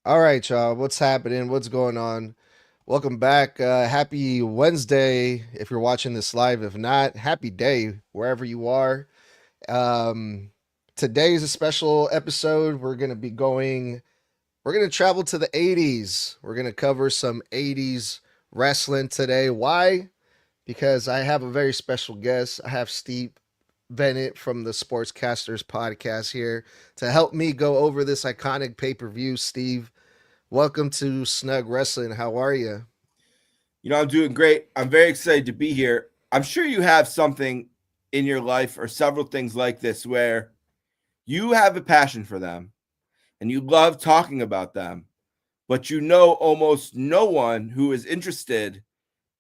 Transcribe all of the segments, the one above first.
All right, y'all. What's happening? What's going on? Welcome back. Happy Wednesday if you're watching this live. If not, happy day wherever you are. Um, Today is a special episode. We're going to travel to the 80s. We're going to cover some 80s wrestling today. Why? Because I have a very special guest. I have Steve Bennett from the Sportscasters podcast here to help me go over this iconic pay per view. Steve, welcome to Snug Wrestling. How are you? I'm doing great. I'm very excited to be here. I'm sure you have something in your life or several things like this where you have a passion for them and you love talking about them, but you know almost no one who is interested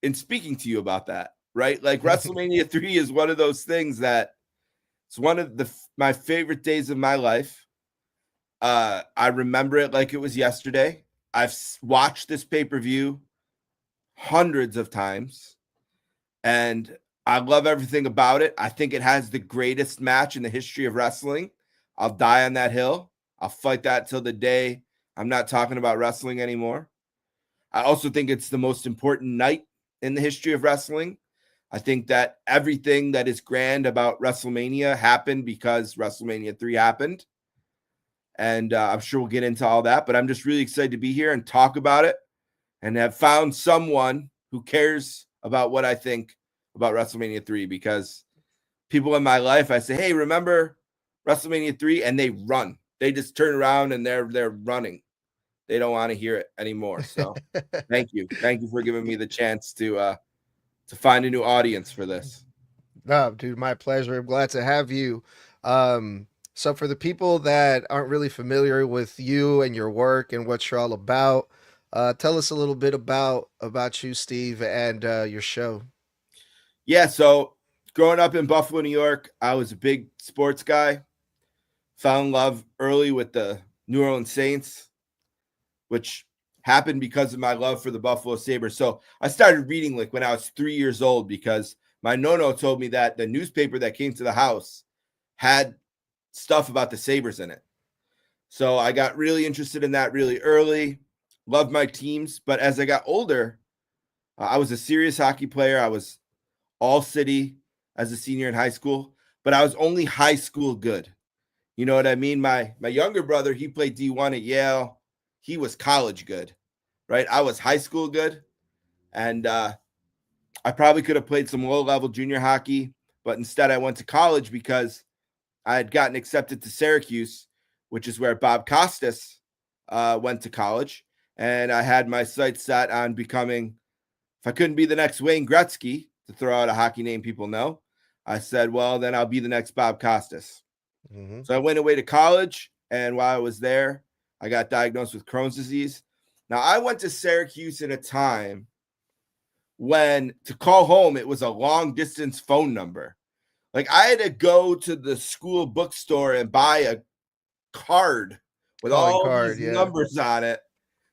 in speaking to you about that, right? Like WrestleMania 3 is one of those things that it's one of my favorite days of my life. I remember it like it was yesterday. I've watched this pay-per-view hundreds of times, and I love everything about it. I think it has the greatest match in the history of wrestling. I'll die on that hill. I'll fight that till the day I'm not talking about wrestling anymore. I also think it's the most important night in the history of wrestling. I think that everything that is grand about WrestleMania happened because WrestleMania 3 happened. And I'm sure we'll get into all that, but I'm just really excited to be here and talk about it and have found someone who cares about what I think about WrestleMania 3, because people in my life, I say, hey, remember WrestleMania 3? And they run. They just turn around and they're running. They don't want to hear it anymore. So thank you. Thank you for giving me the chance to find a new audience for this. No, dude, my pleasure. I'm glad to have you. So for the people that aren't really familiar with you and your work and what you're all about, tell us a little bit about you, Steve, and your show. Yeah, so growing up in Buffalo, New York, I was a big sports guy. Fell in love early with the New Orleans Saints, which happened because of my love for the Buffalo Sabres. So I started reading like when I was 3 years old, because my nono told me that the newspaper that came to the house had stuff about the Sabres in it. So I got really interested in that really early, loved my teams. But as I got older, I was a serious hockey player. I was all city as a senior in high school, but I was only high school good. You know what I mean? My younger brother, he played D1 at Yale. He was college good, right? I was high school good. And I probably could have played some low level junior hockey, but instead I went to college because I had gotten accepted to Syracuse, which is where Bob Costas went to college. And I had my sights set on becoming, if I couldn't be the next Wayne Gretzky, to throw out a hockey name people know, I said, well, then I'll be the next Bob Costas. Mm-hmm. So I went away to college, and while I was there, I got diagnosed with Crohn's disease. Now, I went to Syracuse at a time when to call home, it was a long distance phone number. Like I had to go to the school bookstore and buy a card with Calling all card, these yeah. numbers on it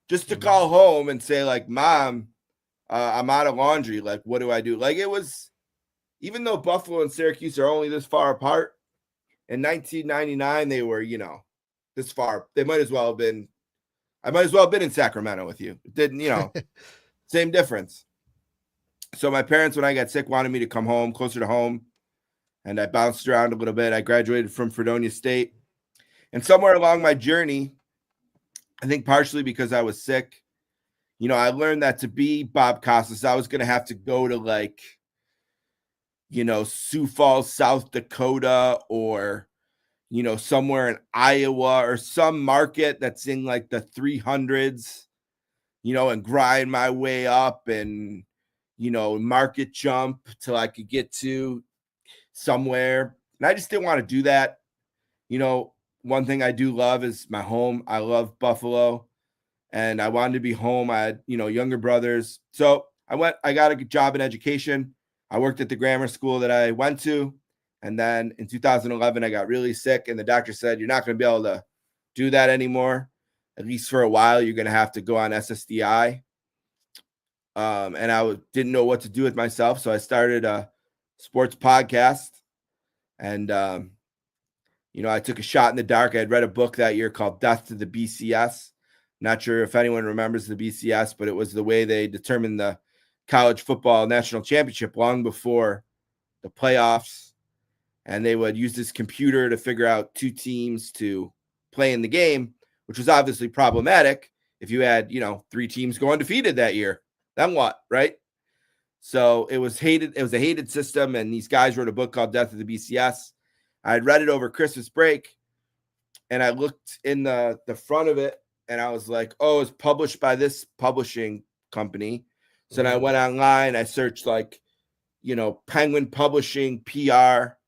just to Mm-hmm. call home and say, like, Mom, I'm out of laundry. Like, what do I do? Like, it was, even though Buffalo and Syracuse are only this far apart, in 1999, they were, this far. They might as well have been, I might as well have been in Sacramento with you. It didn't, same difference. So my parents, when I got sick, wanted me to come home, closer to home. And I bounced around a little bit. I graduated from Fredonia State. And somewhere along my journey, I think partially because I was sick, I learned that to be Bob Costas, I was going to have to go to like, Sioux Falls, South Dakota, or, somewhere in Iowa or some market that's in like the 300s, and grind my way up and, market jump till I could get to somewhere. And I just didn't want to do that. One thing I do love is my home. I love Buffalo, and I wanted to be home. I had, younger brothers. So I got a job in education. I worked at the grammar school that I went to. And then in 2011, I got really sick, and the doctor said, you're not going to be able to do that anymore. At least for a while, you're going to have to go on SSDI. And I didn't know what to do with myself. So I started a sports podcast. And, I took a shot in the dark. I had read a book that year called Death to the BCS. Not sure if anyone remembers the BCS, but it was the way they determined the college football national championship long before the playoffs. And they would use this computer to figure out 2 teams to play in the game, which was obviously problematic if you had, 3 teams go undefeated that year. Then what, right? So it was hated. It was a hated system, and these guys wrote a book called Death of the BCS. I had read it over Christmas break, and I looked in the front of it, and I was like, oh, it's published by this publishing company. So then I went online, I searched Penguin Publishing PR,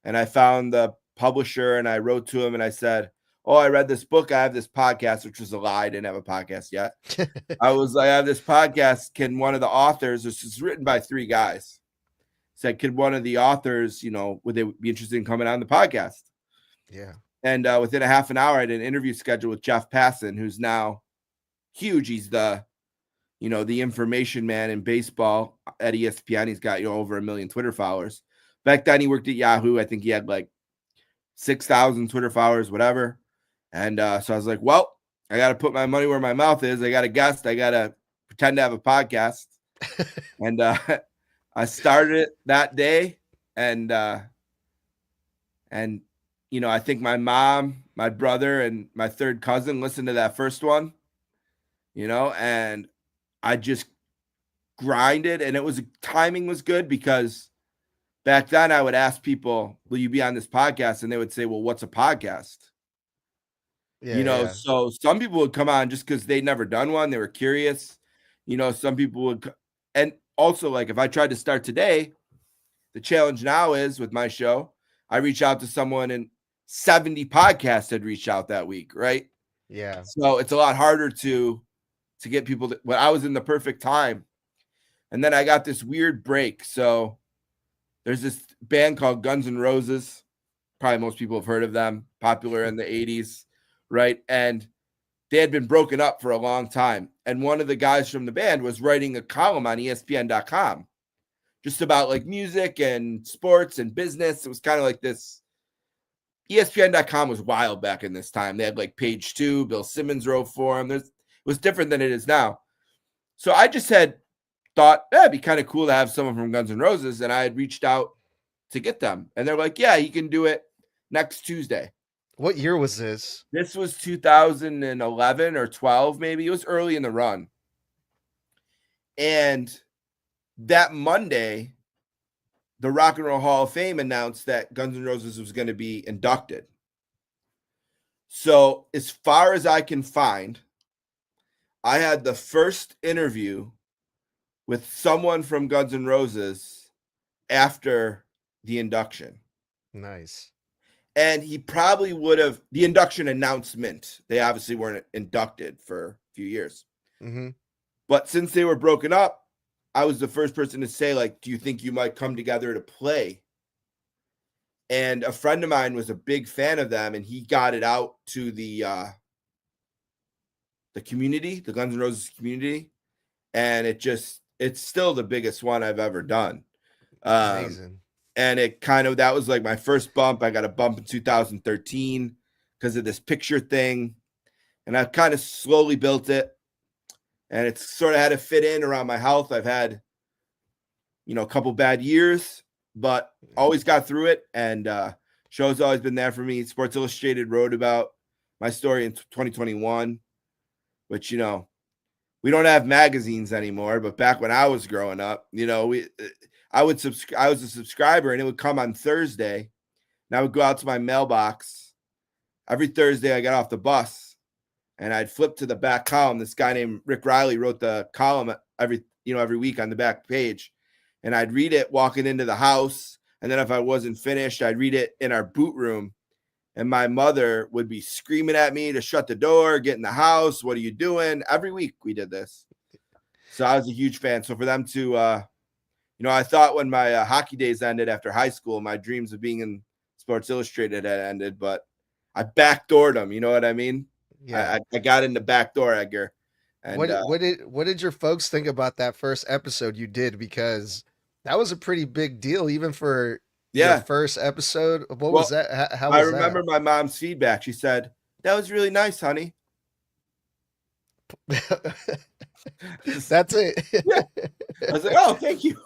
and I found the publisher, and I wrote to him, and I said, oh, I read this book. I have this podcast, which was a lie. I didn't have a podcast yet. I was like, I have this podcast. Can one of the authors, this is written by 3 guys, said, could one of the authors, would they be interested in coming on the podcast? Yeah. And within a half an hour, I did an interview scheduled with Jeff Passan, who's now huge. He's the information man in baseball at ESPN. He's got, over 1 million Twitter followers. Back then, he worked at Yahoo. I think he had 6,000 Twitter followers, whatever. And so I was like, well, I got to put my money where my mouth is. I got a guest. I got to pretend to have a podcast. And I started it that day. And I think my mom, my brother, and my third cousin listened to that first one, and I just grinded. And timing was good because back then I would ask people, will you be on this podcast? And they would say, well, what's a podcast? So some people would come on just because they'd never done one. They were curious. Some people would. And also, if I tried to start today, the challenge now is with my show, I reach out to someone and 70 podcasts had reached out that week, right? Yeah. So it's a lot harder to get people when I was in the perfect time. And then I got this weird break. So there's this band called Guns N' Roses. Probably most people have heard of them, popular in the 80s, right? And they had been broken up for a long time. And one of the guys from the band was writing a column on ESPN.com just about music and sports and business. It was kind of like this. ESPN.com was wild back in this time. They had Page 2, Bill Simmons wrote for them. It was different than it is now. So I just had thought, it'd be kind of cool to have someone from Guns N' Roses. And I had reached out to get them. And they're like, yeah, you can do it next Tuesday. What year was this? This was 2011 or 12, maybe. It was early in the run. And that Monday, the Rock and Roll Hall of Fame announced that Guns N' Roses was going to be inducted. So as far as I can find, I had the first interview with someone from Guns N' Roses after the induction. Nice. And he probably would have the induction announcement. They obviously weren't inducted for a few years. Mm-hmm. But since they were broken up, I was the first person to say, do you think you might come together to play? And a friend of mine was a big fan of them, and he got it out to the community, the Guns N' Roses community. And it's still the biggest one I've ever done. Amazing. And that was my first bump. I got a bump in 2013 because of this picture thing. And I've kind of slowly built it. And it's sort of had to fit in around my health. I've had, a couple bad years, but always got through it. And show's always been there for me. Sports Illustrated wrote about my story in 2021, which, we don't have magazines anymore. But back when I was growing up, I was a subscriber, and it would come on Thursday, and I would go out to my mailbox. Every Thursday I got off the bus, and I'd flip to the back column. This guy named Rick Riley wrote the column every week on the back page, and I'd read it walking into the house. And then if I wasn't finished, I'd read it in our boot room, and my mother would be screaming at me to shut the door, get in the house. What are you doing? Every week we did this. So I was a huge fan. So for them to, I thought when my hockey days ended after high school, my dreams of being in Sports Illustrated had ended, but I backdoored them. You know what I mean? Yeah. I got in the back door, Edgar. And what did your folks think about that first episode you did? Because that was a pretty big deal, even for your first episode. What was that? How was I remember my mom's feedback. She said, "That was really nice, honey." That's it. Yeah. I was like, oh, thank you.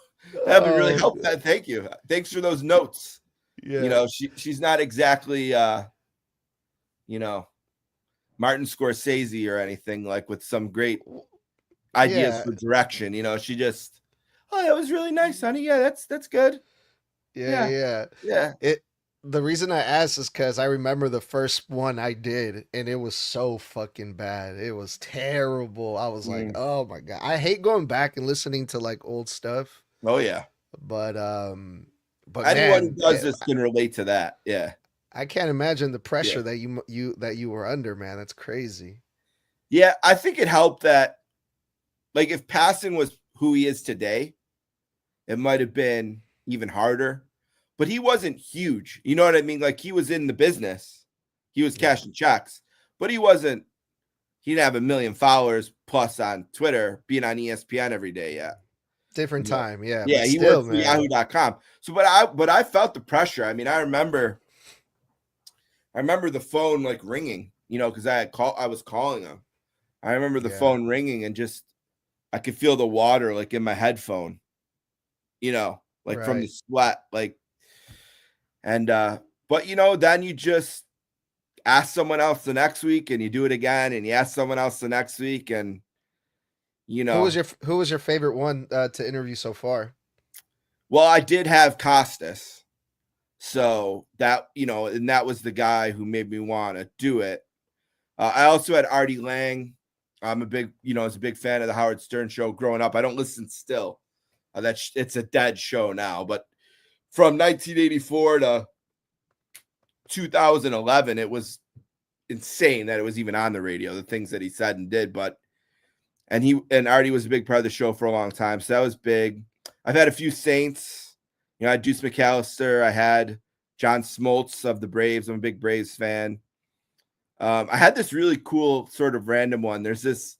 That would really Oh, help. That. Thank you. Thanks for those notes. You yeah. know, she's not exactly you know, Martin Scorsese or anything like with some great ideas Yeah. for direction. You know, she just, oh, that was really nice, honey. Yeah, that's good. Yeah, Yeah, yeah. yeah. It the reason I asked is because I remember the first one I did, and it was so fucking bad. It was terrible. I was like, Mm. oh my god. I hate going back and listening to like old stuff, Oh yeah. but Anyone who man, does this can relate to that. Yeah, I can't imagine the yeah, pressure that you were under, man. That's crazy. yeah. I think it helped that, like, if Passon was who he is today, it might have been even harder. But he wasn't huge. You know what I mean? Like, he was in the business, he was Yeah. cashing checks, but he wasn't. He didn't have a million followers plus on Twitter, being on ESPN every day yet. Different You know? time, yeah, but Yeah, he still, worked for man. Yahoo.com. So, but I felt the pressure. I mean, I remember the phone like ringing, you know, because I was calling him. I remember the Yeah. phone ringing and just I could feel the water like in my headphone, you know, like from the Right. sweat, like. And but you know, then you just ask someone else the next week and you do it again and you ask someone else the next week and you know, Who was your favorite one to interview so far? well, I did have Costas. So that, you know, and that was the guy who made me want to do it. I also had Artie Lang. I'm a big, you know, I was a big fan of the Howard Stern show growing up. I don't listen still. It's a dead show now, but from 1984 to 2011, it was insane that it was even on the radio, the things that he said and did. But and Artie was a big part of the show for a long time, so that was big. I've had a few Saints. You know, I had Deuce McAllister. I had John Smoltz of the Braves. I'm a big Braves fan. I had this really cool sort of random one. There's this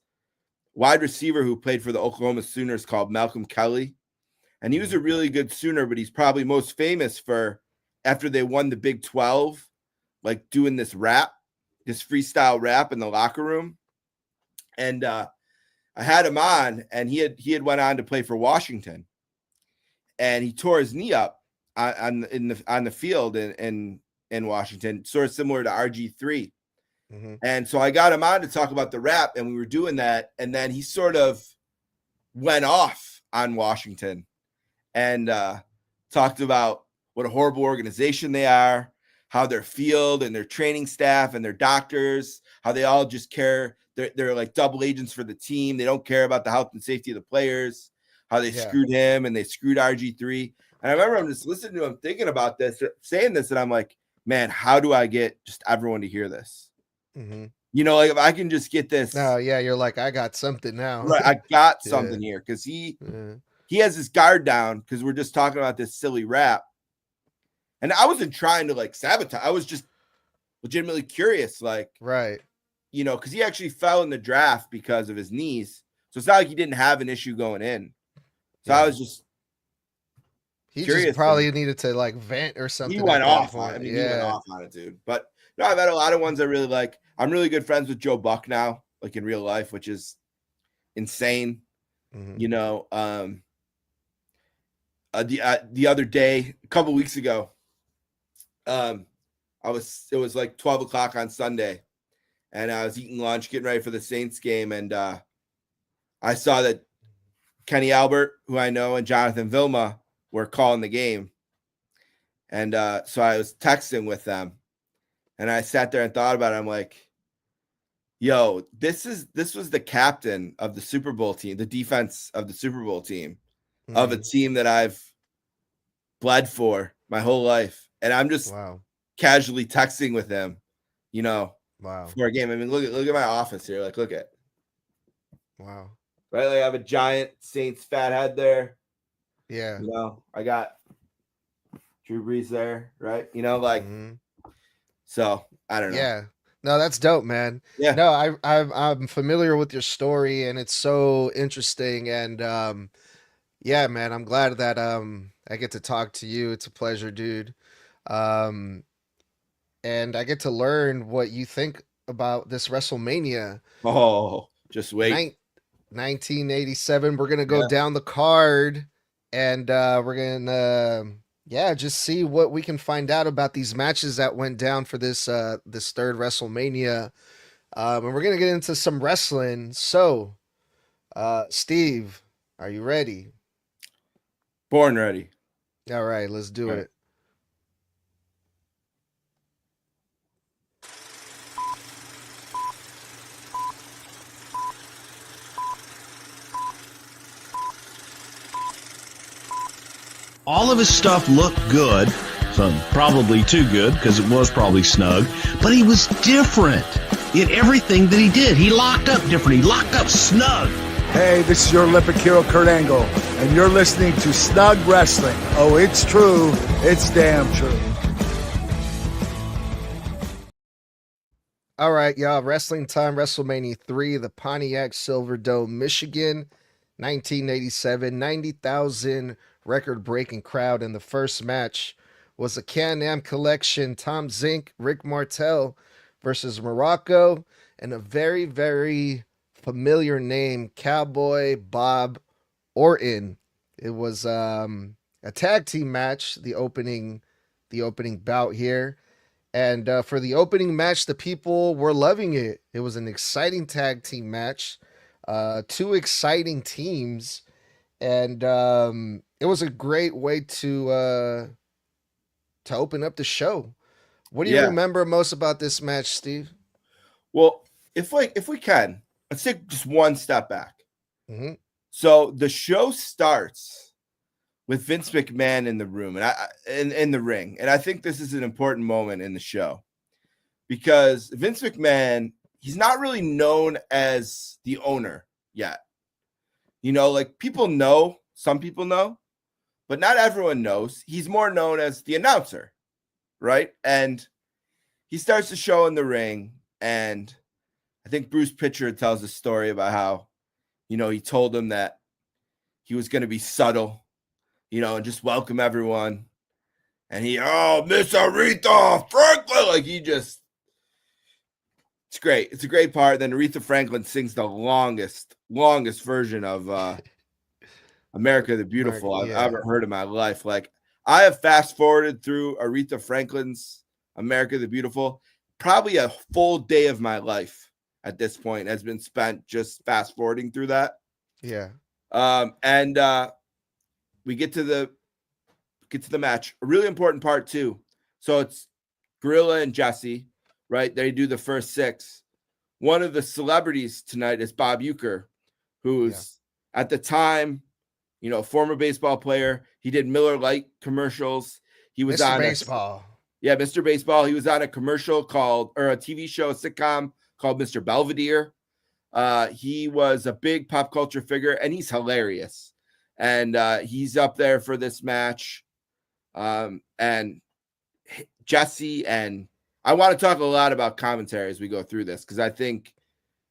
wide receiver who played for the Oklahoma Sooners called Malcolm Kelly, and he was a Mhm. really good Sooner, but he's probably most famous for after they won the Big 12, like doing this freestyle rap in the locker room. And I had him on, and he had went on to play for Washington, and he tore his knee up on the field in Washington, sort of similar to RG3. Mhm. And so I got him on to talk about the rap, and we were doing that, and then he sort of went off on Washington and talked about what a horrible organization they are, how their field and their training staff and their doctors, how they all just care. They're like double agents for the team. They don't care about the health and safety of the players, how they Yeah. screwed him and they screwed RG3. And I remember I'm just listening to him thinking about this, saying this, and I'm like, man, how do I get just everyone to hear this? Mhm. You know, like if I can just get this No, yeah, you're like, I got something now. right, I got Yeah. something here because Yeah. he has his guard down because we're just talking about this silly rap. And I wasn't trying to like sabotage. I was just legitimately curious, like, Right. you know, because he actually fell in the draft because of his knees. So it's not like he didn't have an issue going in. So I Yeah. was just He just curious. And probably needed to like vent or he something at went that off on it. I point. mean, he went Yeah. off on it, dude. But no, I've had a lot of ones I really like. I'm really good friends with Joe Buck now, like in real life, which is insane. Mhm. You know, the other day, a couple weeks ago, um, it was like 12 o'clock on Sunday, and I was eating lunch, getting ready for the Saints game, and I saw that Kenny Albert, who I know, and Jonathan Vilma were calling the game, and so I was texting with them, and I sat there and thought about it. I'm like, "Yo, this was the captain of the Super Bowl team, the defense of the Super Bowl team, of a Mhm. team that I've bled for my whole life, and I'm just Wow. casually texting with him, you know, Wow. for a game. I mean, look at my office here. Like, look at Wow. right. Like, I have a giant Saints fat head there. Yeah. You know, I got Drew Brees there, right? You know, like Mhm. so. I don't know. Yeah. No, that's dope, man. Yeah. No, I'm familiar with your story, and it's so interesting. And yeah, man, I'm glad that I get to talk to you. It's a pleasure, dude. Um, and I get to learn what you think about this WrestleMania. Oh. Just wait. 1987. We're gonna go down the card, and we're gonna just see what we can find out about these matches that went down for this third WrestleMania. And we're gonna get into some wrestling. So, Steve, are you ready? Born ready. All right, let's do it. All of his stuff looked good, so probably too good because it was probably snug, but he was different in everything that he did. He locked up different. He locked up snug. Hey, this is your Olympic hero, Kurt Angle, and you're listening to Snug Wrestling. Oh, it's true. It's damn true. All right, y'all. Wrestling time, WrestleMania 3, the Pontiac Silverdome, Michigan, 1987, 90,000 record-breaking crowd. And the first match was a Can-Am Collection, Tom Zink, Rick Martel versus Morocco, and a very, very familiar name, Cowboy Bob Orton. It was a tag team match, the opening bout here. And for the opening match, the people were loving it. It was an exciting tag team match, two exciting teams, and it was a great way to open up the show. What do you remember most about this match, Steve? Well, if we can, let's take just one step back. Mm-hmm. So the show starts with Vince McMahon in the room and in the ring, and I think this is an important moment in the show because Vince McMahon, he's not really known as the owner yet. You know, like some people know, but not everyone knows. He's more known as the announcer, right? And he starts the show in the ring, and I think Bruce Pritchard tells a story about how, you know, he told him that he was going to be subtle, you know, and just welcome everyone. And Miss Aretha Franklin, like it's great. It's a great part. Then Aretha Franklin sings the longest version of America the Beautiful I've ever heard in my life. Like, I have fast forwarded through Aretha Franklin's America the Beautiful. Probably a full day of my life at this point has been spent just fast forwarding through that. Yeah. And we get to the match. A really important part too. So it's Gorilla and Jesse, right? They do the first 6. One of the celebrities tonight is Bob Uecker, who's at the time, you know, former baseball player. He did Miller Lite commercials. He was Mr. Baseball. Mr. Baseball. He was on a commercial a TV show, a sitcom called Mr. Belvedere. He was a big pop culture figure, and he's hilarious. And he's up there for this match. And Jesse, and I want to talk a lot about commentary as we go through this, because I think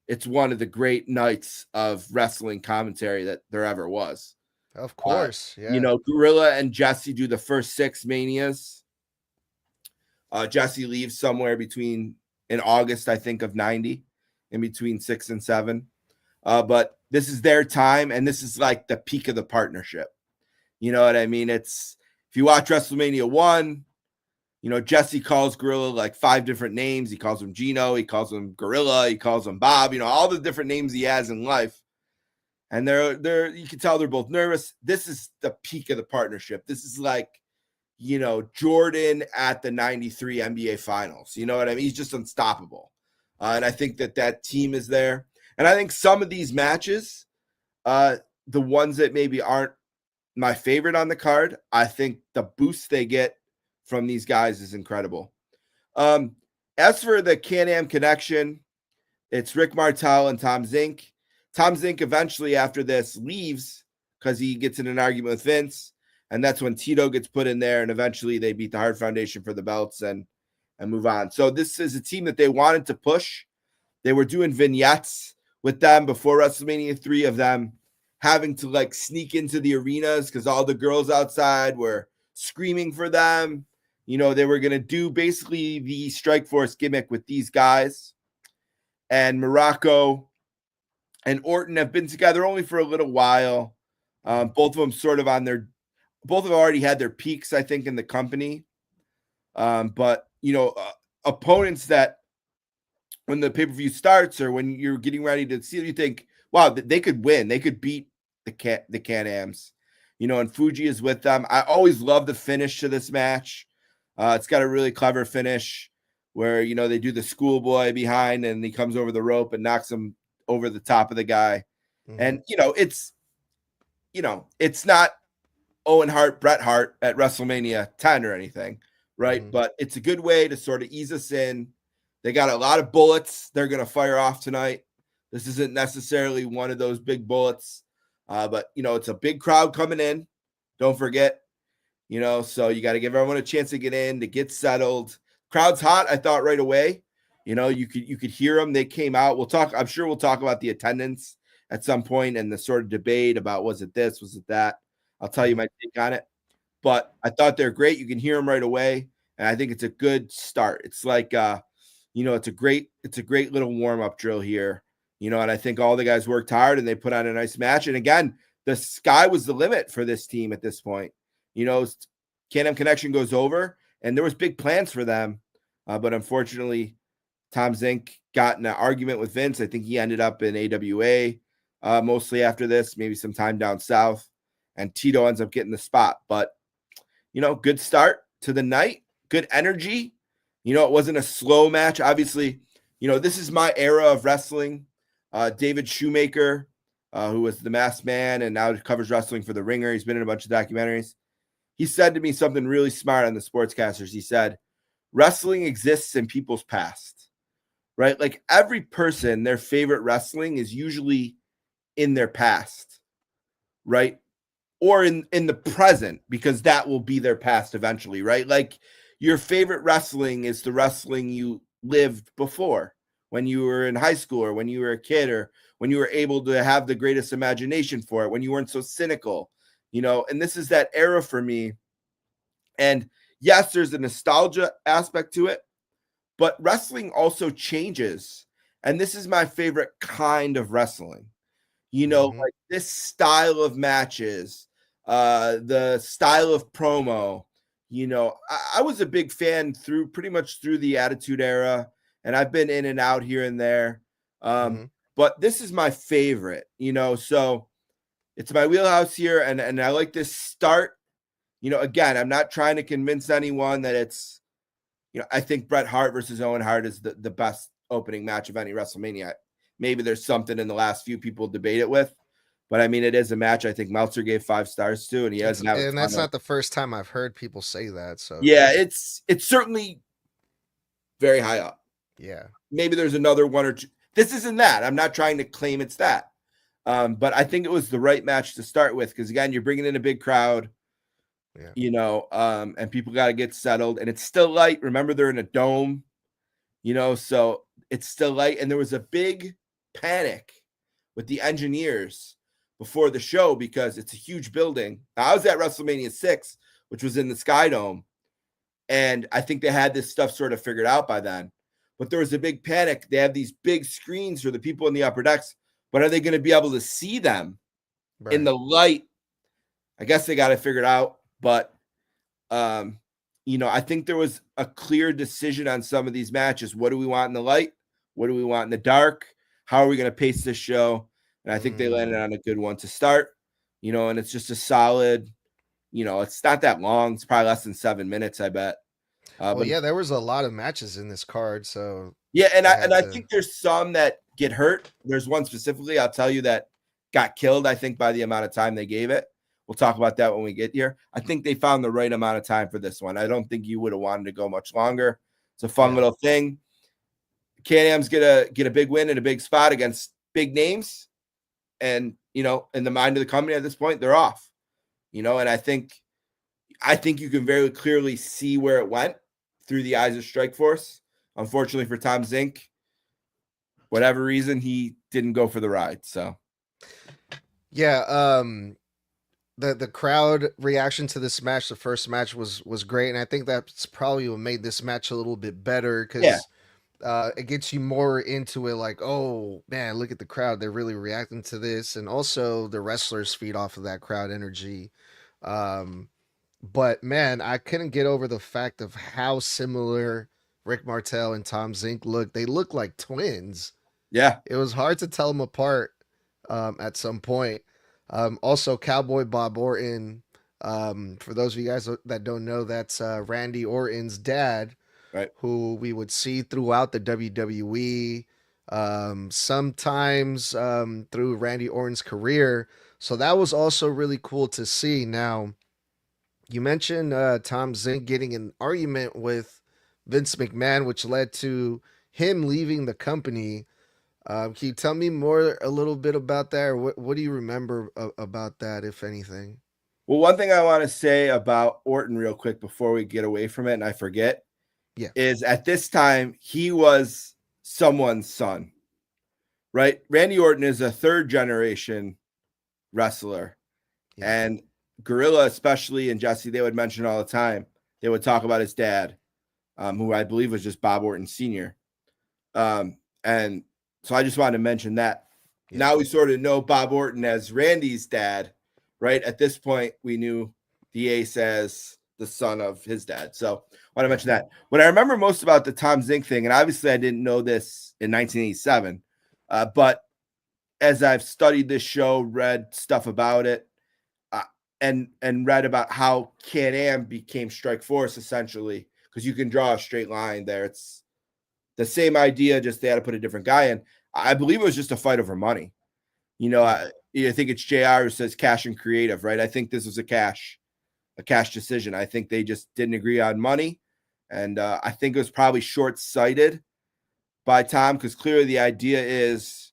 it's one of the great nights of wrestling commentary that there ever was. Of course. You know, Gorilla and Jesse do the first 6 Manias. Jesse leaves somewhere in August, I think, of 90, in between 6 and 7. But this is their time, and this is like the peak of the partnership. You know what I mean? If you watch WrestleMania 1, you know, Jesse calls Gorilla like 5 different names. He calls him Gino, he calls him Gorilla, he calls him Bob, you know, all the different names he has in life. And they're you can tell they're both nervous. This is the peak of the partnership. This is like, you know, Jordan at the 93 NBA Finals. You know what I mean? He's just unstoppable. And I think that team is there. And I think some of these matches, the ones that maybe aren't my favorite on the card, I think the boost they get from these guys is incredible. As for the Can-Am connection, it's Rick Martel and Tom Zink. Tom Zink eventually after this leaves because he gets in an argument with Vince. And that's when Tito gets put in there, and eventually they beat the Hart Foundation for the belts and move on. So this is a team that they wanted to push. They were doing vignettes with them before WrestleMania 3 of them having to like sneak into the arenas because all the girls outside were screaming for them. You know, they were going to do basically the Strike Force gimmick with these guys. And Morocco and Orton have been together only for a little while. Both of them sort of both of them already had their peaks, I think, in the company. But opponents that when the pay-per-view starts or when you're getting ready to see, you think, wow, they could win. They could beat the Can-Ams. And Fuji is with them. I always love the finish to this match. It's got a really clever finish where, they do the schoolboy behind and he comes over the rope and knocks him over the top of the guy. Mm-hmm. And, it's not Owen Hart, Bret Hart at WrestleMania 10 or anything, right? Mm-hmm. But it's a good way to sort of ease us in. They got a lot of bullets they're going to fire off tonight. This isn't necessarily one of those big bullets, but, it's a big crowd coming in. Don't forget, so you got to give everyone a chance to get in, to get settled. Crowd's hot, I thought right away. You could hear them. They came out. I'm sure we'll talk about the attendance at some point and the sort of debate about was it this, was it that. I'll tell you my take on it. But I thought they're great. You can hear them right away, and I think it's a good start. It's like it's a great little warm-up drill here. And I think all the guys worked hard and they put on a nice match. And again, the sky was the limit for this team at this point. Can-Am Connection goes over, and there was big plans for them. But unfortunately, Tom Zink got in an argument with Vince. I think he ended up in AWA mostly after this, maybe some time down south. And Tito ends up getting the spot. But, good start to the night. Good energy. It wasn't a slow match. Obviously, this is my era of wrestling. David Shoemaker, who was the Masked Man and now covers wrestling for The Ringer. He's been in a bunch of documentaries. He said to me something really smart on the Sportscasters. He said, wrestling exists in people's past, right? Like every person, their favorite wrestling is usually in their past, right? Or in the present, because that will be their past eventually, right? Like your favorite wrestling is the wrestling you lived before when you were in high school or when you were a kid or when you were able to have the greatest imagination for it, when you weren't so cynical, and this is that era for me. And yes, there's a nostalgia aspect to it, but wrestling also changes. And this is my favorite kind of wrestling, like this style of matches, the style of promo. I was a big fan pretty much through the Attitude Era, and I've been in and out here and there. But this is my favorite, so it's my wheelhouse here. And I like this start. Again, I'm not trying to convince anyone that it's, I think Bret Hart versus Owen Hart is the best opening match of any WrestleMania. Maybe there's something in the last few people debate it with, but I mean, it is a match I think Meltzer gave 5 stars to, and he hasn't. And that's not the first time I've heard people say that. So yeah, it's certainly very high up. Yeah, maybe there's another one or two. This isn't that. I'm not trying to claim it's that, but I think it was the right match to start with because again, you're bringing in a big crowd. Yeah. And people got to get settled, and it's still light. Remember, they're in a dome, so it's still light. And there was a big panic with the engineers before the show because it's a huge building. Now, I was at WrestleMania 6, which was in the Sky Dome, and I think they had this stuff sort of figured out by then. But there was a big panic. They have these big screens for the people in the upper decks, but are they going to be able to see them in the light? I guess they got to figure it out. But, I think there was a clear decision on some of these matches. What do we want in the light? What do we want in the dark? How are we going to pace this show? And I think they landed on a good one to start, and it's just a solid, it's not that long. It's probably less than 7 minutes, I bet. But yeah, there was a lot of matches in this card. So yeah. And I think there's some that get hurt. There's one specifically, I'll tell you, that got killed, I think, by the amount of time they gave it. We'll talk about that when we get here. I think they found the right amount of time for this one. I don't think you would have wanted to go much longer. It's a fun little thing. Can-Am's get a big win and a big spot against big names. And, in the mind of the company at this point, they're off. And I think you can very clearly see where it went through the eyes of Strikeforce. Unfortunately for Tom Zink, whatever reason, he didn't go for the ride. So, yeah, the crowd reaction to this match, the first match was great, and I think that's probably what made this match a little bit better because It gets you more into it, like, oh man, look at the crowd, they're really reacting to this, and also the wrestlers feed off of that crowd energy. um but man, I couldn't get over the fact of how similar Rick Martel and Tom Zink look. They look like twins. Yeah. It was hard to tell them apart at some point. Also, Cowboy Bob Orton. For those of you guys that don't know, that's Randy Orton's dad, Right. who we would see throughout the WWE, sometimes through Randy Orton's career. So that was also really cool to see. Now, you mentioned Tom Zink getting an argument with Vince McMahon, which led to him leaving the company. Can you tell me more a little bit about that, or what do you remember about that, if anything? Well, one thing I want to say about Orton real quick before we get away from it, and I forget, Yeah. is at this time he was someone's son, right? Randy Orton is a third generation wrestler, Yeah. and Gorilla, especially, and Jesse, they would mention all the time. They would talk about his dad, who I believe was just Bob Orton Sr. And so I just wanted to mention that. Yeah. Now we sort of know Bob Orton as Randy's dad, right? At this point, we knew the Ace as the son of his dad. So I want to mention that. What I remember most about the Tom Zink thing, and obviously I didn't know this in 1987, but as I've studied this show, read stuff about it, and read about how Can-Am became Strike Force, essentially, because you can draw a straight line there. It's the same idea, just they had to put a different guy in. I believe it was just a fight over money. You know, I think it's JR who says cash and creative, right? I think this was a cash decision. I think they just didn't agree on money. And I think it was probably short-sighted by Tom, because clearly the idea is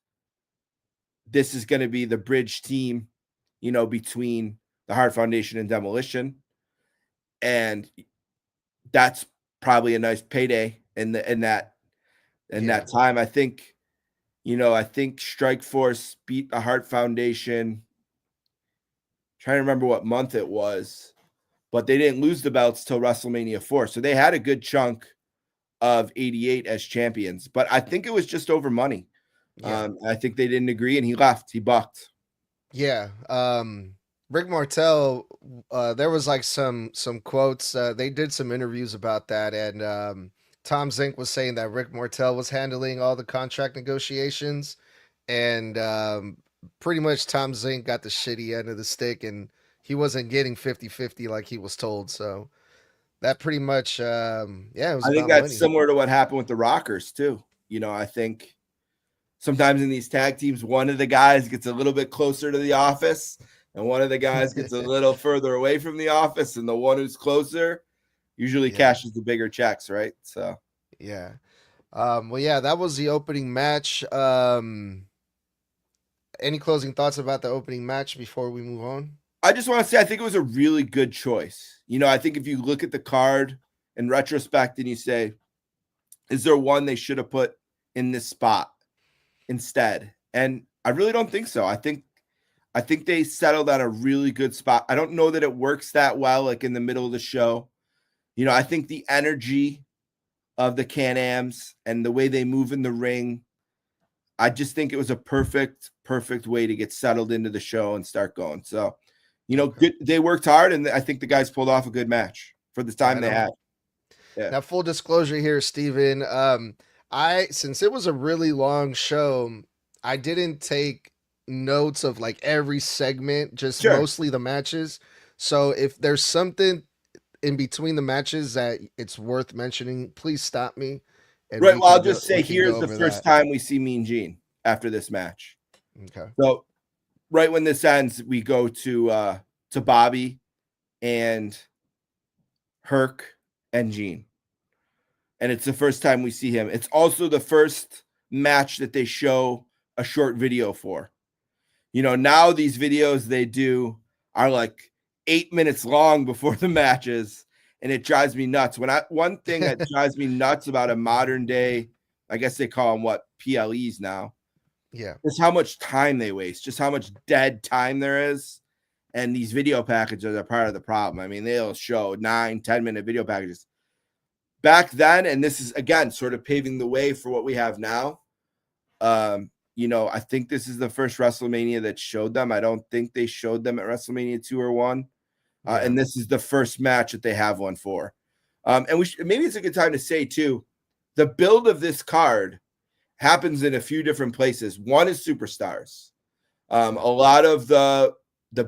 this is going to be the bridge team, you know, between the Hart Foundation and Demolition. And that's probably a nice payday in that time. I think, you know, I think Strike Force beat the Hart Foundation. Trying to remember what month it was, but they didn't lose the belts till WrestleMania 4. So they had a good chunk of 88 as champions, but I think it was just over money. Yeah. I think they didn't agree and he left. He bucked. Yeah. Rick Martel, there was like some quotes. They did some interviews about that, and Tom Zink was saying that Rick Martel was handling all the contract negotiations, and pretty much Tom Zink got the shitty end of the stick, and he wasn't getting 50-50 like he was told. So that pretty much, it was I think about that's money. similar to what happened with the Rockers too. You know, I think sometimes in these tag teams, one of the guys gets a little bit closer to the office and one of the guys gets a little further away from the office, and the one who's closer usually cashes the bigger checks, right? So yeah. Well, yeah, that was the opening match. Any closing thoughts about the opening match before we move on? I just want to say I think it was a really good choice. You know, I think if you look at the card in retrospect and you say, is there one they should have put in this spot instead? And I really don't think so. I think they settled on a really good spot. I don't know that it works that well, like in the middle of the show. You know, I think the energy of the Can-Ams and the way they move in the ring, I just think it was a perfect way to get settled into the show and start going. So, you know, good. They worked hard, and I think the guys pulled off a good match for the time they had. Yeah. Now, full disclosure here, Steven. Since it was a really long show, I didn't take notes of like every segment, just mostly the matches. So if there's something in between the matches that it's worth mentioning, please stop me. Right. Well, I'll just say here's the first time we see Mean Gene after this match. Okay. So right when this ends, we go to Bobby and Herc and Gene. And it's the first time we see him. It's also the first match that they show a short video for. You know, now these videos they do are like 8 minutes long before the matches, and it drives me nuts. One thing that drives me nuts about a modern day, I guess they call them what, PLEs now. Yeah. Is how much time they waste, just how much dead time there is. And these video packages are part of the problem. I mean, they'll show 9-10 minute video packages. back then, and this is again sort of paving the way for what we have now. I think this is the first WrestleMania that showed them. I don't think they showed them at WrestleMania 2 or 1. And this is the first match that they have one for. And maybe it's a good time to say too, the build of this card happens in a few different places. One is Superstars. A lot of the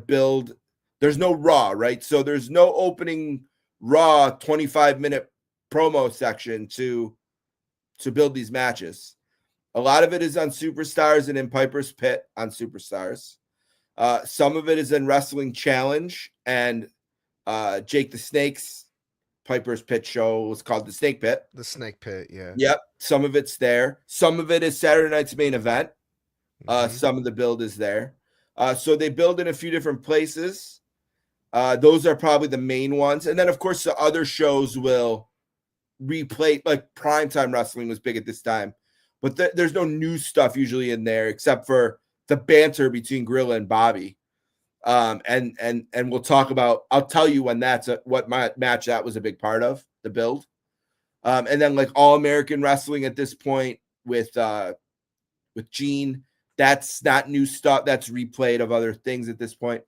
build, there's no Raw, right? So there's no opening Raw 25-minute promo section to build these matches. A lot of it is on Superstars and in Piper's Pit on Superstars. Some of it is in Wrestling Challenge and Jake the Snake's Piper's Pit show was called the Snake Pit. The Snake Pit, yeah. Yep. Some of it's there. Some of it is Saturday night's main event. Some of the build is there. So they build in a few different places. Those are probably the main ones. And then, of course, the other shows will replay, like Primetime Wrestling was big at this time. But there's no new stuff usually in there except for the banter between Gorilla and Bobby. And we'll talk about, I'll tell you when what match that was a big part of the build. And then like All American Wrestling at this point with Gene, that's not new stuff. That's replayed of other things at this point.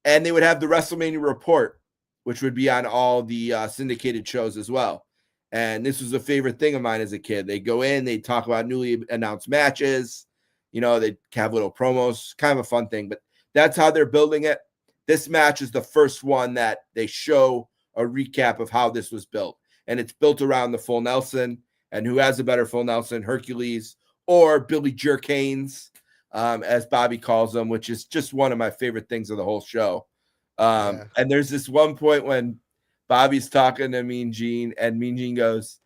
And they would have the WrestleMania Report, which would be on all the syndicated shows as well. And this was a favorite thing of mine as a kid. They go in, they talk about newly announced matches. They have little promos, kind of a fun thing, but that's how they're building it. This match is the first one that they show a recap of how this was built. And it's built around the full Nelson. And who has a better full Nelson, Hercules or Billy Jerk Haynes, as Bobby calls them, which is just one of my favorite things of the whole show. And there's this one point when Bobby's talking to Mean Gene, and Mean Gene goes,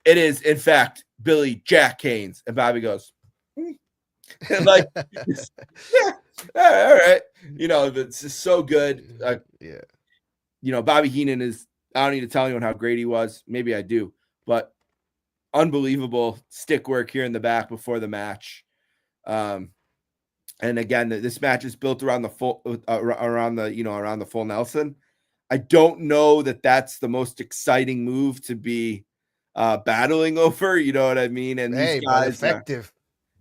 "It is, in fact, Billy Jack Haynes." And Bobby goes, and like, yeah, all right. It's just so good. Bobby Heenan is, I don't need to tell anyone how great he was. Maybe I do, but unbelievable stick work here in the back before the match. And again, this match is built around the full, around the full Nelson. I don't know that that's the most exciting move to be battling over. You know what I mean? And these guys effective.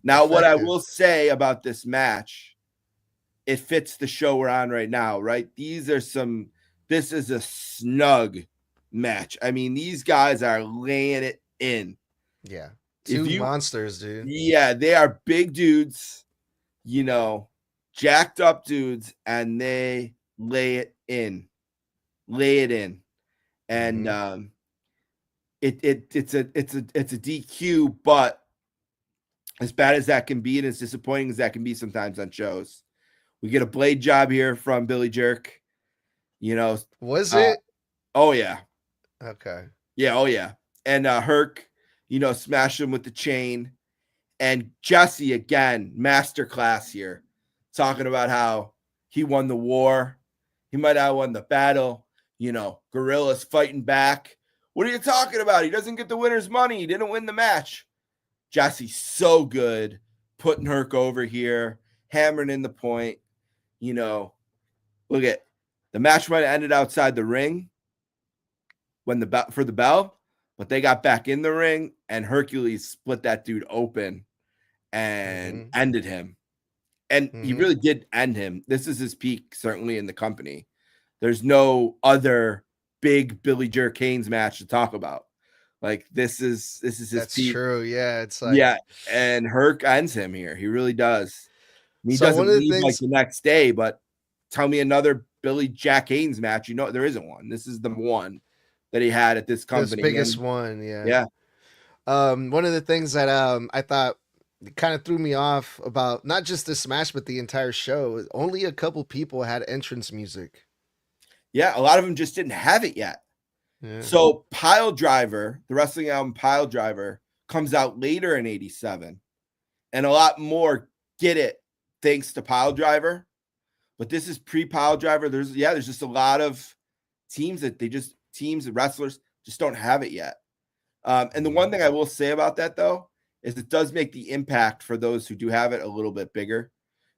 Now, what I will say about this match, it fits the show we're on right now, right? This is a snug match. I mean, these guys are laying it in. Yeah. Two monsters, dude. Yeah, they are big dudes, jacked up dudes, and they lay it in. And it's a DQ, but as bad as that can be and as disappointing as that can be sometimes on shows, we get a blade job here from Billy Jerk. Was it? Oh yeah. Okay. Yeah. Oh yeah. And Herc, smashed him with the chain. And Jesse again, masterclass here, talking about how he won the war. He might not have won the battle. Gorilla's fighting back. What are you talking about? He doesn't get the winner's money. He didn't win the match. Jesse's so good, putting Herc over here, hammering in the point. Look at the match might have ended outside the ring when for the bell, but they got back in the ring and Hercules split that dude open and ended him. And he really did end him. This is his peak, certainly in the company. There's no other big Billy Jerk Haynes match to talk about. Like this is his That's peak. true. Yeah, it's like and Herc ends him here. He really does. He So doesn't one of the leave like things- the next day, but tell me another Billy Jack Haynes match. There isn't one. This is the one that he had at this company. This biggest one, yeah. Yeah. One of the things that I thought kind of threw me off about not just this match but the entire show, only a couple people had entrance music. Yeah, a lot of them just didn't have it yet. Yeah. So Pile Driver, the wrestling album Pile Driver, comes out later in 87. And a lot more get it thanks to Pile Driver. But this is pre-Pile Driver. There's just a lot of teams that wrestlers just don't have it yet. And the one thing I will say about that, though, is it does make the impact for those who do have it a little bit bigger.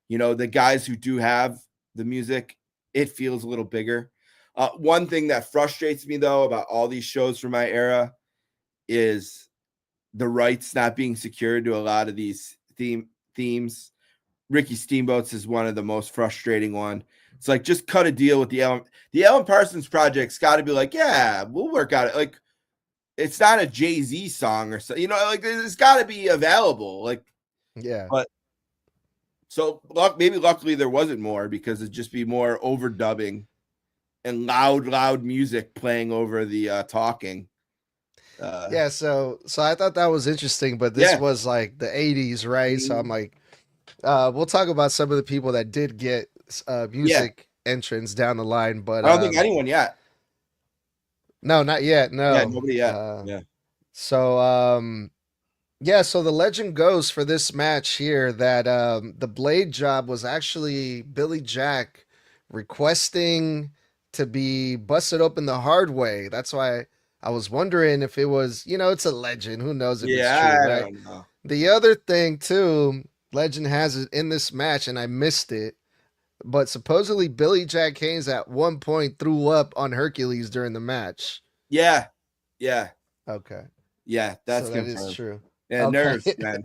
The guys who do have the music, it feels a little bigger. One thing that frustrates me, though, about all these shows from my era is the rights not being secured to a lot of these themes. Ricky Steamboat's is one of the most frustrating one. It's like, just cut a deal with the Alan Parsons Project's got to be like, yeah, we'll work out it. Like, it's not a Jay-Z song or so, you know, like it's got to be available. Like, yeah. But so maybe luckily there wasn't more, because it'd just be more overdubbing and loud music playing over the talking. Yeah, so I thought that was interesting, but this was like the 80s, right? So I'm like, we'll talk about some of the people that did get music entrance down the line, but I don't think anyone yet. No, not yet. No. Yeah, nobody yet. So so the legend goes for this match here that the blade job was actually Billy Jack requesting to be busted open the hard way. That's why I was wondering if it was, it's a legend. Who knows if it's true, right? I don't know. The other thing too, legend has it in this match, and I missed it, but supposedly Billy Jack Haynes at one point threw up on Hercules during the match. Yeah. Okay. Yeah, that is true. Yeah, okay. Nerves, man.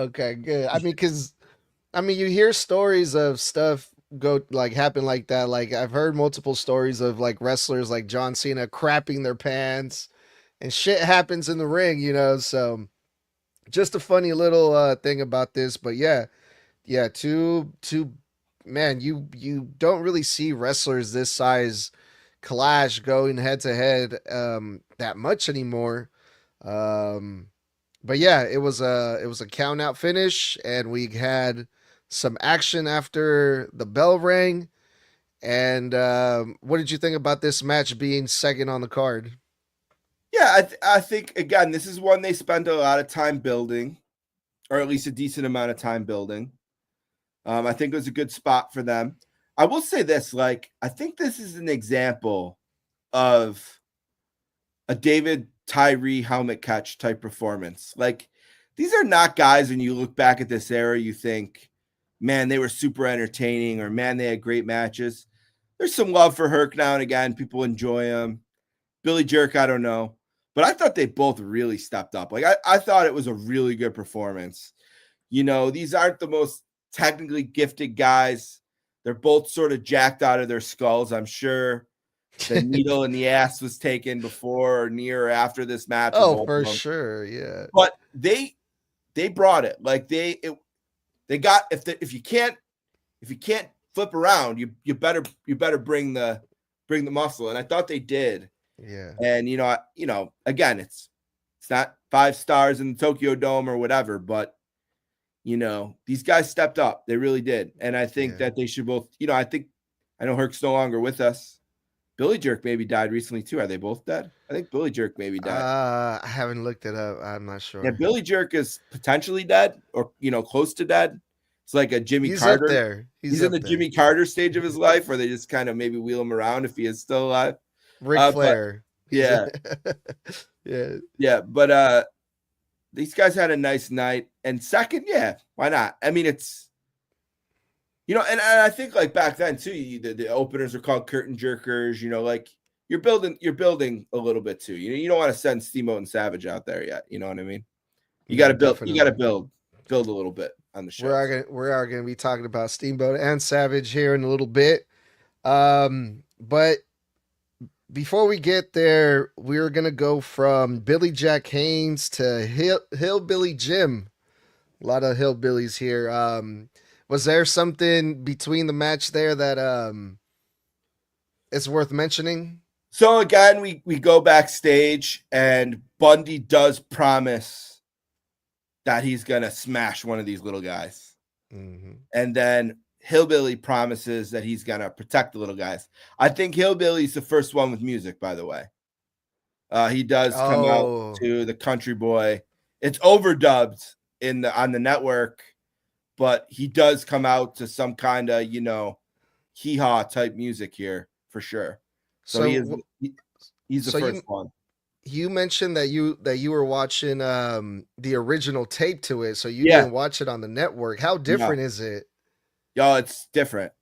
Okay, good. I mean, you hear stories of stuff happen like that. Like, I've heard multiple stories of like wrestlers like John Cena crapping their pants, and shit happens in the ring, so just a funny little thing about this. But yeah, two man, you don't really see wrestlers this size clash going head to head that much anymore. But yeah, it was a count out finish, and we had some action after the bell rang. And what did you think about this match being second on the card? Yeah, I think, again, this is one they spent a lot of time building, or at least a decent amount of time building. I think it was a good spot for them. I will say this, like, I think this is an example of a David Tyree helmet catch type performance. Like, these are not guys, when you look back at this era, you think, man, they were super entertaining, or man, they had great matches. There's some love for Herc now and again. People enjoy him. Billy Jerk, I don't know. But I thought they both really stepped up. Like, I thought it was a really good performance. These aren't the most technically gifted guys. They're both sort of jacked out of their skulls. I'm sure the needle in the ass was taken before or near or after this match. Oh, for sure, yeah. But they brought it. Like, they got, if you can't flip around, you better bring the muscle. And I thought they did. Yeah. And again, it's not 5 stars in the Tokyo Dome or whatever, but these guys stepped up. They really did. And I think that they should both, I know Herc's no longer with us. Billy Jerk maybe died recently too. Are they both dead? I think Billy Jerk maybe died. I haven't looked it up. I'm not sure. Yeah, Billy Jerk is potentially dead, or close to dead. It's like a Jimmy Carter. Up there. He's in the Jimmy Carter stage of his life, where they just kind of maybe wheel him around if he is still alive. Ric Flair. Yeah. But these guys had a nice night. And second, why not? I mean, it's and I think, like, back then too, the openers are called curtain jerkers. Like, you're building a little bit too. You don't want to send Steamboat and Savage out there yet. You know what I mean? You got to build. Definitely. You got to build a little bit on the show. We are going to be talking about Steamboat and Savage here in a little bit. But before we get there, we're going to go from Billy Jack Haynes to Hillbilly Jim. A lot of hillbillies here. Was there something between the match there that it's worth mentioning? So again, we go backstage, and Bundy does promise that he's going to smash one of these little guys. Mm-hmm. And then Hillbilly promises that he's going to protect the little guys. I think Hillbilly's the first one with music, by the way. He does come out to the Country Boy. It's overdubbed on the network, but he does come out to some kind of, hee-haw type music here for sure. So he's the first one. You mentioned that you were watching the original tape to it, so you didn't watch it on the network. How different is it? Yo, it's different.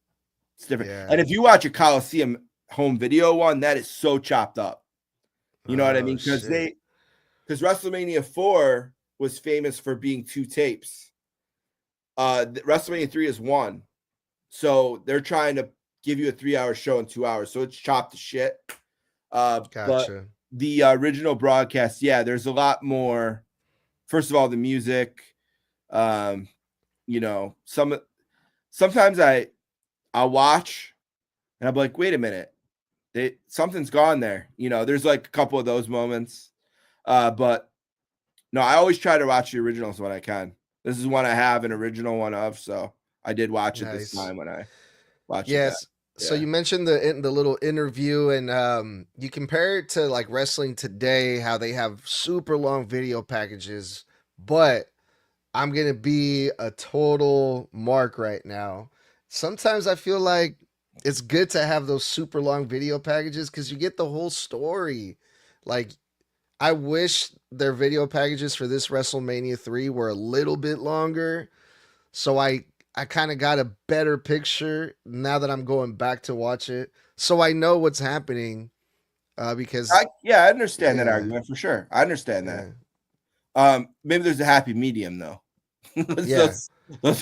It's different. Yeah. And if you watch a Coliseum home video one, that is so chopped up. You know what I mean? Because because WrestleMania 4 was famous for being 2 tapes. WrestleMania 3 is 1. So they're trying to give you a 3-hour show in 2 hours. So it's chopped to shit. But Gotcha. the original broadcast, yeah, there's a lot more. First of all, the music, you know, sometimes I'll watch and I'm like, wait a minute, something's gone there. You know, there's like a couple of those moments. But no, I always try to watch the originals when I can. This is one I have an original one of, so I did watch it this time when I watched it. Yes. So you mentioned the little interview, and you compare it to like wrestling today, how they have super long video packages, but I'm going to be a total mark right now. Sometimes I feel like it's good to have those super long video packages because you get the whole story. Like, I wish their video packages for this WrestleMania 3 were a little bit longer. So I kind of got a better picture now that I'm going back to watch it. So I know what's happening because... I understand that argument for sure. I understand that. Maybe there's a happy medium, though. Those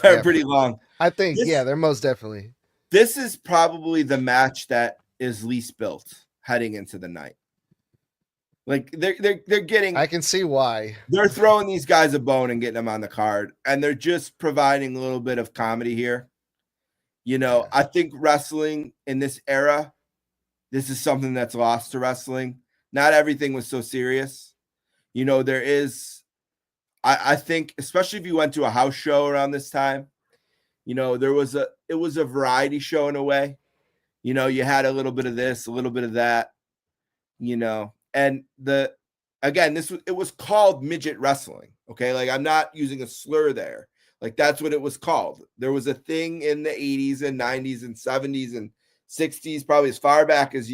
are pretty long. I think, they're most definitely. This is probably the match that is least built heading into the night. Like they're getting. I can see why. They're throwing these guys a bone and getting them on the card, and they're just providing a little bit of comedy here. You know, I think wrestling in this era, this is something that's lost to wrestling. Not everything was so serious. You know, there is. I think, especially if you went to a house show around this time, you know, it was a variety show in a way. You know, you had a little bit of this, a little bit of that, you know, and it was called midget wrestling. Okay. Like, I'm not using a slur there. Like, that's what it was called. There was a thing in the 80s and 90s and 70s and 60s, probably as far back as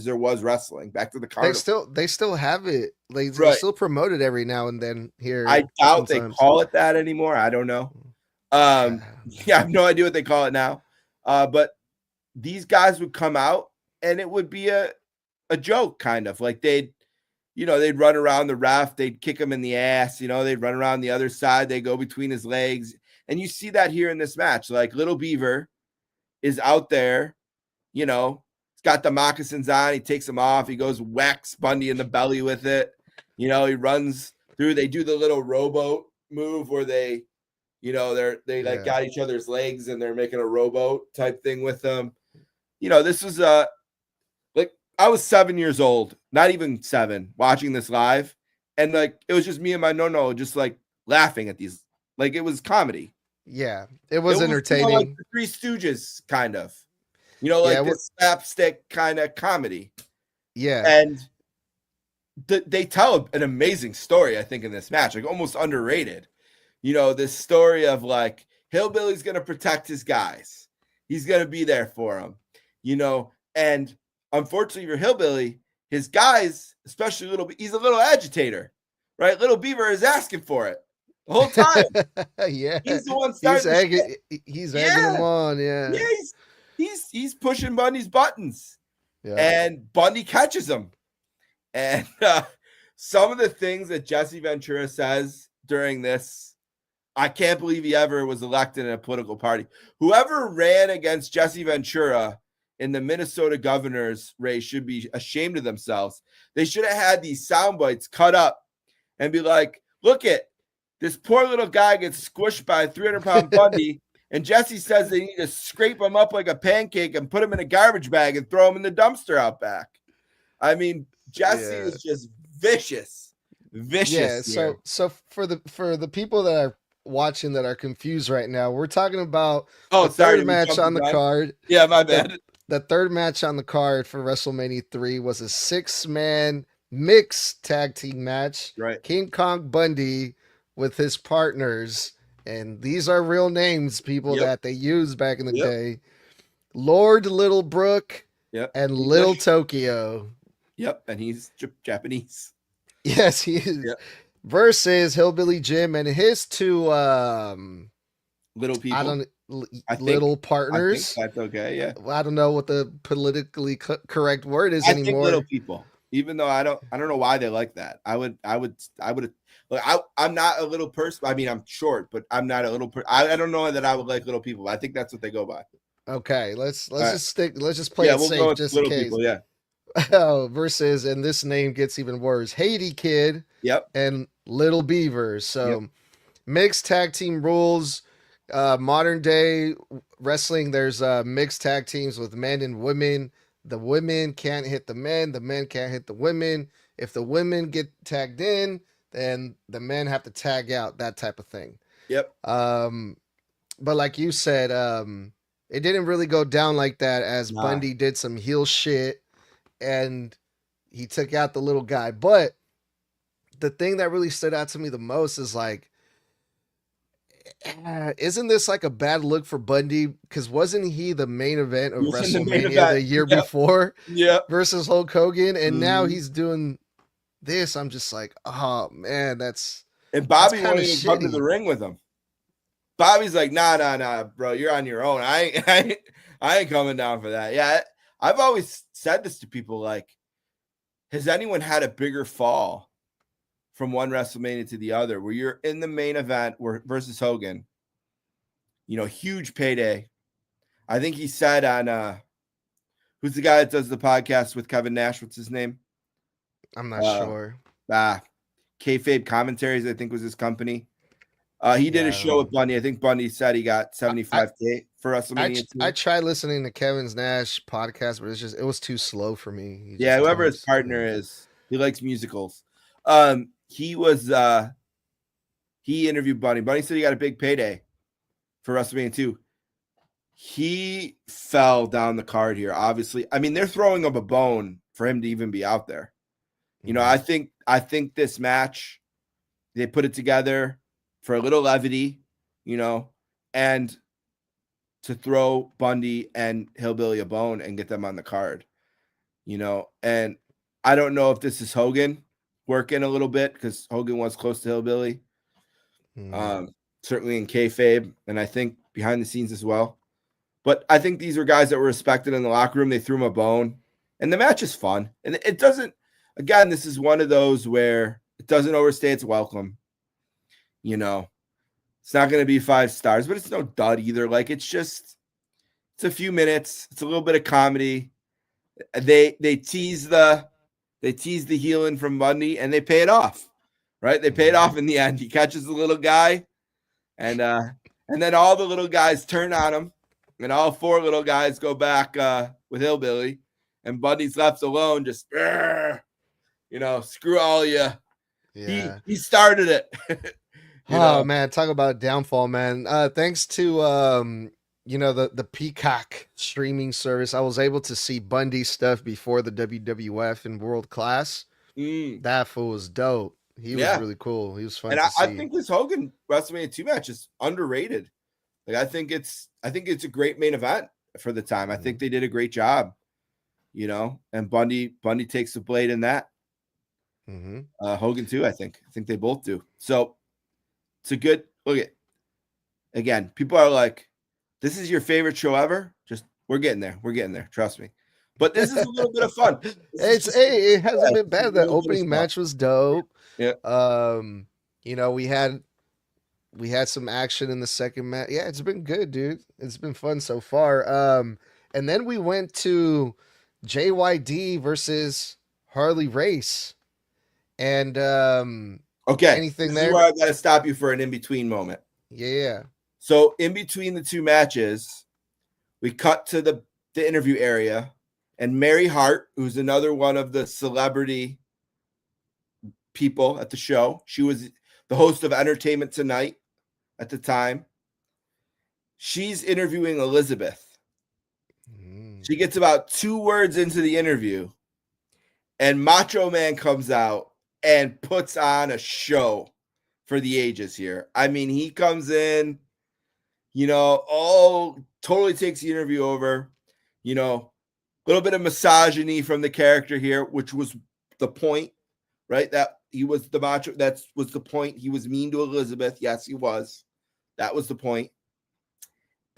there was wrestling, back to the carnival. They still have it. They still promote it every now and then here. I doubt they call it that anymore. I don't know. I have no idea what they call it now. But these guys would come out and it would be a joke, kind of like they'd run around the ref, they'd kick him in the ass, you know, they'd run around the other side, they go between his legs. And you see that here in this match. Like, Little Beaver is out there, you know, he's got the moccasins on, he takes them off, he goes whacks Bundy in the belly with it. You know, he runs through, they do the little rowboat move where they, you know, they got each other's legs and they're making a rowboat type thing with them. You know, this was like, I was 7 years old, not even 7, watching this live. And like, it was just me and my no, just like laughing at these, like, it was comedy. Yeah, it was entertaining. You know, like the Three Stooges, kind of. You know, like this slapstick kind of comedy. Yeah. And they tell an amazing story, I think, in this match, like almost underrated. You know, this story of like, Hillbilly's going to protect his guys. He's going to be there for them, you know. And unfortunately for Hillbilly, his guys, especially he's a little agitator, right? Little Beaver is asking for it the whole time. Yeah. He's the one starting. He's egging him on. Yeah. Yeah. He's pushing Bundy's buttons. Yeah. And Bundy catches him. And some of the things that Jesse Ventura says during this, I can't believe he ever was elected in a political party. Whoever ran against Jesse Ventura in the Minnesota governor's race should be ashamed of themselves. They should have had these sound bites cut up and be like, look at this poor little guy gets squished by a 300-pound Bundy, and Jesse says they need to scrape him up like a pancake and put him in a garbage bag and throw him in the dumpster out back. I mean, Jesse is just vicious. Yeah, so for the people that are watching that are confused right now, we're talking about the third match on the card. Yeah, my bad. The third match on the card for WrestleMania 3 was a 6-man mixed tag team match. Right. King Kong Bundy with his partners, and these are real names, people that they used back in the day. Lord Littlebrook and Little Tokyo. Yep, and he's Japanese. Yes, he is. Yep. Versus Hillbilly Jim and his two little people. Little partners. I think that's okay, yeah. I don't know what the politically correct word is anymore. Think little people. Even though I don't know why they like that. I would. Look, I'm not a little person. I mean, I'm short, but I'm not a little person. I don't know that I would like little people. I think that's what they go by. Okay, let's All right. just stick. Let's just play it we'll go safe, with just in little case. people. Yeah. Versus, and this name gets even worse. Haiti Kid. Yep. And Little Beavers. So Yep. mixed tag team rules. Modern day wrestling, there's mixed tag teams with men and women. The women can't hit the men can't hit the women. If the women get tagged in, then the men have to tag out, that type of thing. Yep. But like you said, it didn't really go down like that, as Nah. Bundy did some heel shit and he took out the little guy. But the thing that really stood out to me the most is like, isn't this like a bad look for Bundy? Because wasn't he the main event of He was in the main WrestleMania event. the year Yep. before Yep. versus Hulk Hogan? And now Mhm. he's doing this. I'm just like, oh man, that's. And Bobby kinda won't even come to shitty. the ring with him. Bobby's like, nah, bro, you're on your own. I ain't coming down for that. Yeah, I've always said this to people. Like, has anyone had a bigger fall from one WrestleMania to the other, where you're in the main event versus Hogan? You know, huge payday. I think he said on who's the guy that does the podcast with Kevin Nash? What's his name? I'm not sure. Kayfabe Commentaries, I think, was his company. He did Yeah, a show with Bundy. I think Bundy said he got $75K for WrestleMania. I tried listening to Kevin's Nash podcast, but it was too slow for me. Yeah, whoever his partner is, he likes musicals. He interviewed Bundy. Bundy said he got a big payday for WrestleMania 2. He fell down the card here, obviously. I mean, they're throwing up a bone for him to even be out there. You know, I think this match, they put it together for a little levity, you know, and to throw Bundy and Hillbilly a bone and get them on the card, you know. And I don't know if this is Hogan working a little bit, because Hogan was close to Hillbilly, certainly in kayfabe, and I think behind the scenes as well. But I think these are guys that were respected in the locker room. They threw him a bone, and the match is fun. And it doesn't, again, this is one of those where it doesn't overstay its welcome. You know, it's not going to be 5 stars, but it's no dud either. Like, it's a few minutes. It's a little bit of comedy. They tease the healing from Bundy, and they pay it off, right? They pay it off in the end. He catches the little guy, and then all the little guys turn on him, and all 4 little guys go back with Hillbilly, and Bundy's left alone, just, you know, screw all you. Yeah. He started it. Man, talk about downfall, man. Thanks to the Peacock streaming service, I was able to see Bundy stuff before the WWF in World Class. That fool was dope. He was really cool. He was fun to see. I think this Hogan WrestleMania 2 match is underrated. Like, I think it's a great main event for the time. I think they did a great job, you know, and Bundy takes the blade in that. Hogan too, I think they both do. So it's a good look at. Again, people are like, this is your favorite show ever? Just, we're getting there. Trust me. But this is a little bit of fun. It hasn't been bad. The opening match was dope. Yeah. You know, we had some action in the second match. Yeah, it's been good, dude. It's been fun so far. And then we went to JYD versus Harley Race. And okay, anything this there? is where I got to stop you for an in-between moment. Yeah. So in between the 2 matches, we cut to the interview area, and Mary Hart, who's another one of the celebrity people at the show, she was the host of Entertainment Tonight at the time. She's interviewing Elizabeth. She gets about 2 words into the interview, and Macho Man comes out and puts on a show for the ages here. I mean, he comes in, you know, totally takes the interview over, you know, a little bit of misogyny from the character here, which was the point, right? That he was the macho. That was the point. He was mean to Elizabeth. Yes, he was. That was the point.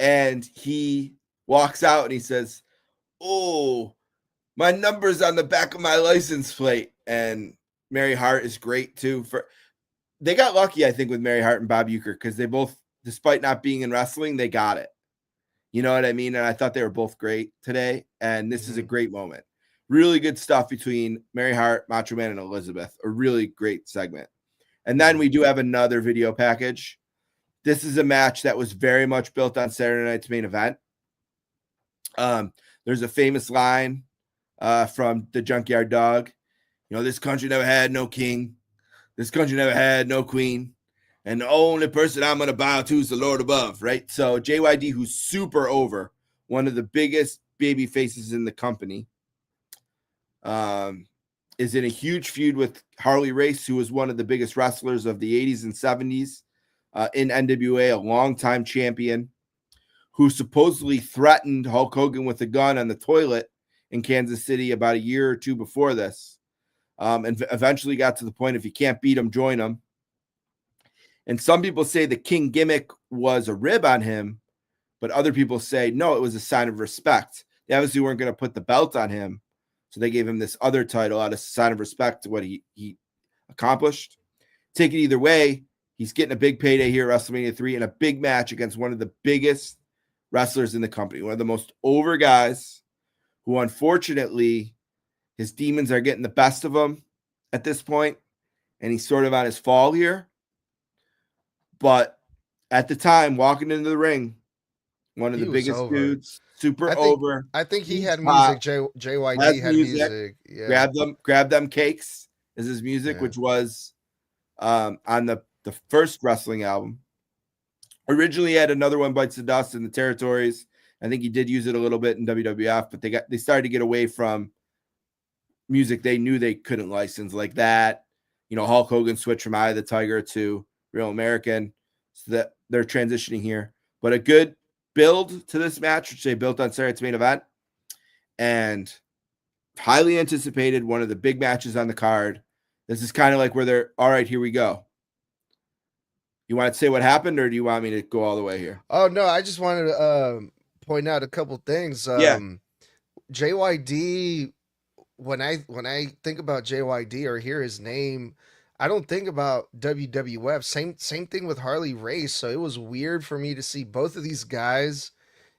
And he walks out and he says, "Oh, My number's on the back of my license plate. And Mary Hart is great too. They got lucky, I think, with Mary Hart and Bob Uecker because they both, despite not being in wrestling, they got it. You know what I mean? And I thought they were both great today. And this is a great moment. Really good stuff between Mary Hart, Macho Man, and Elizabeth. A really great segment. And then we do have another video package. This is a match that was very much built on Saturday night's main event. There's a famous line from the Junkyard Dog. You know, this country never had no king. This country never had no queen. And the only person I'm going to bow to is the Lord above, right? So JYD, who's super over, one of the biggest baby faces in the company, is in a huge feud with Harley Race, who was one of the biggest wrestlers of the 80s and 70s in NWA, a longtime champion, who supposedly threatened Hulk Hogan with a gun on the toilet in Kansas City about a year or two before this, and eventually got to the point, if you can't beat him, join him. And some people say the King gimmick was a rib on him, but other people say, no, it was a sign of respect. They obviously weren't going to put the belt on him, so they gave him this other title out of sign of respect to what he accomplished. Take it either way, he's getting a big payday here at WrestleMania 3 in a big match against one of the biggest wrestlers in the company, one of the most over guys who, unfortunately, his demons are getting the best of him at this point, and he's sort of on his fall here. But at the time, walking into the ring, one of the biggest dudes, over. I think he had music. JYD had music. Yeah. Grab them cakes is his music, which was on the first wrestling album. Originally, he had another one, Bites the Dust, in the Territories. I think he did use it a little bit in WWF, but they started to get away from music they knew they couldn't license, like that. You know, Hulk Hogan switched from Eye of the Tiger to Real American, so that they're transitioning here. But a good build to this match, which they built on Saturday's main event, and highly anticipated, one of the big matches on the card. This is kind of like where they're, all right, here we go. You want to say what happened, or do you want me to go all the way here? Oh, no, I just wanted to point out a couple things. JYD, when I think about JYD or hear his name, I don't think about WWF. Same thing with Harley Race. So it was weird for me to see both of these guys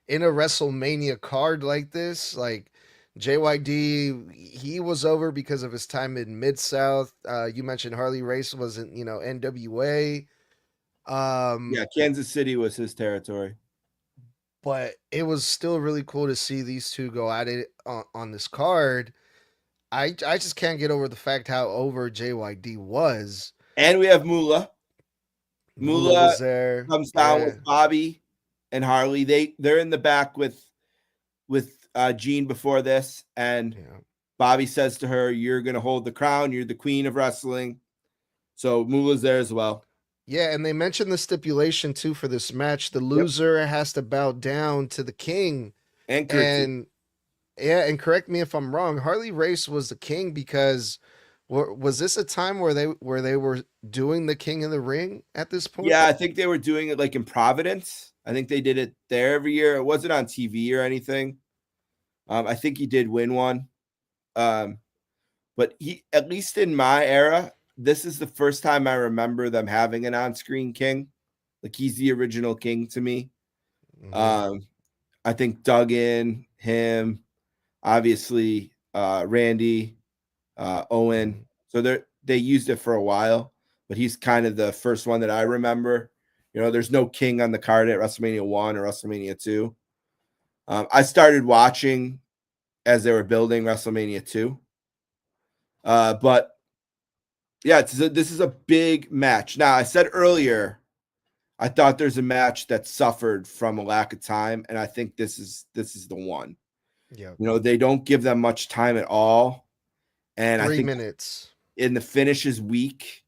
in a WrestleMania card like this. Like JYD, he was over because of his time in Mid-South. You mentioned Harley Race was in, NWA. Kansas City was his territory. But it was still really cool to see these two go at it on this card. I just can't get over the fact how over JYD was. And we have Moolah. Moolah was there. Comes down with Bobby and Harley. They're in the back with Gene before this, and Bobby says to her, "You're gonna hold the crown. You're the queen of wrestling." So Moolah's there as well. Yeah, and they mentioned the stipulation too for this match. The loser has to bow down to the king. And correct me if I'm wrong, Harley Race was the king because was this a time where they were doing the King in the Ring at this point? Yeah, I think they were doing it like in Providence. I think they did it there every year. It wasn't on TV or anything. I think he did win one. But he, at least in my era, this is the first time I remember them having an on-screen king. Like, he's the original king to me. Mm-hmm. I think Duggan, him, obviously Randy, Owen. So they used it for a while, but he's kind of the first one that I remember. There's no king on the card at WrestleMania 1 or WrestleMania 2. I started watching as they were building WrestleMania 2. But yeah, this is a big match. Now, I said earlier, I thought there's a match that suffered from a lack of time, and I think this is the one. Yeah. They don't give them much time at all. And 3 I think minutes. In the finish is weak,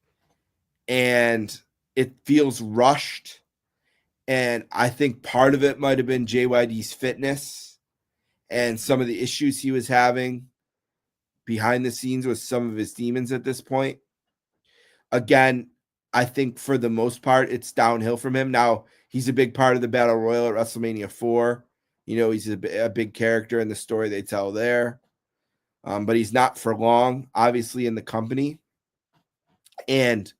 and it feels rushed. And I think part of it might have been JYD's fitness and some of the issues he was having behind the scenes with some of his demons at this point. Again, I think for the most part, it's downhill from him. Now, he's a big part of the Battle Royal at WrestleMania 4. He's a big character in the story they tell there. but he's not for long, obviously, in the company. And,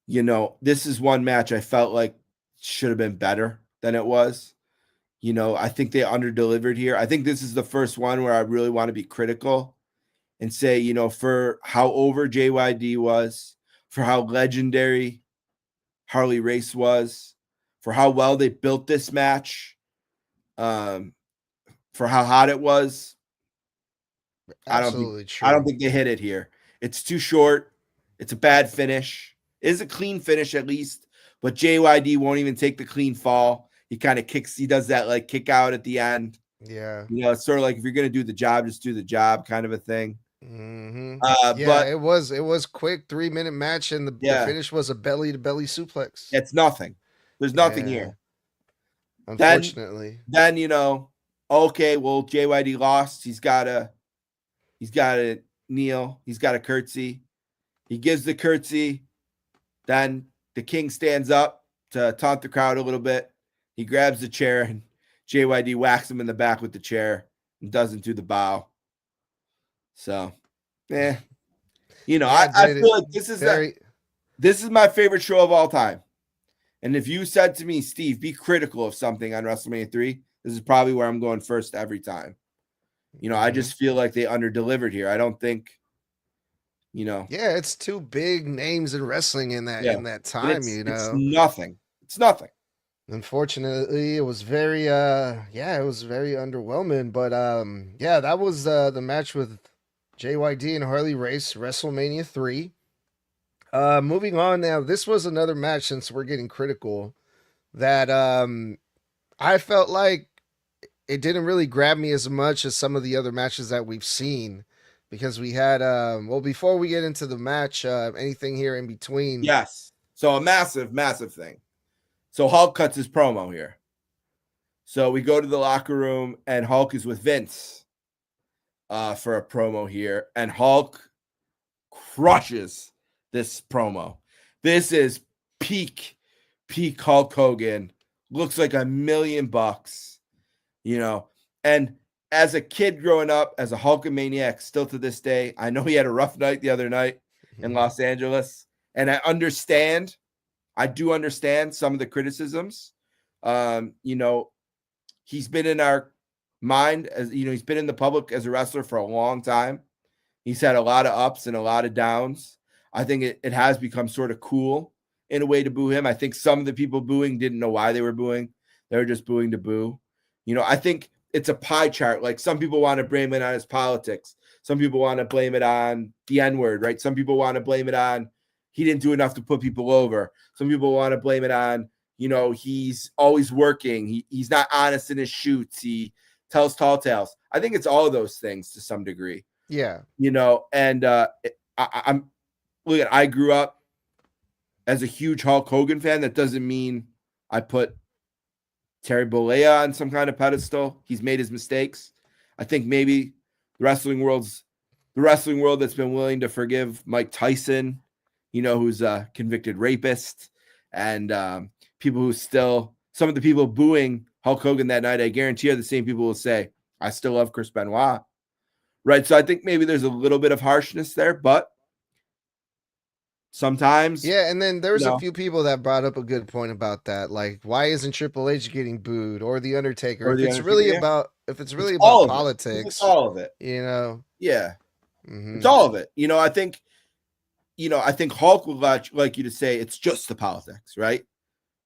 this is one match I felt like should have been better than it was. I think they underdelivered here. I think this is the first one where I really want to be critical and say, for how over JYD was, for how legendary Harley Race was, for how well they built this match, for how hot it was. Absolutely true. I don't think they hit it here. It's too short. It's a bad finish. It is a clean finish at least, but JYD won't even take the clean fall. He kind of kicks. He does that like kick out at the end. Yeah. It's sort of like if you're going to do the job, just do the job kind of a thing. Mm-hmm. But it was quick 3-minute match, and the finish was a belly to belly suplex. It's nothing. There's nothing here. Unfortunately. Then okay, well, JYD lost. He's got to kneel. He's got a curtsy. He gives the curtsy. Then the king stands up to taunt the crowd a little bit. He grabs the chair, and JYD whacks him in the back with the chair and doesn't do the bow. So, I feel like this is my favorite show of all time. And if you said to me, Steve, be critical of something on WrestleMania 3, this is probably where I'm going first every time. I just feel like they underdelivered here. I don't think, Yeah, it's two big names in wrestling in that time, It's nothing. It's nothing. Unfortunately, it was very underwhelming. But that was the match with JYD and Harley Race, WrestleMania 3. Moving on now, this was another match, since we're getting critical, that I felt like it didn't really grab me as much as some of the other matches that we've seen, because we had before we get into the match, anything here in between? Yes. So a massive, massive thing. So Hulk cuts his promo here. So we go to the locker room, and Hulk is with Vince for a promo here, and Hulk crushes this promo. This is peak Hulk Hogan. Looks like $1 million, and as a kid growing up, as a Hulkamaniac, still to this day, I know he had a rough night the other night in Los Angeles, and I do understand some of the criticisms. He's been in our mind as, he's been in the public as a wrestler for a long time. He's had a lot of ups and a lot of downs. I think it has become sort of cool in a way to boo him. I think some of the people booing didn't know why they were booing. They were just booing to boo. I think it's a pie chart. Like, some people want to blame it on his politics. Some people want to blame it on the N-word, right? Some people want to blame it on he didn't do enough to put people over. Some people want to blame it on, he's always working. He's not honest in his shoots. He tells tall tales. I think it's all of those things to some degree. Yeah. And I grew up as a huge Hulk Hogan fan. That doesn't mean I put Terry Bollea on some kind of pedestal. He's made his mistakes. I think maybe the wrestling world that's been willing to forgive Mike Tyson, who's a convicted rapist, and people who still, some of the people booing Hulk Hogan that night, I guarantee are the same people who will say, I still love Chris Benoit. Right. So I think maybe there's a little bit of harshness there, but sometimes. Yeah. And then there was a few people that brought up a good point about that. Like, why isn't Triple H getting booed, or The Undertaker? If it's really about politics, it's all of it, Yeah. Mm-hmm. It's all of it. I think Hulk would like you to say it's just the politics, right?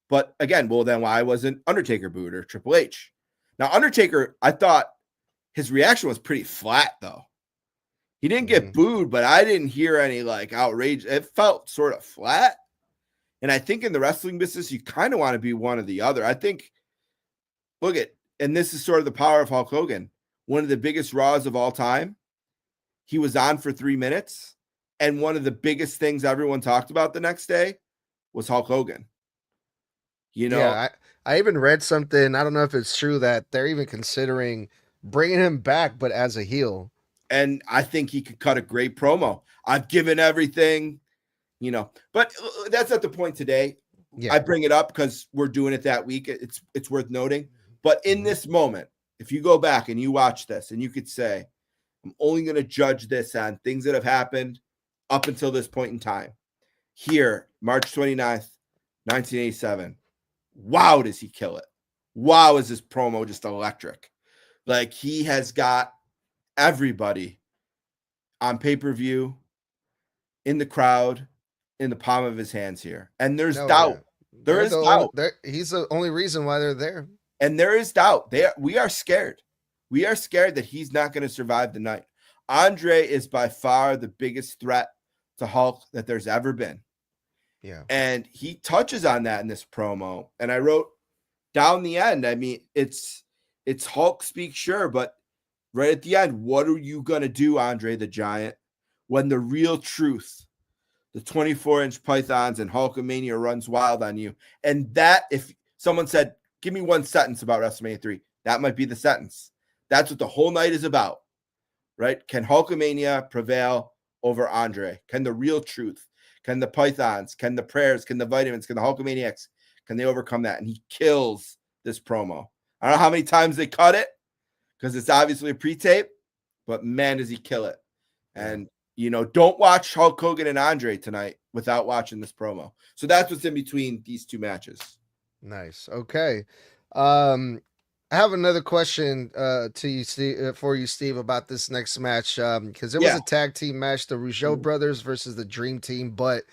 But again, well, then why wasn't Undertaker booed, or Triple H? Now, Undertaker, I thought his reaction was pretty flat, though. He didn't get booed, but I didn't hear any outrage. It felt sort of flat. And I think in the wrestling business, you kind of want to be one or the other. I think, and this is sort of the power of Hulk Hogan. One of the biggest Raws of all time. He was on for 3 minutes. And one of the biggest things everyone talked about the next day was Hulk Hogan. Yeah, I even read something, I don't know if it's true, that they're even considering bringing him back, but as a heel. And I think he could cut a great promo. I've given everything, but that's not the point today. Yeah. I bring it up because we're doing it that week. It's worth noting. But in this moment, if you go back and you watch this, and you could say, I'm only going to judge this on things that have happened up until this point in time. Here, March 29th, 1987. Wow, does he kill it? Wow, is this promo just electric? Like, he has got everybody on pay-per-view, in the crowd, in the palm of his hands here. And there's doubt. Yeah. There is doubt. He's the only reason why they're there. And there is doubt. We are scared. We are scared that he's not going to survive the night. André is by far the biggest threat to Hulk that there's ever been. Yeah. And he touches on that in this promo. And I wrote down the end. I mean, it's Hulk speak, sure, but right at the end, what are you going to do, André the Giant, when the real truth, the 24-inch pythons and Hulkamania runs wild on you? And that, if someone said, give me one sentence about WrestleMania 3, that might be the sentence. That's what the whole night is about, right? Can Hulkamania prevail over André? Can the real truth, can the pythons, can the prayers, can the vitamins, can the Hulkamaniacs, can they overcome that? And he kills this promo. I don't know how many times they cut it because it's obviously a pre-tape, but man, does he kill it. And, you know, don't watch Hulk Hogan and André tonight without watching this promo. So that's what's in between these two matches. Nice. Okay. I have another question to you, Steve, for you, Steve, about this next match, because it was a tag team match, the Rougeau brothers versus the Dream Team, but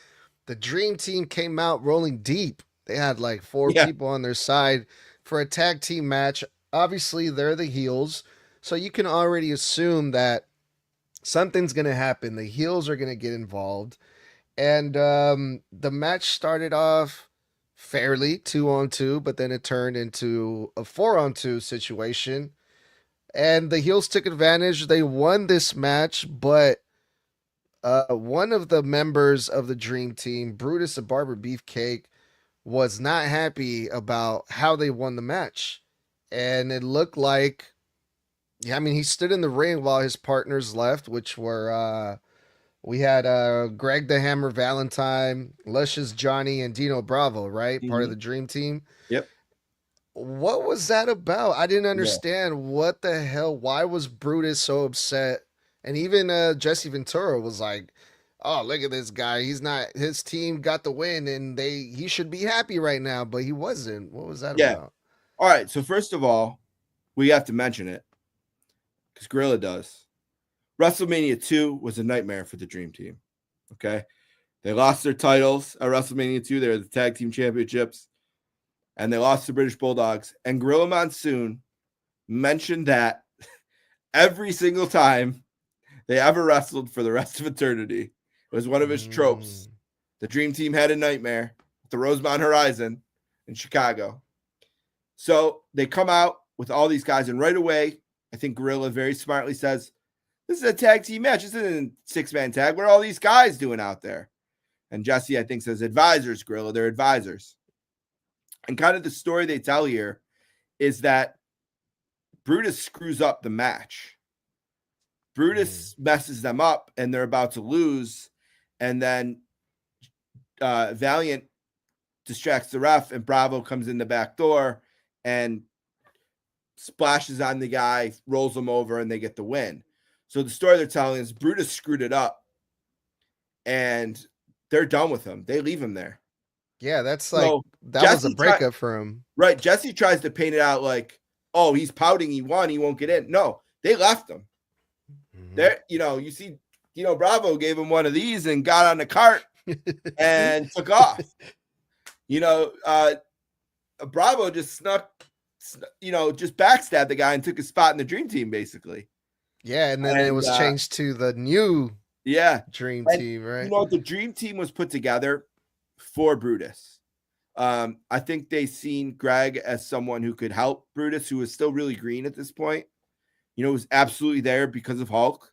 the Dream Team came out rolling deep. They had like 4 people on their side for a tag team match. Obviously, they're the heels, so you can already assume that something's going to happen. The heels are going to get involved, and the match started off fairly 2-on-2, but then it turned into a 4-on-2 situation, and the heels took advantage. They won this match, but one of the members of the Dream Team, Brutus the Barber Beefcake, was not happy about how they won the match, and it looked like, he stood in the ring while his partners left, which were we had Greg the Hammer Valentine, Luscious Johnny, and Dino Bravo, right? Mm-hmm. Part of the Dream Team. Yep. What was that about? I didn't understand what the hell. Why was Brutus so upset? And even Jesse Ventura was like, "Oh, look at this guy. His team got the win, and he should be happy right now, but he wasn't." What was that about? All right. So first of all, we have to mention it because Gorilla does. WrestleMania 2 was a nightmare for the Dream Team. Okay. They lost their titles at WrestleMania 2. They were the tag team championships, and they lost to British Bulldogs. And Gorilla Monsoon mentioned that every single time they ever wrestled for the rest of eternity. It was one of his tropes. The Dream Team had a nightmare at the Rosemont Horizon in Chicago. So they come out with all these guys, and right away, I think Gorilla very smartly says, this is a tag team match. This isn't a 6-man tag. What are all these guys doing out there? And Jesse, I think, says advisors, Gorilla. They're advisors. And kind of the story they tell here is that Brutus screws up the match. Brutus messes them up, and they're about to lose. And then Valiant distracts the ref, and Bravo comes in the back door and splashes on the guy, rolls him over, and they get the win. So the story they're telling is Brutus screwed it up, and they're done with him. They leave him there. Yeah, that's like that was a breakup for him. Right. Jesse tries to paint it out like, oh, he's pouting, he won, he won't get in. No, they left him. There, you see, Bravo gave him one of these and got on the cart and took off. Bravo just just backstabbed the guy and took his spot in the Dream Team, basically. Yeah, and then it was changed to the new Dream Team, right? The Dream Team was put together for Brutus. I think they seen Greg as someone who could help Brutus, who was still really green at this point. Was absolutely there because of Hulk.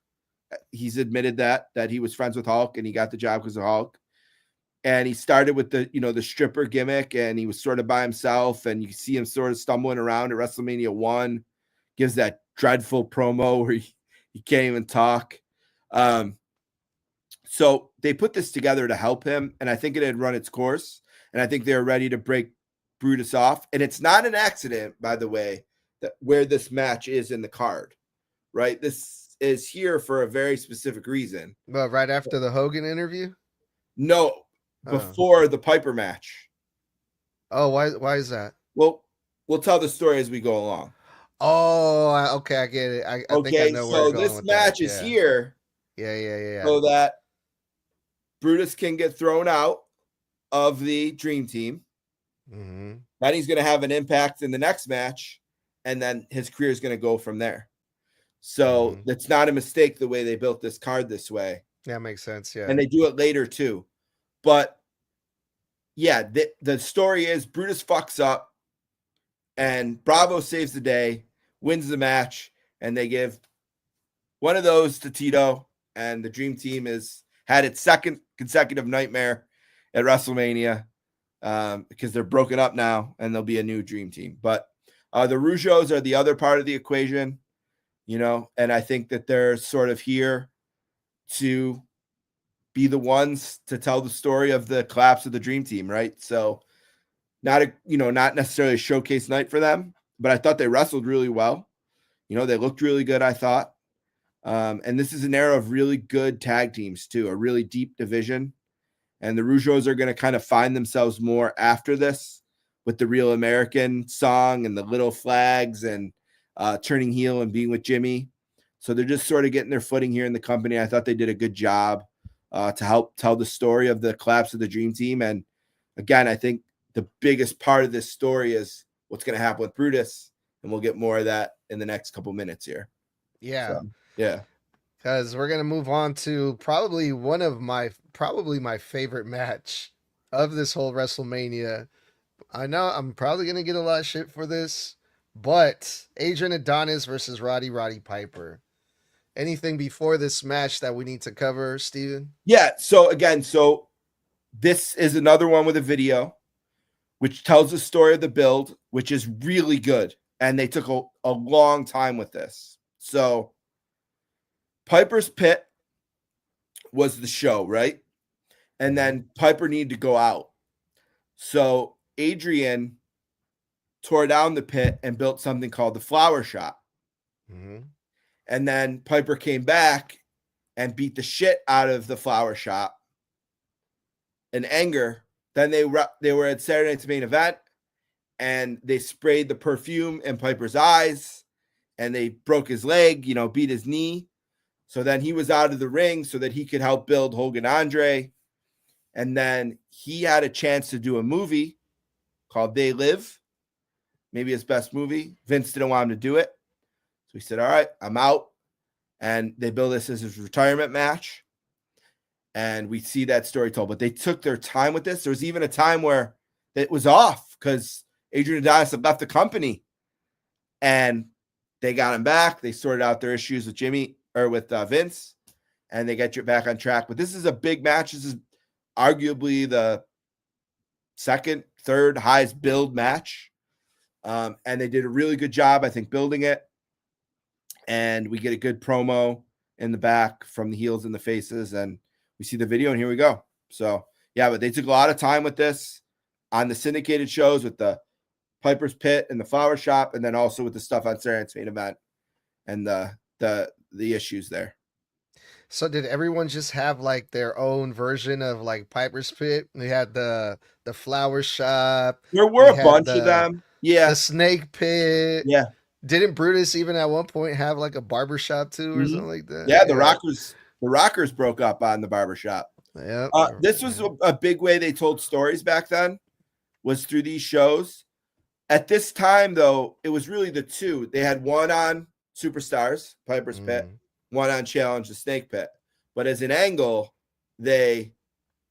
He's admitted that he was friends with Hulk and he got the job because of Hulk. And he started with the stripper gimmick, and he was sort of by himself, and you see him sort of stumbling around at WrestleMania 1, gives that dreadful promo where he can't even talk. So they put this together to help him, and I think it had run its course, and I think they were ready to break Brutus off. And it's not an accident, by the way, that where this match is in the card, right? This is here for a very specific reason. But right after the Hogan interview? No, before the Piper match. Oh, why is that? Well, we'll tell the story as we go along. Oh, okay, I get it. I think I know where you're going this with match that. is here. Yeah. So that Brutus can get thrown out of the Dream Team. Mm-hmm. Then he's going to have an impact in the next match, and then his career is going to go from there. So that's not a mistake the way they built this card this way. That makes sense, yeah. And they do it later too. But yeah, the story is Brutus fucks up, and Bravo saves the day, wins the match, and they give one of those to Tito, and the Dream Team has had its second consecutive nightmare at WrestleMania because they're broken up now, and there'll be a new Dream Team. But the Rougeaus are the other part of the equation, and I think that they're sort of here to be the ones to tell the story of the collapse of the Dream Team, right? So not necessarily a showcase night for them, but I thought they wrestled really well. They looked really good, I thought. And this is an era of really good tag teams too, a really deep division. And the Rougeaus are going to kind of find themselves more after this with the Real American song and the little flags and turning heel and being with Jimmy. So they're just sort of getting their footing here in the company. I thought they did a good job to help tell the story of the collapse of the Dream Team. And again, I think the biggest part of this story is what's going to happen with Brutus. And we'll get more of that in the next couple minutes here. Yeah. So, yeah. Because we're going to move on to probably my favorite match of this whole WrestleMania. I know I'm probably going to get a lot of shit for this, but Adrian Adonis versus Roddy Piper. Anything before this match that we need to cover, Steven? Yeah. So this is another one with a video, which tells the story of the build, which is really good. And they took a long time with this. So Piper's Pit was the show, right? And then Piper needed to go out. So Adrian tore down the pit and built something called the Flower Shop. Mm-hmm. And then Piper came back and beat the shit out of the Flower Shop in anger. Then they were at Saturday Night's Main Event, and they sprayed the perfume in Piper's eyes, and they broke his leg, beat his knee. So then he was out of the ring so that he could help build Hogan Andre. And then he had a chance to do a movie called They Live, maybe his best movie. Vince didn't want him to do it. So he said, all right, I'm out. And they build this as his retirement match. And we see that story told. But they took their time with this. There was even a time where it was off because Adrian Adonis had left the company. And they got him back. They sorted out their issues with Vince. And they get you back on track. But this is a big match. This is arguably the second, third highest build match. And they did a really good job, I think, building it. And we get a good promo in the back from the heels and the faces. And we see the video, and here we go. So, yeah, but they took a lot of time with this on the syndicated shows with the Piper's Pit and the Flower Shop, and then also with the stuff on Saturday Night's Main Event and the issues there. So did everyone just have like their own version of like Piper's Pit? They had the Flower Shop. There were a bunch of them. Yeah. The Snake Pit. Yeah. Didn't Brutus even at one point have like a barbershop too or something like that? Yeah, the Rockers broke up on the barbershop. Yeah. This was a big way they told stories back then, was through these shows. At this time, though, it was really the two. They had one on Superstars, Piper's Pit, one on Challenge, the Snake Pit. But as an angle, they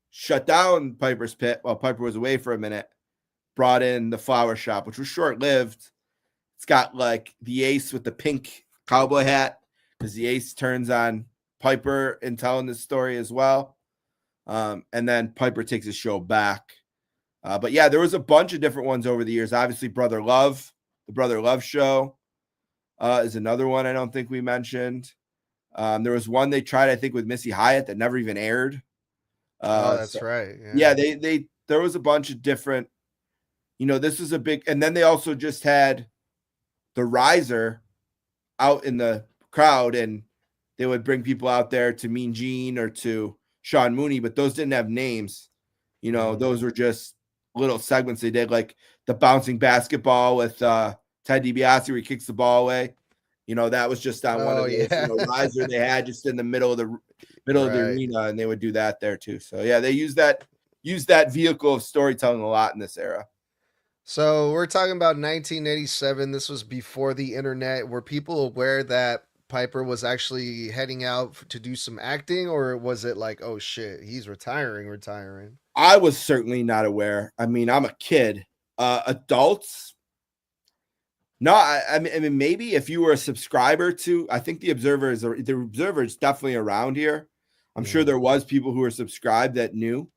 shut down Piper's Pit while Piper was away for a minute, brought in the Flower Shop, which was short-lived. It's got like the ace with the pink cowboy hat because the ace turns on Piper in telling this story as well. And then Piper takes his show back. But yeah, there was a bunch of different ones over the years. Obviously, Brother Love, the Brother Love show is another one I don't think we mentioned. There was one they tried, I think, with Missy Hyatt that never even aired. That's right. Yeah, there was a bunch of different, this was a big, and then they also just had the Riser out in the crowd, and they would bring people out there to Mean Gene or to Sean Mooney, but those didn't have names. You know, those were just little segments they did, like the bouncing basketball with Ted DiBiase where he kicks the ball away. You know, that was just on one of those riser they had just in the middle of the arena, and they would do that there too. So yeah, they use that vehicle of storytelling a lot in this era. So we're talking about 1987. This was before the internet. Were people aware that Piper was actually heading out to do some acting, or was it like, oh shit, he's retiring? I was certainly not aware. I mean, I'm a kid. Adults, no. I mean, maybe if you were a subscriber to, I think the Observer is definitely around here. I'm sure there was people who were subscribed that knew,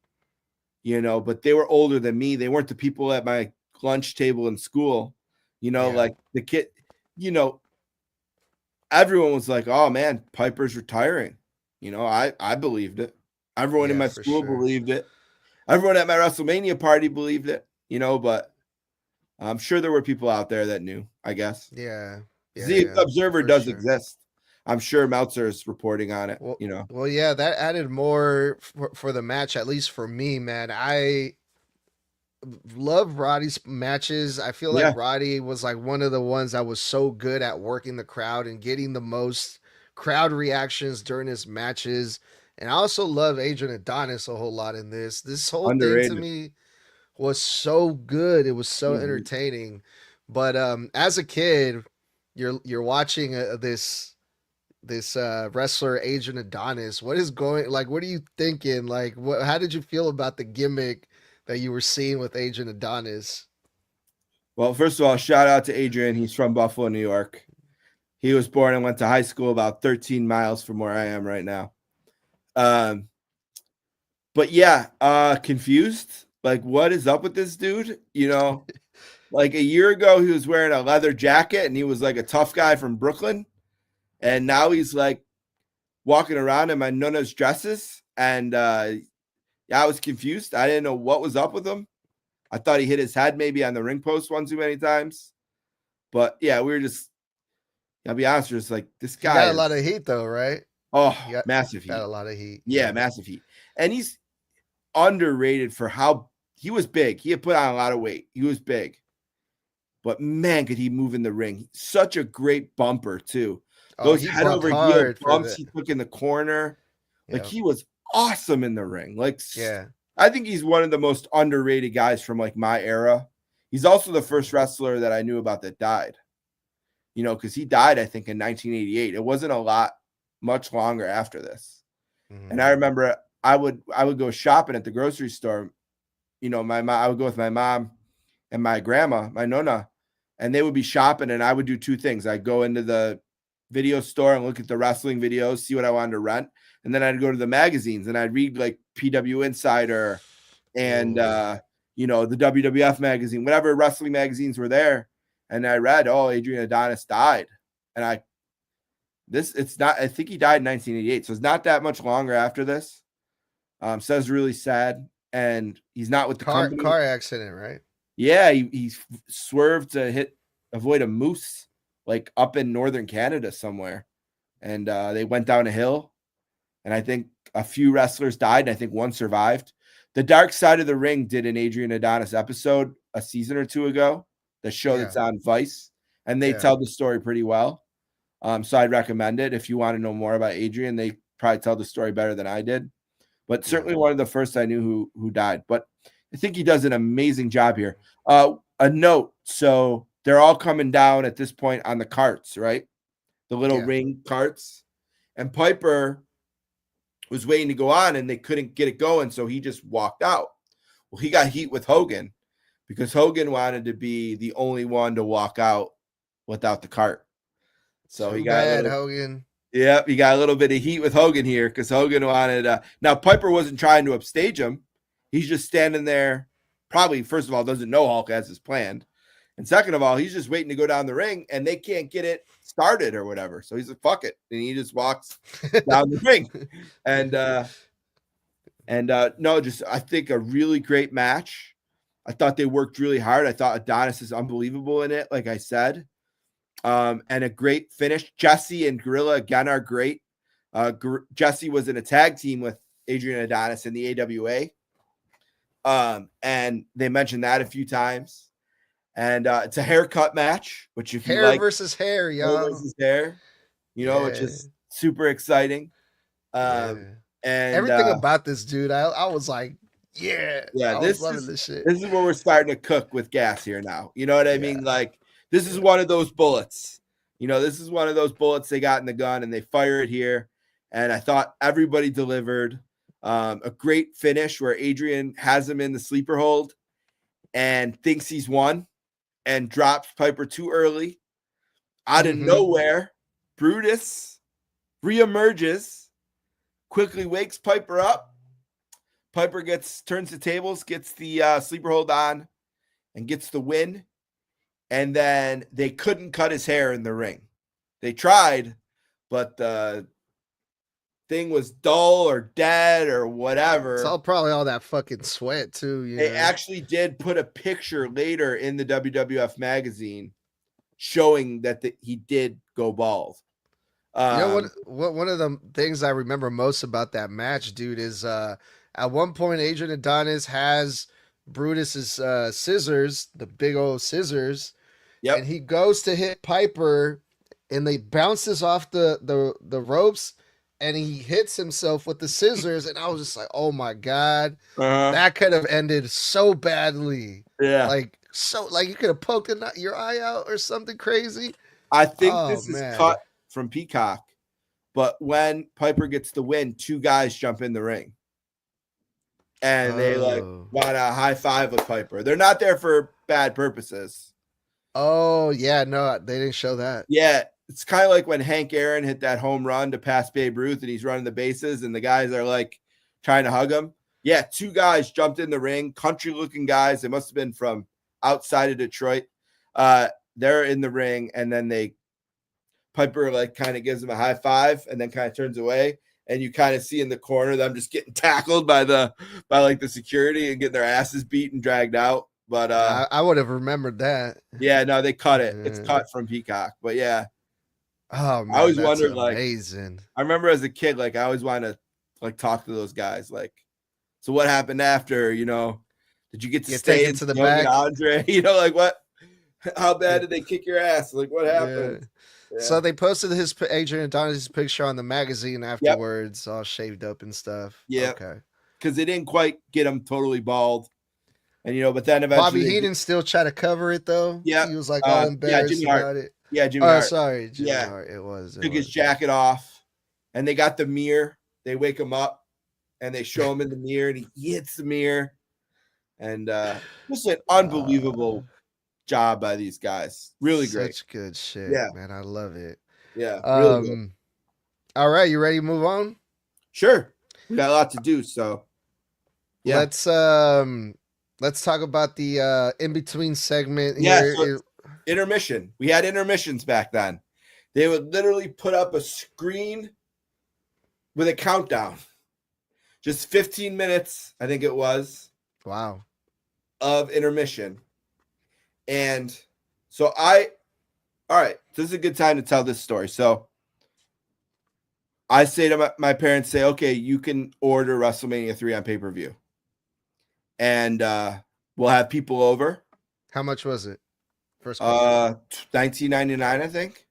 you know, but they were older than me. They weren't the people at my lunch table in school, you know, like the kid, you know, everyone was like, oh man, Piper's retiring. You know, I believed it. Everyone in my school believed it. Everyone at my WrestleMania party believed it, you know, but I'm sure there were people out there that knew, I guess. The Observer does exist. I'm sure Meltzer is reporting on it, you know. Well, yeah, that added more for the match, at least for me, man. I love Roddy's matches. I feel like Roddy was like one of the ones that was so good at working the crowd and getting the most crowd reactions during his matches. And I also love Adrian Adonis a whole lot in this. This whole thing to me was so good. It was so entertaining. But as a kid, you're watching this wrestler Adrian Adonis. What are you thinking? Like, how did you feel about the gimmick that you were seeing with Adrian Adonis? Well, first of all, shout out to Adrian. He's from Buffalo, New York. He was born and went to high school about 13 miles from where I am right now. But yeah, confused. Like, what is up with this dude? You know, like a year ago, he was wearing a leather jacket and he was like a tough guy from Brooklyn. And now he's like walking around in my Nunna's dresses. And I was confused. I didn't know what was up with him. I thought he hit his head maybe on the ring post one too many times. But yeah, we were just, I'll be honest, just like this guy. He got a lot of heat though, right? Oh, massive heat. Got a lot of heat. Yeah, massive heat. And he's underrated for how he was big. He had put on a lot of weight. He was big. But man, could he move in the ring. Such a great bumper too. Those head over heel bumps he took in the corner. Like he was awesome in the ring. Like, I think he's one of the most underrated guys from like my era. He's also the first wrestler that I knew about that died, you know, because he died, I think, in 1988. It wasn't much longer after this. And I remember I would go shopping at the grocery store. You know, I would go with my mom and my grandma, my nonna, and they would be shopping, and I would do two things. I'd go into the video store and look at the wrestling videos, see what I wanted to rent. And then I'd go to the magazines and I'd read like PW Insider and, you know, the WWF magazine, whatever wrestling magazines were there. And I read, Adrian Adonis died. And I think he died in 1988. So it's not that much longer after this. So it's really sad. And he's not with the company. Car accident, right? Yeah. He swerved to avoid a moose, like up in northern Canada somewhere. And they went down a hill. And I think a few wrestlers died, and I think one survived. The Dark Side of the Ring did an Adrian Adonis episode a season or two ago, the show that's on Vice, and they tell the story pretty well. So I'd recommend it. If you want to know more about Adrian, they probably tell the story better than I did. But certainly one of the first I knew who died. But I think he does an amazing job here. A note, so they're all coming down at this point on the carts, right? The little ring carts. And Piper was waiting to go on and they couldn't get it going, so he just walked out. Well, he got heat with Hogan because Hogan wanted to be the only one to walk out without the cart. So he got Hogan. Yep, he got a little bit of heat with Hogan here because Hogan wanted now Piper wasn't trying to upstage him. He's just standing there, probably, first of all, doesn't know Hulk as is planned. And second of all, he's just waiting to go down the ring and they can't get it started or whatever. So he's like, fuck it. And he just walks down the ring. And no, just I think a really great match. I thought they worked really hard. I thought Adonis is unbelievable in it, like I said. And a great finish. Jesse and Gorilla again are great. Jesse was in a tag team with Adrian Adonis in the AWA. And they mentioned that a few times. And it's a haircut match, which if you Hair like versus hair, hair y'all. versus hair, which is super exciting. And everything about this dude, I was like, I was loving this shit. This is where we're starting to cook with gas here now. You know what I mean? Like, this is one of those bullets. This is one of those bullets they got in the gun and they fire it here. And I thought everybody delivered. A great finish where Adrian has him in the sleeper hold and thinks he's won and drops Piper too early. Out of nowhere, Brutus reemerges, quickly wakes Piper up. Piper turns the tables, gets the sleeper hold on, and gets the win. And then they couldn't cut his hair in the ring. They tried, but the thing was dull or dead or whatever. It's probably all that fucking sweat too. They actually did put a picture later in the WWF magazine showing that he did go bald. What one of the things I remember most about that match, dude, is at one point Adrian Adonis has Brutus's scissors, the big old scissors, and he goes to hit Piper, and they bounces off the ropes. And he hits himself with the scissors, and I was just like, "Oh my god, that could have ended so badly." Yeah, like you could have poked your eye out or something crazy. I think this is cut from Peacock, but when Piper gets the win, two guys jump in the ring, and they want to high five with Piper. They're not there for bad purposes. Oh yeah, no, they didn't show that. Yeah. It's kind of like when Hank Aaron hit that home run to pass Babe Ruth and he's running the bases and the guys are like trying to hug him. Yeah, two guys jumped in the ring, country looking guys. They must have been from outside of Detroit. They're in the ring, and then Piper like kind of gives them a high five and then kind of turns away. And you kind of see in the corner them just getting tackled by the security and getting their asses beat and dragged out. But I would have remembered that. Yeah, no, they cut it. It's cut from Peacock. But yeah. Oh man, I always wondered, amazing. I remember as a kid, I always wanted to talk to those guys. So what happened after? Did you get to stay into the back, Andre? What? How bad did they kick your ass? What happened? Yeah. So they posted Adrian Adonis' picture on the magazine afterwards, all shaved up and stuff. Yeah, okay. Because they didn't quite get him totally bald, and but then eventually Bobby Heenan still tried to cover it though. Yeah, he was all embarrassed about it. Yeah, Jimmy Hart. Sorry, Jimmy Hart. It was. Took his jacket off, and they got the mirror. They wake him up, and they show him in the mirror, and he hits the mirror. And just an unbelievable job by these guys. Really great. Such good shit, man. I love it. Yeah, really good. All right, you ready to move on? Sure. We got a lot to do, so yeah. Let's talk about the in-between segment here. Yeah, intermission. We had intermissions back then. They would literally put up a screen with a countdown. Just 15 minutes, I think it was. Wow. Of intermission. And so all right, this is a good time to tell this story. So I say to my parents, okay, you can order WrestleMania 3 on pay-per-view. And we'll have people over. How much was it? First $19.99, I think.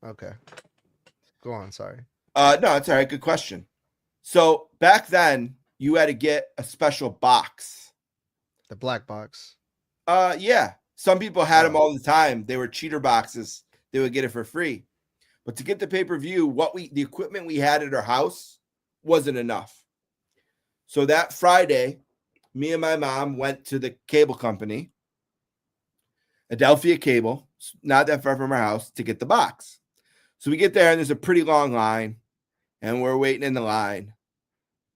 Okay. Go on, sorry. No, it's all right. Good question. So back then, you had to get a special box. The black box. Yeah. Some people had them all the time. They were cheater boxes. They would get it for free. But to get the pay-per-view, the equipment we had at our house wasn't enough. So that Friday, me and my mom went to the cable company, Adelphia Cable, not that far from our house, to get the box. So we get there, and there's a pretty long line, and we're waiting in the line.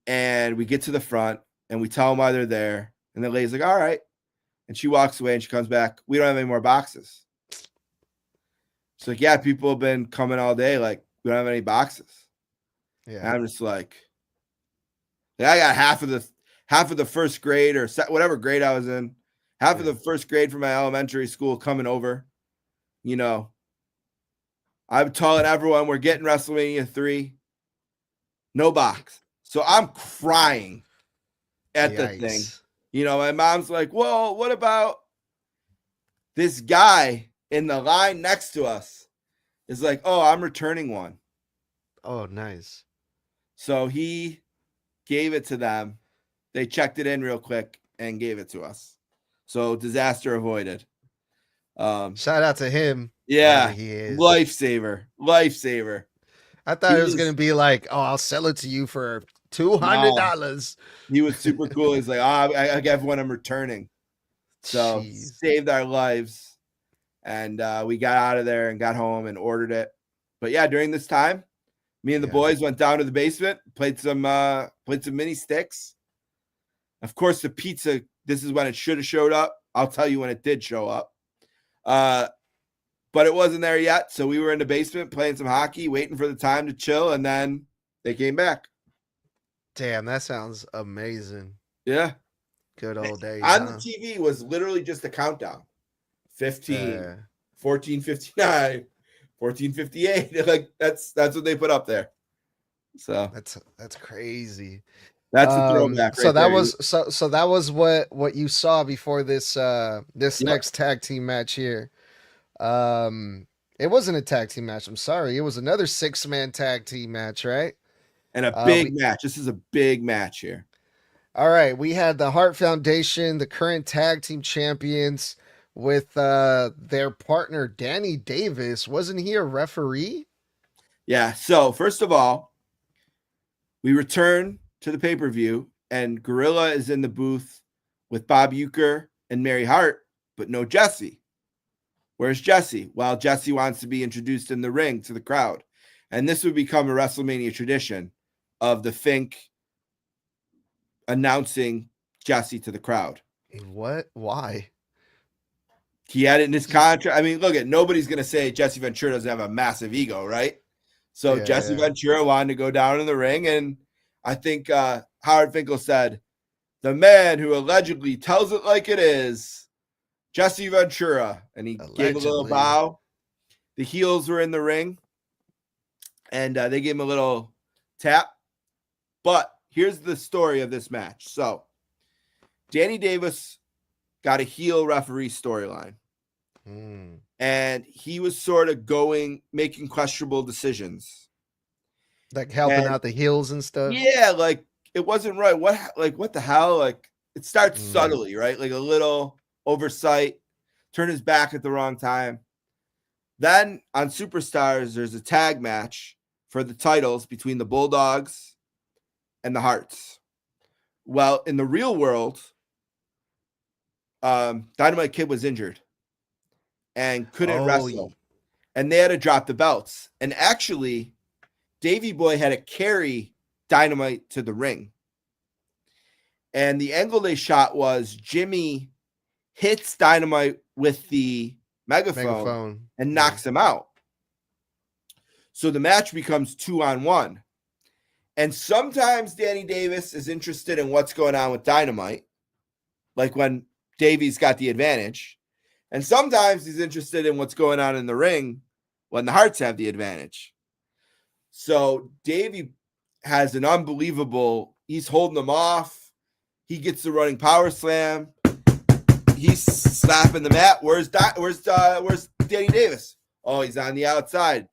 And we get to the front, and we tell them why they're there. And the lady's like, all right. And she walks away, and she comes back. We don't have any more boxes. She's like, yeah, people have been coming all day. We don't have any boxes. Yeah. And I'm just like I got half of the first grade or whatever grade I was in. Half of the first grade from my elementary school coming over. I'm telling everyone we're getting WrestleMania 3. no box. So I'm crying at the thing. Yikes. You know, my mom's like, well, what about this guy in the line next to us is like, oh, I'm returning one. Oh, nice. So he gave it to them. They checked it in real quick and gave it to us. So disaster avoided. Shout out to him. Yeah, wherever he is. lifesaver. I thought He it was gonna be like, oh, I'll sell it to you for $200. He was super cool. He's like, oh, I gave one I'm returning. So Jeez. saved our lives. And we got out of there and got home and ordered it. But yeah, during this time, me and the boys went down to the basement, played some mini sticks. Of course, the pizza, this is when it should have showed up. I'll tell you when it did show up. But it wasn't there yet. So we were in the basement playing some hockey, waiting for the time to chill, and then they came back. Damn, that sounds amazing. Yeah. Good old days. On the TV was literally just a countdown. 15, 14:59, 14:58. Like that's what they put up there. So that's crazy. That's a throwback. So right that there. was so that was what you saw before this next tag team match here. It wasn't a tag team match. I'm sorry. It was another 6-man tag team match, right? And a big match. This is a big match here. All right. We had the Hart Foundation, the current tag team champions, with their partner Danny Davis. Wasn't he a referee? Yeah. So first of all, we return to the pay-per-view, and Gorilla is in the booth with Bob Uecker and Mary Hart, but no Jesse. Where's Jesse? Well, Jesse wants to be introduced in the ring to the crowd. And this would become a WrestleMania tradition of the Fink announcing Jesse to the crowd. What? Why? He had it in his contract. I mean, look at nobody's going to say Jesse Ventura doesn't have a massive ego, right? So Jesse Ventura wanted to go down in the ring, and I think Howard Finkel said, the man who allegedly tells it like it is, Jesse Ventura. And he gave a little bow. The heels were in the ring, and they gave him a little tap. But here's the story of this match. So Danny Davis got a heel referee storyline. And he was sort of making questionable decisions. Like helping out the heels and stuff? Yeah, like it wasn't right. What the hell? Like it starts subtly, right? Like a little oversight, turn his back at the wrong time. Then on Superstars, there's a tag match for the titles between the Bulldogs and the Hearts. Well, in the real world, Dynamite Kid was injured and couldn't wrestle. And they had to drop the belts. And actually, Davey Boy had to carry Dynamite to the ring. And the angle they shot was Jimmy hits Dynamite with the megaphone. And knocks him out. So the match becomes 2-on-1. And sometimes Danny Davis is interested in what's going on with Dynamite, like when Davey's got the advantage. And sometimes he's interested in what's going on in the ring when the Hearts have the advantage. So Davey has an unbelievable, he's holding them off. He gets the running power slam. He's slapping the mat. Where's Danny Davis? Oh, he's on the outside,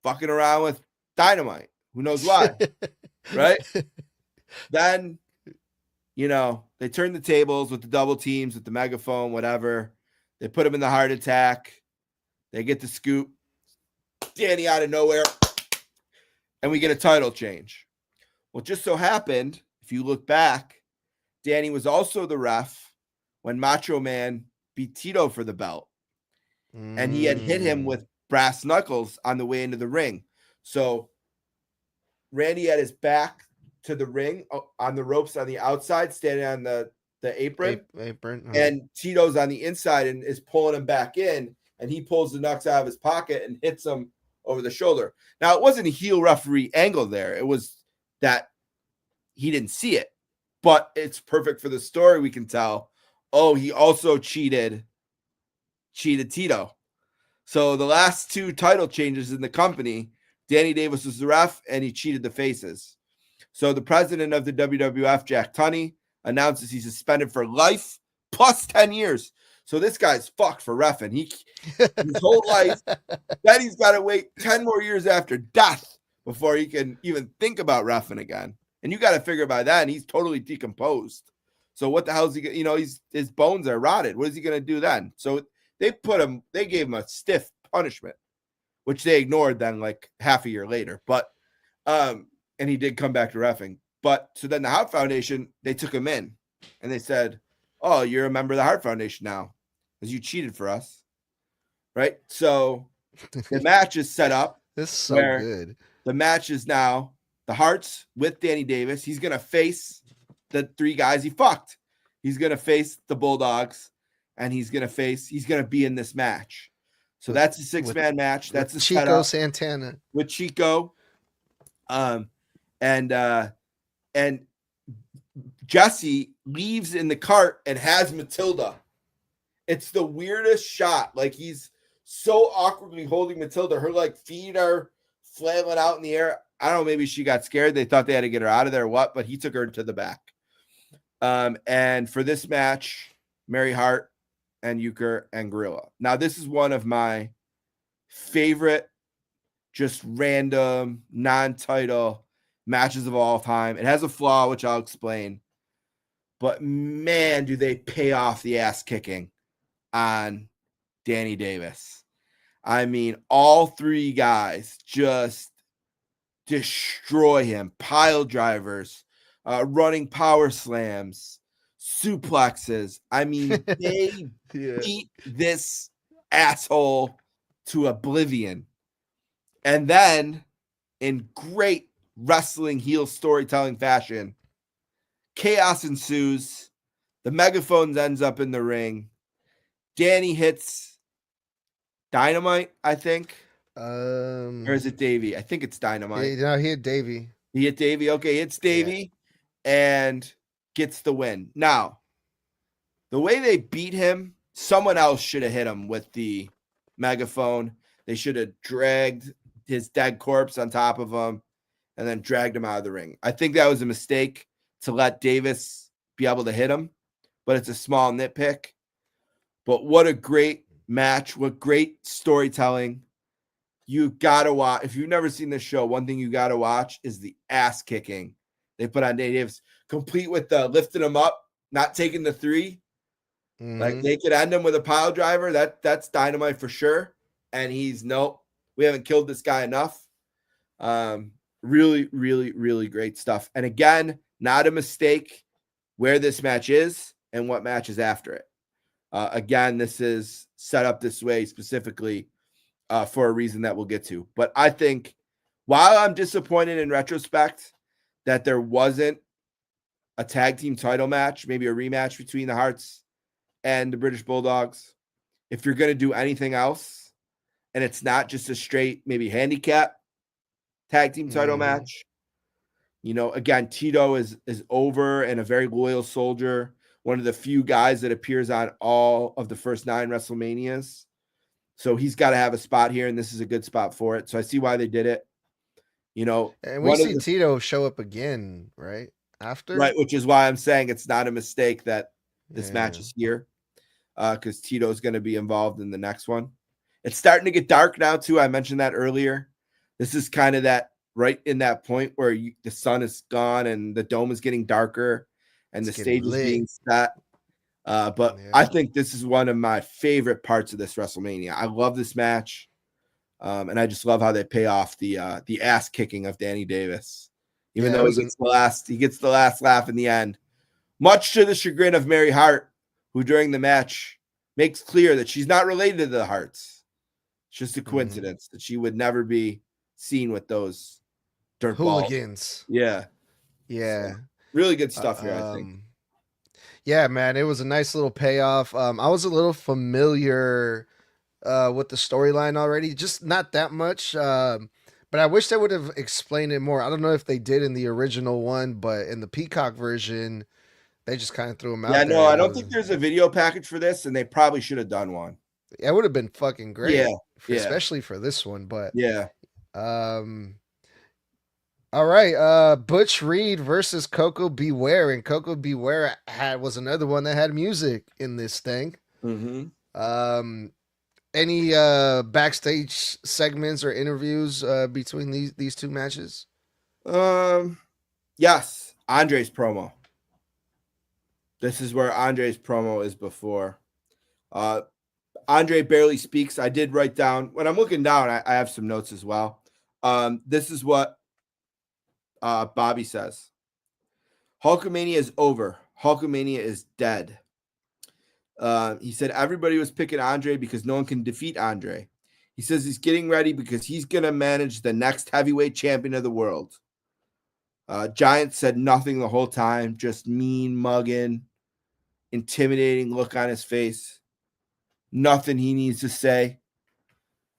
fucking around with Dynamite. Who knows why? Right? Then, they turn the tables with the double teams, with the megaphone, whatever. They put him in the heart attack. They get the scoop. Danny out of nowhere. And we get a title change. Well, it just so happened, if you look back, Danny was also the ref when Macho Man beat Tito for the belt. And he had hit him with brass knuckles on the way into the ring. So Randy had his back to the ring on the ropes on the outside, standing on the apron. And Tito's on the inside and is pulling him back in. And he pulls the knucks out of his pocket and hits him over the shoulder. Now, it wasn't a heel referee angle there. It was that he didn't see it. But it's perfect for the story. We can tell, he also cheated Tito. So the last two title changes in the company, Danny Davis was the ref, and he cheated the faces. So the president of the WWF, Jack Tunney, announces he's suspended for life plus 10 years. So this guy's fucked for reffing. His whole life, then he's got to wait 10 more years after death before he can even think about reffing again. And you got to figure by then he's totally decomposed. So what the hell is he? His bones are rotted. What is he going to do then? So they gave him a stiff punishment, which they ignored then like half a year later. But and he did come back to reffing. But so then the Hart Foundation, they took him in and they said, "Oh, you're a member of the Hart Foundation now because you cheated for us." Right? So the match is set up. This is so good. The match is now the Harts with Danny Davis. He's going to face the three guys he fucked. He's going to face the Bulldogs, and he's going to be in this match. So that's a 6-man match. That's a Chico setup Santana. with Chico. And Jesse leaves in the cart and has Matilda. It's the weirdest shot. Like he's so awkwardly holding Matilda. Her like feet are flailing out in the air. I don't know, maybe she got scared. They thought they had to get her out of there or what, but he took her to the back. And for this match, Mary Hart and Euchre and Gorilla. Now, this is one of my favorite, just random, non-title matches of all time. It has a flaw, which I'll explain. But man, do they pay off the ass kicking on Danny Davis. I mean, all three guys just destroy him. Pile drivers, running power slams, suplexes. I mean, they beat this asshole to oblivion. And then, in great wrestling heel storytelling fashion, chaos ensues. The megaphones ends up in the ring. Danny hits Dynamite, I think. Or is it Davey? I think it's Dynamite. No, he hit Davey. He hit Davey. Okay, hits Davey and gets the win. Now, the way they beat him, someone else should have hit him with the megaphone. They should have dragged his dead corpse on top of him and then dragged him out of the ring. I think that was a mistake to let Davis be able to hit him, but it's a small nitpick. But what a great match. What great storytelling. You got to watch. If you've never seen this show, one thing you got to watch is the ass kicking they put on Danny Davis, complete with the lifting him up, not taking the 3. Mm-hmm. Like they could end him with a pile driver. That's Dynamite for sure. And he's nope. We haven't killed this guy enough. Really, really, really great stuff. And again, not a mistake where this match is and what match is after it. Again, this is set up this way specifically for a reason that we'll get to. But I think while I'm disappointed in retrospect that there wasn't a tag team title match, maybe a rematch between the Harts and the British Bulldogs, if you're going to do anything else, and it's not just a straight maybe handicap tag team title match, you know, again, Tito is over and a very loyal soldier, one of the few guys that appears on all of the first 9 WrestleManias. So he's got to have a spot here, and this is a good spot for it. So I see why they did it. You know, and we see Tito show up again, right? After? Right, which is why I'm saying it's not a mistake that this match is here, because Tito is going to be involved in the next one. It's starting to get dark now, too. I mentioned that earlier. This is kind of that right in that point where the sun is gone and the dome is getting darker and the stage is being set. But I think this is one of my favorite parts of this WrestleMania. I love this match. And I just love how they pay off the ass kicking of Danny Davis. Even though he gets the last laugh in the end. Much to the chagrin of Mary Hart, who during the match makes clear that she's not related to the Harts. It's just a coincidence that she would never be seen with those dirt hooligans. Yeah. Yeah. So, really good stuff here, I think. Yeah, man, it was a nice little payoff. I was a little familiar with the storyline already, just not that much. But I wish they would have explained it more. I don't know if they did in the original one, but in the Peacock version, they just kind of threw him out there. Yeah, no, I don't think there's a video package for this, and they probably should have done one. It would have been fucking great. Yeah. Especially for this one. But yeah. Um, all right. Butch Reed versus Coco Beware, and Coco Beware was another one that had music in this thing. Mm-hmm. Um, any backstage segments or interviews between these two matches? Yes, Andre's promo. This is where Andre's promo is before. Andre barely speaks. I did write down when I'm looking down. I have some notes as well. This is what Bobby says. Hulkamania is over. Hulkamania is dead. He said everybody was picking Andre because no one can defeat Andre. He says he's getting ready because he's going to manage the next heavyweight champion of the world. Giant said nothing the whole time, just mean, mugging, intimidating look on his face. Nothing he needs to say.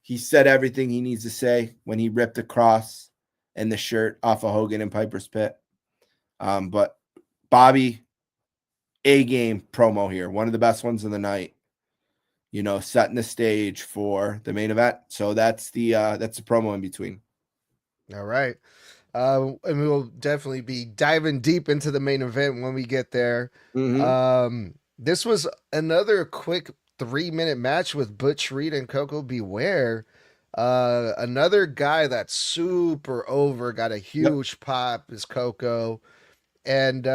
He said everything he needs to say when he ripped the cross and the shirt off of Hogan and Piper's Pit. But Bobby, A-game promo here. One of the best ones of the night. You know, setting the stage for the main event. So that's the promo in between. All right. And we will definitely be diving deep into the main event when we get there. Mm-hmm. This was another quick 3-minute match with Butch Reed and Coco Beware. Another guy that's super over, got a huge pop is Coco. And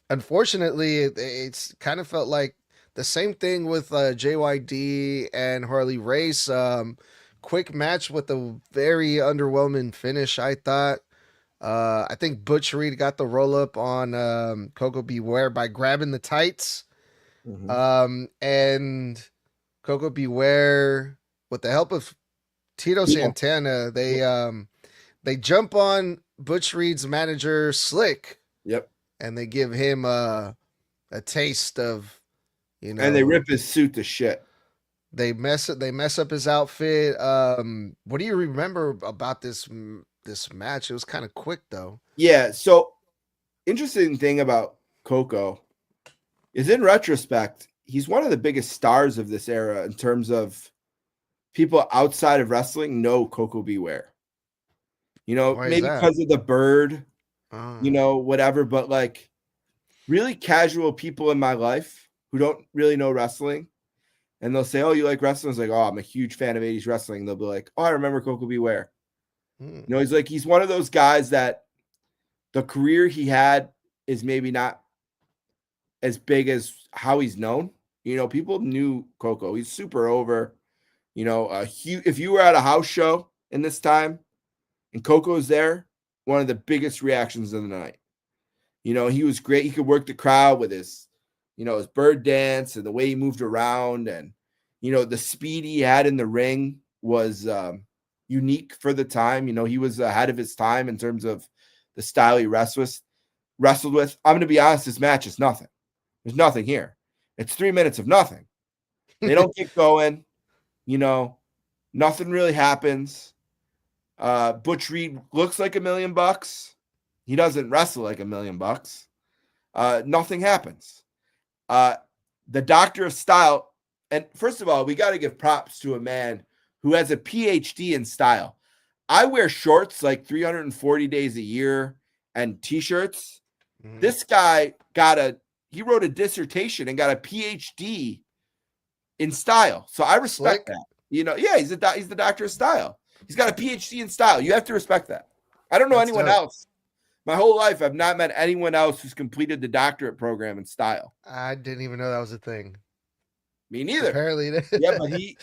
unfortunately, it's kind of felt like the same thing with JYD and Harley Race. Quick match with a very underwhelming finish, I thought. I think Butch Reed got the roll up on Coco Beware by grabbing the tights. Mm-hmm. And Coco Beware, with the help of Tito Santana, they jump on Butch Reed's manager Slick. Yep. And they give him a taste of, you know, and they rip his suit to shit. They mess up his outfit. What do you remember about this match? It was kind of quick though. Yeah. So interesting thing about Coco is, in retrospect, he's one of the biggest stars of this era in terms of people outside of wrestling know Coco Beware. You know, Why is maybe that? because of the bird, you know, whatever. But like really casual people in my life who don't really know wrestling, and they'll say, "Oh, you like wrestling?" It's like, "Oh, I'm a huge fan of 80s wrestling." They'll be like, "Oh, I remember Coco Beware." You know, he's one of those guys that the career he had is maybe not as big as how he's known. You know, people knew Coco. He's super over. You know, if you were at a house show in this time and Coco's there, one of the biggest reactions of the night. You know, he was great. He could work the crowd with his, you know, his bird dance and the way he moved around, and, you know, the speed he had in the ring was unique for the time. You know, he was ahead of his time in terms of the style he wrestled with. I'm going to be honest, this match is nothing. There's nothing here. It's 3 minutes of nothing. They don't get going. You know, nothing really happens. Butch Reed looks like $1 million. He doesn't wrestle like $1 million. Nothing happens. The Doctor of Style, and first of all, we got to give props to a man who has a PhD in style. I wear shorts like 340 days a year and t-shirts. Mm-hmm. This guy he wrote a dissertation and got a PhD in style. So I respect that. You know, yeah, he's the Doctor of Style. He's got a PhD in style. You have to respect that. I don't know anyone else. My whole life, I've not met anyone else who's completed the doctorate program in style. I didn't even know that was a thing. Me neither. Apparently, yeah, but he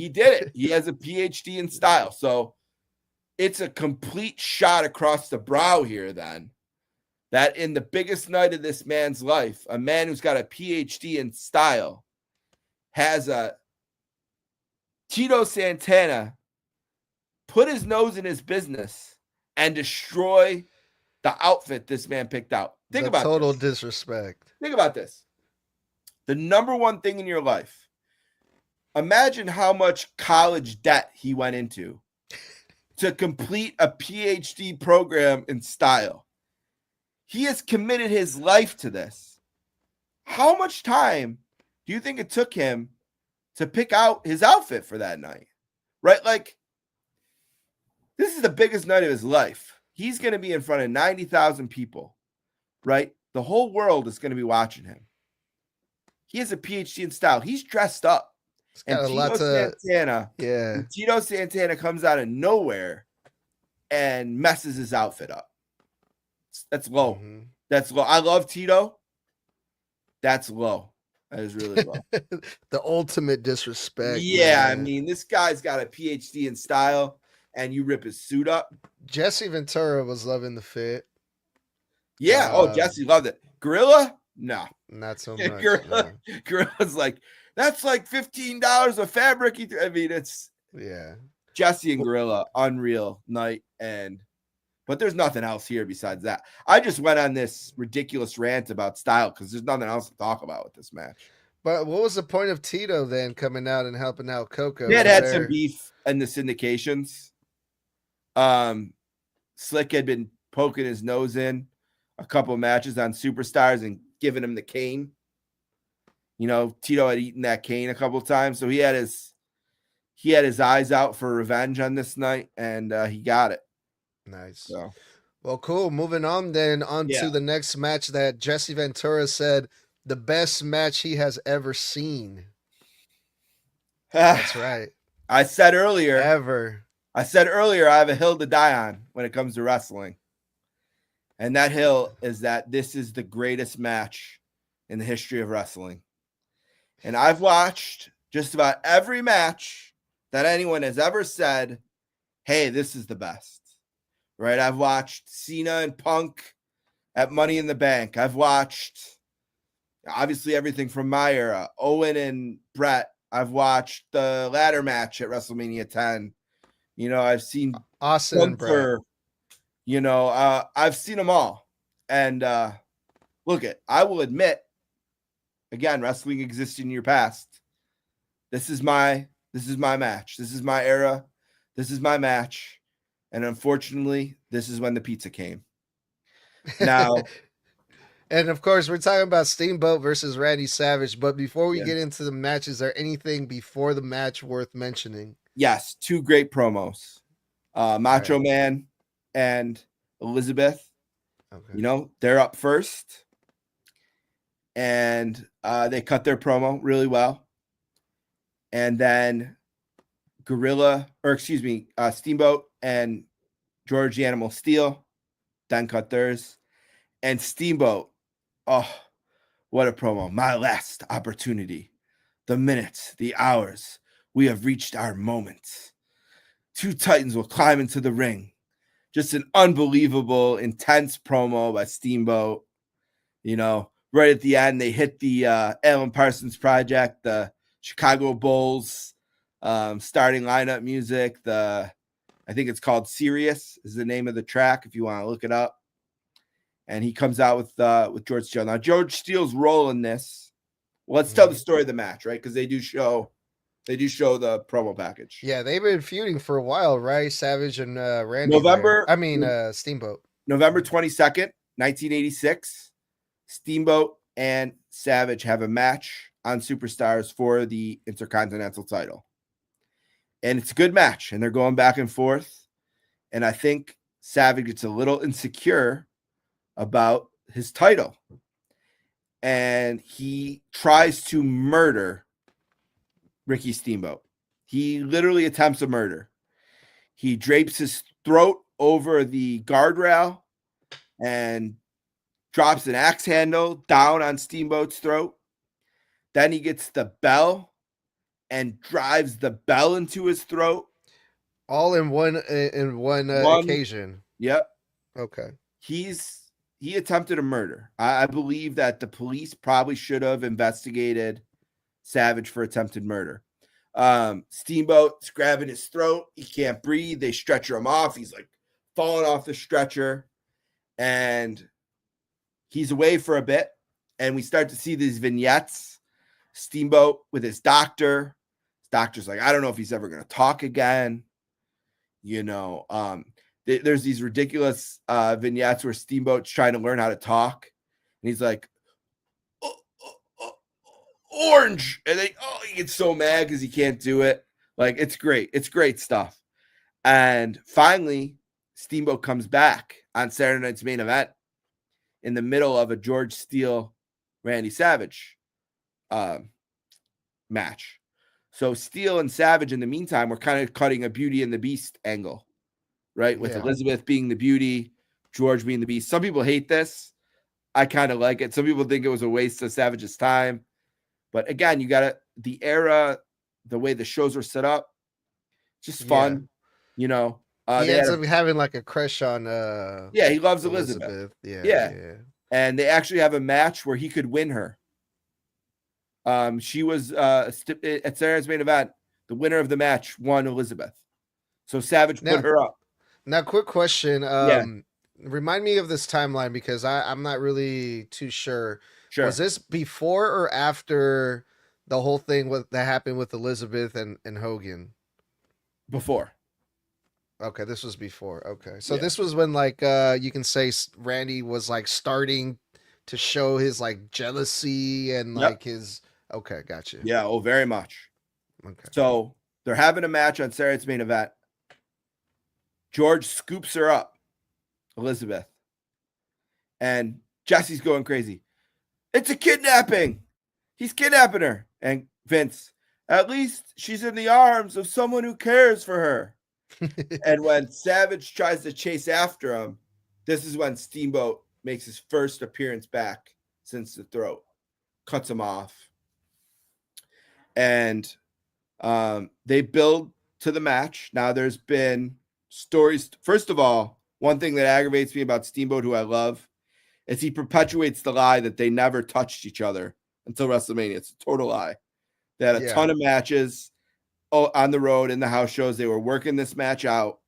did it. He has a PhD in style. So it's a complete shot across the brow here, then, that in the biggest night of this man's life, a man who's got a PhD in style has a Tito Santana put his nose in his business and destroy the outfit this man picked out. Think about total disrespect. Think about this. The number one thing in your life. Imagine how much college debt he went into to complete a PhD program in style. He has committed his life to this. How much time do you think it took him to pick out his outfit for that night? Right? Like, This is the biggest night of his life. He's going to be in front of 90,000 people, right? The whole world is going to be watching him. He has a PhD in style. He's dressed up. And Tito Santana comes out of nowhere and messes his outfit up. That's low. Mm-hmm. That's low. I love Tito. That's low. That is really low. The ultimate disrespect. Yeah, man. I mean, this guy's got a PhD in style, and you rip his suit up. Jesse Ventura was loving the fit. Yeah. Jesse loved it. Gorilla? No. Not so much. Gorilla's like, that's like $15 of fabric. I mean, it's Jesse and Gorilla, unreal night. But there's nothing else here besides that. I just went on this ridiculous rant about style because there's nothing else to talk about with this match. But what was the point of Tito then coming out and helping out Coco? He had some beef in the syndications. Slick had been poking his nose in a couple of matches on Superstars and giving him the cane. You know, Tito had eaten that cane a couple of times, so he had his eyes out for revenge on this night, and he got it. Nice. So. Well, cool. Moving on then to the next match that Jesse Ventura said the best match he has ever seen. That's right. I said earlier, I have a hill to die on when it comes to wrestling. And that hill is that this is the greatest match in the history of wrestling. And I've watched just about every match that anyone has ever said, hey, this is the best. Right? I've watched Cena and Punk at Money in the Bank. I've watched obviously everything from my era, Owen and Brett. I've watched the ladder match at WrestleMania 10. You know, I've seen Austin and Brett. You know, I've seen them all. And look, I will admit, again, wrestling exists in your past. This is my match. This is my era. This is my match. And unfortunately, this is when the pizza came. Now, and of course, we're talking about Steamboat versus Randy Savage. But before we get into the match, is there anything before the match worth mentioning? Yes, two great promos. Macho Man and Elizabeth. Okay. You know, they're up first. And they cut their promo really well. And then Steamboat and George the Animal Steel then cut theirs. And Steamboat, oh, what a promo. My last opportunity. The minutes, the hours. We have reached our moments. Two Titans will climb into the ring. Just an unbelievable, intense promo by Steamboat. You know, right at the end, they hit the Alan Parsons Project, the Chicago Bulls starting lineup music. I think it's called Sirius is the name of the track if you want to look it up. And he comes out with George Steele. Now, George Steele's role in this, well, let's tell the story of the match, right? Because they do show the promo package. Yeah, they've been feuding for a while, right? Savage and Randy. Steamboat. November 22nd, 1986. Steamboat and Savage have a match on Superstars for the Intercontinental title. And it's a good match, and they're going back and forth. And I think Savage gets a little insecure about his title. And he tries to murder Ricky Steamboat. He literally attempts a murder. He drapes his throat over the guardrail and drops an axe handle down on Steamboat's throat. Then he gets the bell and drives the bell into his throat. All in one occasion. Yep. Okay. He attempted a murder. I believe that the police probably should have investigated Savage for attempted murder. Steamboat's grabbing his throat. He can't breathe. They stretcher him off. He's like falling off the stretcher. And he's away for a bit. And we start to see these vignettes. Steamboat with his doctor. His doctor's like, I don't know if he's ever going to talk again. You know, there's these ridiculous vignettes where Steamboat's trying to learn how to talk. And he's like, orange. And he gets so mad because he can't do it. Like, it's great. It's great stuff. And finally, Steamboat comes back on Saturday night's main event in the middle of a George Steele, Randy Savage match. So Steele and Savage in the meantime were kind of cutting a Beauty and the Beast angle, right? With Elizabeth being the beauty, George being the beast. Some people hate this. I kind of like it. Some people think it was a waste of Savage's time. But again, you got the era, the way the shows were set up, just fun, He ends up having like a crush on he loves Elizabeth. Yeah. And they actually have a match where he could win her. She was at Sarah's main event. The winner of the match won Elizabeth. So Savage put her up. Now, quick question. Remind me of this timeline because I'm not really too sure. Sure. Was this before or after the whole thing that happened with Elizabeth and Hogan? Before. Okay, this was before. Okay. So this was when you can say Randy was like starting to show his like jealousy and like his okay, gotcha. Yeah, very much. Okay. So they're having a match on Saturday's main event. George scoops her up, Elizabeth. And Jesse's going crazy. It's a kidnapping. He's kidnapping her. And Vince, at least she's in the arms of someone who cares for her. And when Savage tries to chase after him, this is when Steamboat makes his first appearance back since the throat. Cuts him off. And they build to the match. Now there's been stories. First of all, one thing that aggravates me about Steamboat, who I love, is he perpetuates the lie that they never touched each other until WrestleMania. It's a total lie. They had a ton of matches on the road in the house shows. They were working this match out.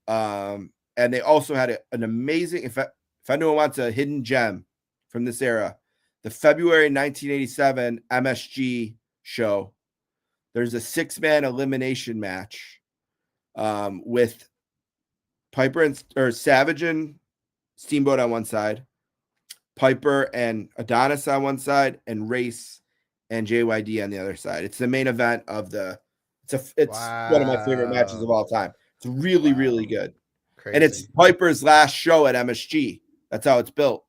And they also had an amazing, if anyone wants a hidden gem from this era, the February 1987 MSG show, there's a 6-man elimination match with Piper or Savage and Steamboat on one side, Piper and Adonis on one side, and Race and JYD on the other side. It's the main event of the. It's one of my favorite matches of all time. It's really, really good. Crazy. And it's Piper's last show at MSG. That's how it's built.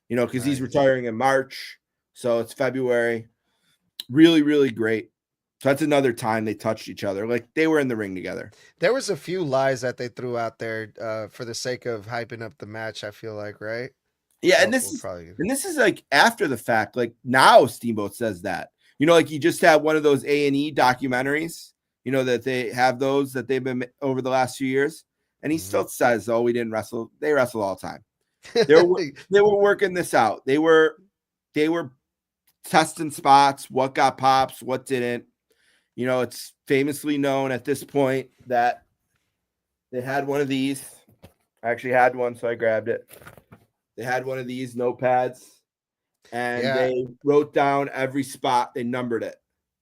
Because he's retiring in March. So it's February. Really, really great. So that's another time they touched each other. Like they were in the ring together. There was a few lies that they threw out there for the sake of hyping up the match, I feel like, right? Yeah, and this is like after the fact. Like now Steamboat says that. Like you just have one of those A&E documentaries, that they have those that they've been over the last few years. And he still says, we didn't wrestle. They wrestle all the time. They were working this out. They were testing spots, what got pops, what didn't. It's famously known at this point that they had one of these. I actually had one, so I grabbed it. They had one of these notepads, and they wrote down every spot. They numbered it.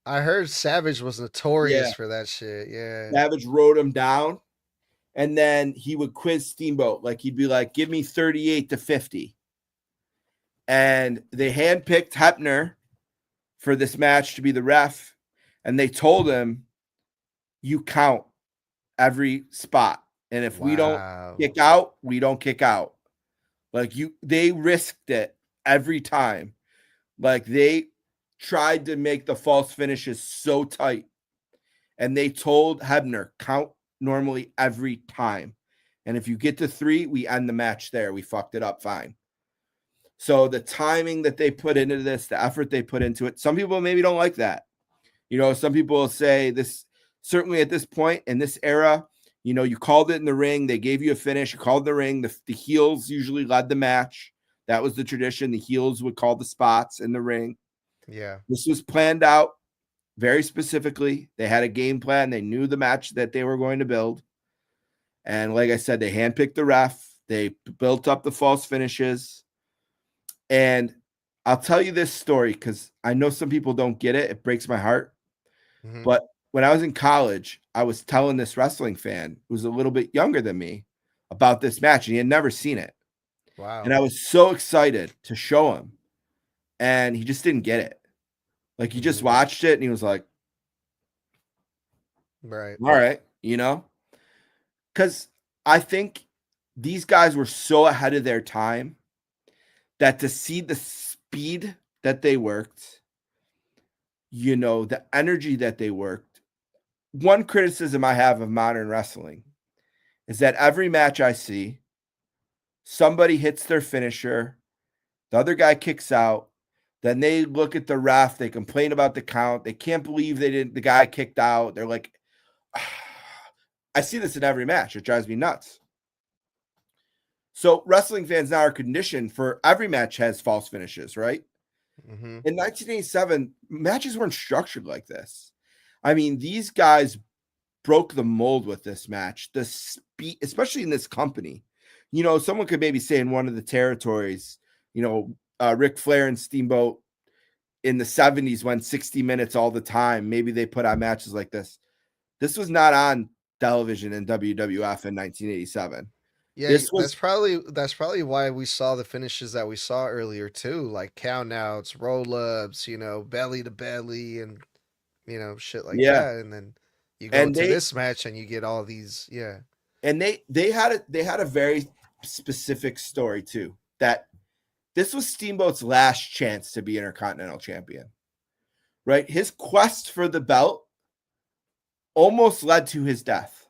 I heard Savage was notorious for that shit. Yeah. Savage wrote them down, and then he would quiz Steamboat. Like, he'd be like, give me 38 to 50. And they handpicked Hebner for this match to be the ref, and they told him, you count every spot. And if we don't kick out, we don't kick out. Like they risked it every time. Like they tried to make the false finishes so tight. And they told Hebner, count normally every time. And if you get to 3, we end the match there. We fucked it up fine. So the timing that they put into this, the effort they put into it, some people maybe don't like that. Some people will say this, certainly at this point in this era, you called it in the ring. They gave you a finish. You called the ring. The heels usually led the match. That was the tradition. The heels would call the spots in the ring. Yeah. This was planned out very specifically. They had a game plan. They knew the match that they were going to build. And like I said, they handpicked the ref. They built up the false finishes. And I'll tell you this story because I know some people don't get it. It breaks my heart. Mm-hmm. But when I was in college, I was telling this wrestling fan who was a little bit younger than me about this match, and he had never seen it. Wow. And I was so excited to show him, and he just didn't get it. Like, he just watched it, and he was like, right. All right, because I think these guys were so ahead of their time that to see the speed that they worked, the energy that they worked. One criticism I have of modern wrestling is that every match I see, somebody hits their finisher, the other guy kicks out, then they look at the ref, they complain about the count, they can't believe the guy kicked out. They're like, I see this in every match. It drives me nuts. So wrestling fans now are conditioned for every match has false finishes, right? Mm-hmm. In 1987, matches weren't structured like this. I mean, these guys broke the mold with this match. The speed, especially in this company. Someone could maybe say in one of the territories, Ric Flair and Steamboat in the 70s went 60 minutes all the time. Maybe they put on matches like this. This was not on television in WWF in 1987. Yeah, that's probably why we saw the finishes that we saw earlier too, like countouts, roll-ups, belly to belly, and shit like that. And then you go to this match and you get all these, yeah. And they had a very specific story too, that this was Steamboat's last chance to be Intercontinental Champion, right? His quest for the belt almost led to his death.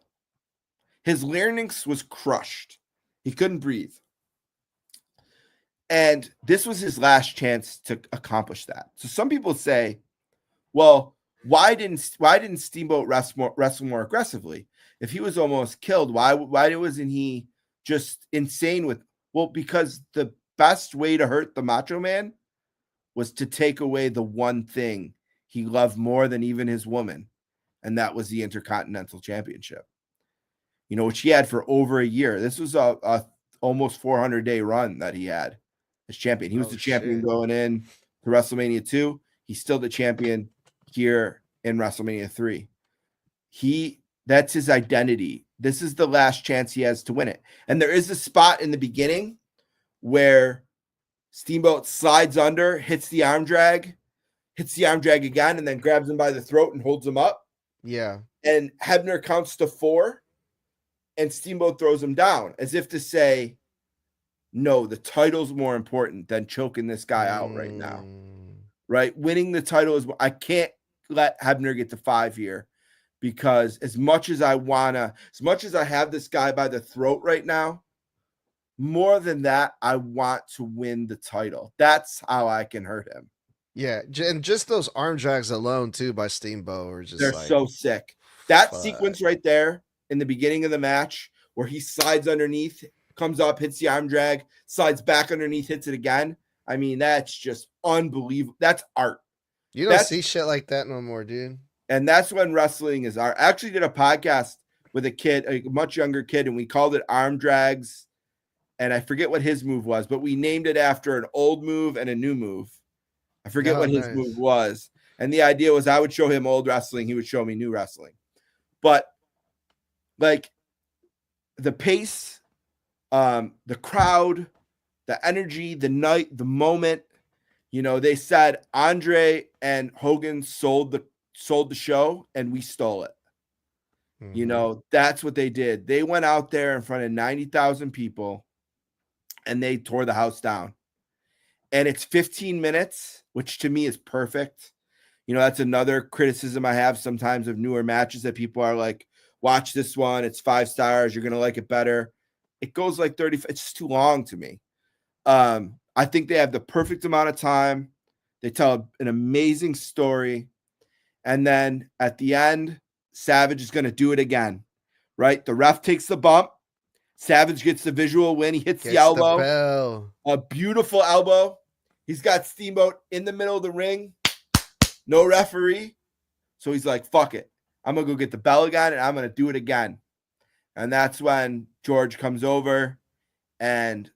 His larynx was crushed. He couldn't breathe. And this was his last chance to accomplish that. So some people say, well, why didn't Steamboat wrestle more aggressively? If he was almost killed, why wasn't he just insane with? Well, because the best way to hurt the Macho Man was to take away the one thing he loved more than even his woman, and that was the Intercontinental Championship. Which he had for over a year. This was a almost 400-day run that he had as champion. He was the champion going in to WrestleMania 2. He's still the champion here in WrestleMania 3. That's his identity. This is the last chance he has to win it. And there is a spot in the beginning where Steamboat slides under, hits the arm drag again, and then grabs him by the throat and holds him up. Yeah. And Hebner counts to 4. And Steamboat throws him down as if to say, no, the title's more important than choking this guy out right now. Right? Winning the title is, I can't let Hebner get to 5 here, because as much as I have this guy by the throat right now, more than that, I want to win the title. That's how I can hurt him. Yeah. And just those arm drags alone too by Steamboat are just they're so sick. That sequence right there in the beginning of the match where he slides underneath, comes up, hits the arm drag, slides back underneath, hits it again. I mean, that's just unbelievable. That's art. You don't see shit like that no more, dude. And that's when wrestling is art. I actually did a podcast with a much younger kid, and we called it Arm Drags. And I forget what his move was, but we named it after an old move and a new move. I forget what his move was. And the idea was I would show him old wrestling. He would show me new wrestling. But like the pace, the crowd, the energy, the night, the moment, they said André and Hogan sold the show and we stole it. Mm-hmm. That's what they did. They went out there in front of 90,000 people and they tore the house down. And it's 15 minutes, which to me is perfect. That's another criticism I have sometimes of newer matches, that people are like, watch this one. It's 5 stars. You're going to like it better. It goes like 30. It's just too long to me. I think they have the perfect amount of time. They tell an amazing story. And then at the end, Savage is going to do it again, right? The ref takes the bump. Savage gets the visual win. He hits the elbow. A beautiful elbow. He's got Steamboat in the middle of the ring. No referee. So he's like, fuck it. I'm going to go get the bell again, and I'm going to do it again. And that's when George comes over and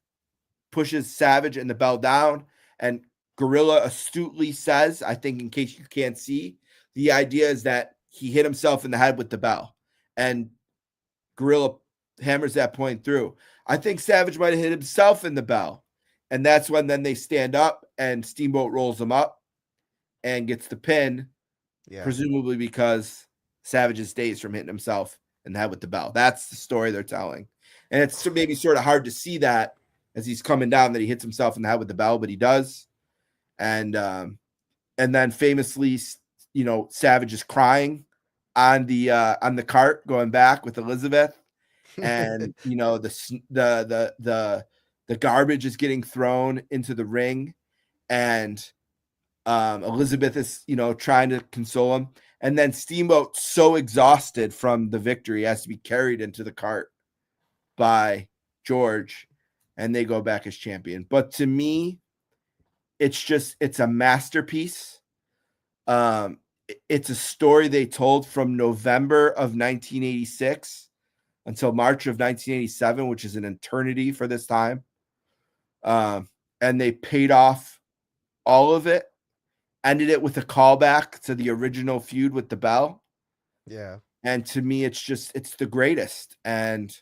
pushes Savage and the bell down. And Gorilla astutely says, I think in case you can't see, the idea is that he hit himself in the head with the bell. And Gorilla hammers that point through. I think Savage might have hit himself in the bell. And that's when then they stand up and Steamboat rolls him up and gets the pin, presumably because Savage is dazed from hitting himself in the head with the bell. That's the story they're telling. And it's maybe sort of hard to see that as he's coming down that he hits himself in the head with the bell, but he does. And then famously, Savage is crying on the cart going back with Elizabeth, and the garbage is getting thrown into the ring, and Elizabeth is trying to console him, and then Steamboat, so exhausted from the victory, has to be carried into the cart by George, and they go back as champion. But to me, it's a masterpiece. It's a story they told from November of 1986 until March of 1987, which is an eternity for this time. And they paid off all of it, ended it with a callback to the original feud with the bell. Yeah. And to me, it's the greatest. And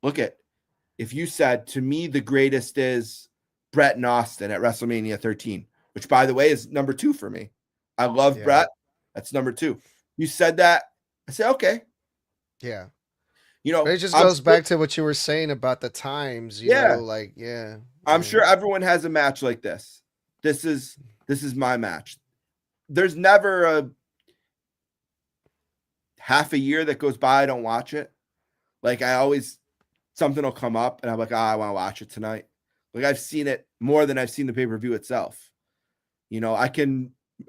if you said to me, the greatest is Brett and Austin at WrestleMania 13, which by the way is number 2 for me. I love Brett. That's number 2. You said that. I said, okay. Yeah. But it just goes back to what you were saying about the times, I'm sure everyone has a match like this. This is my match. There's never a half a year that goes by I don't watch it. Like something will come up and I'm like, I want to watch it tonight. Like I've seen it more than I've seen the pay-per-view itself. I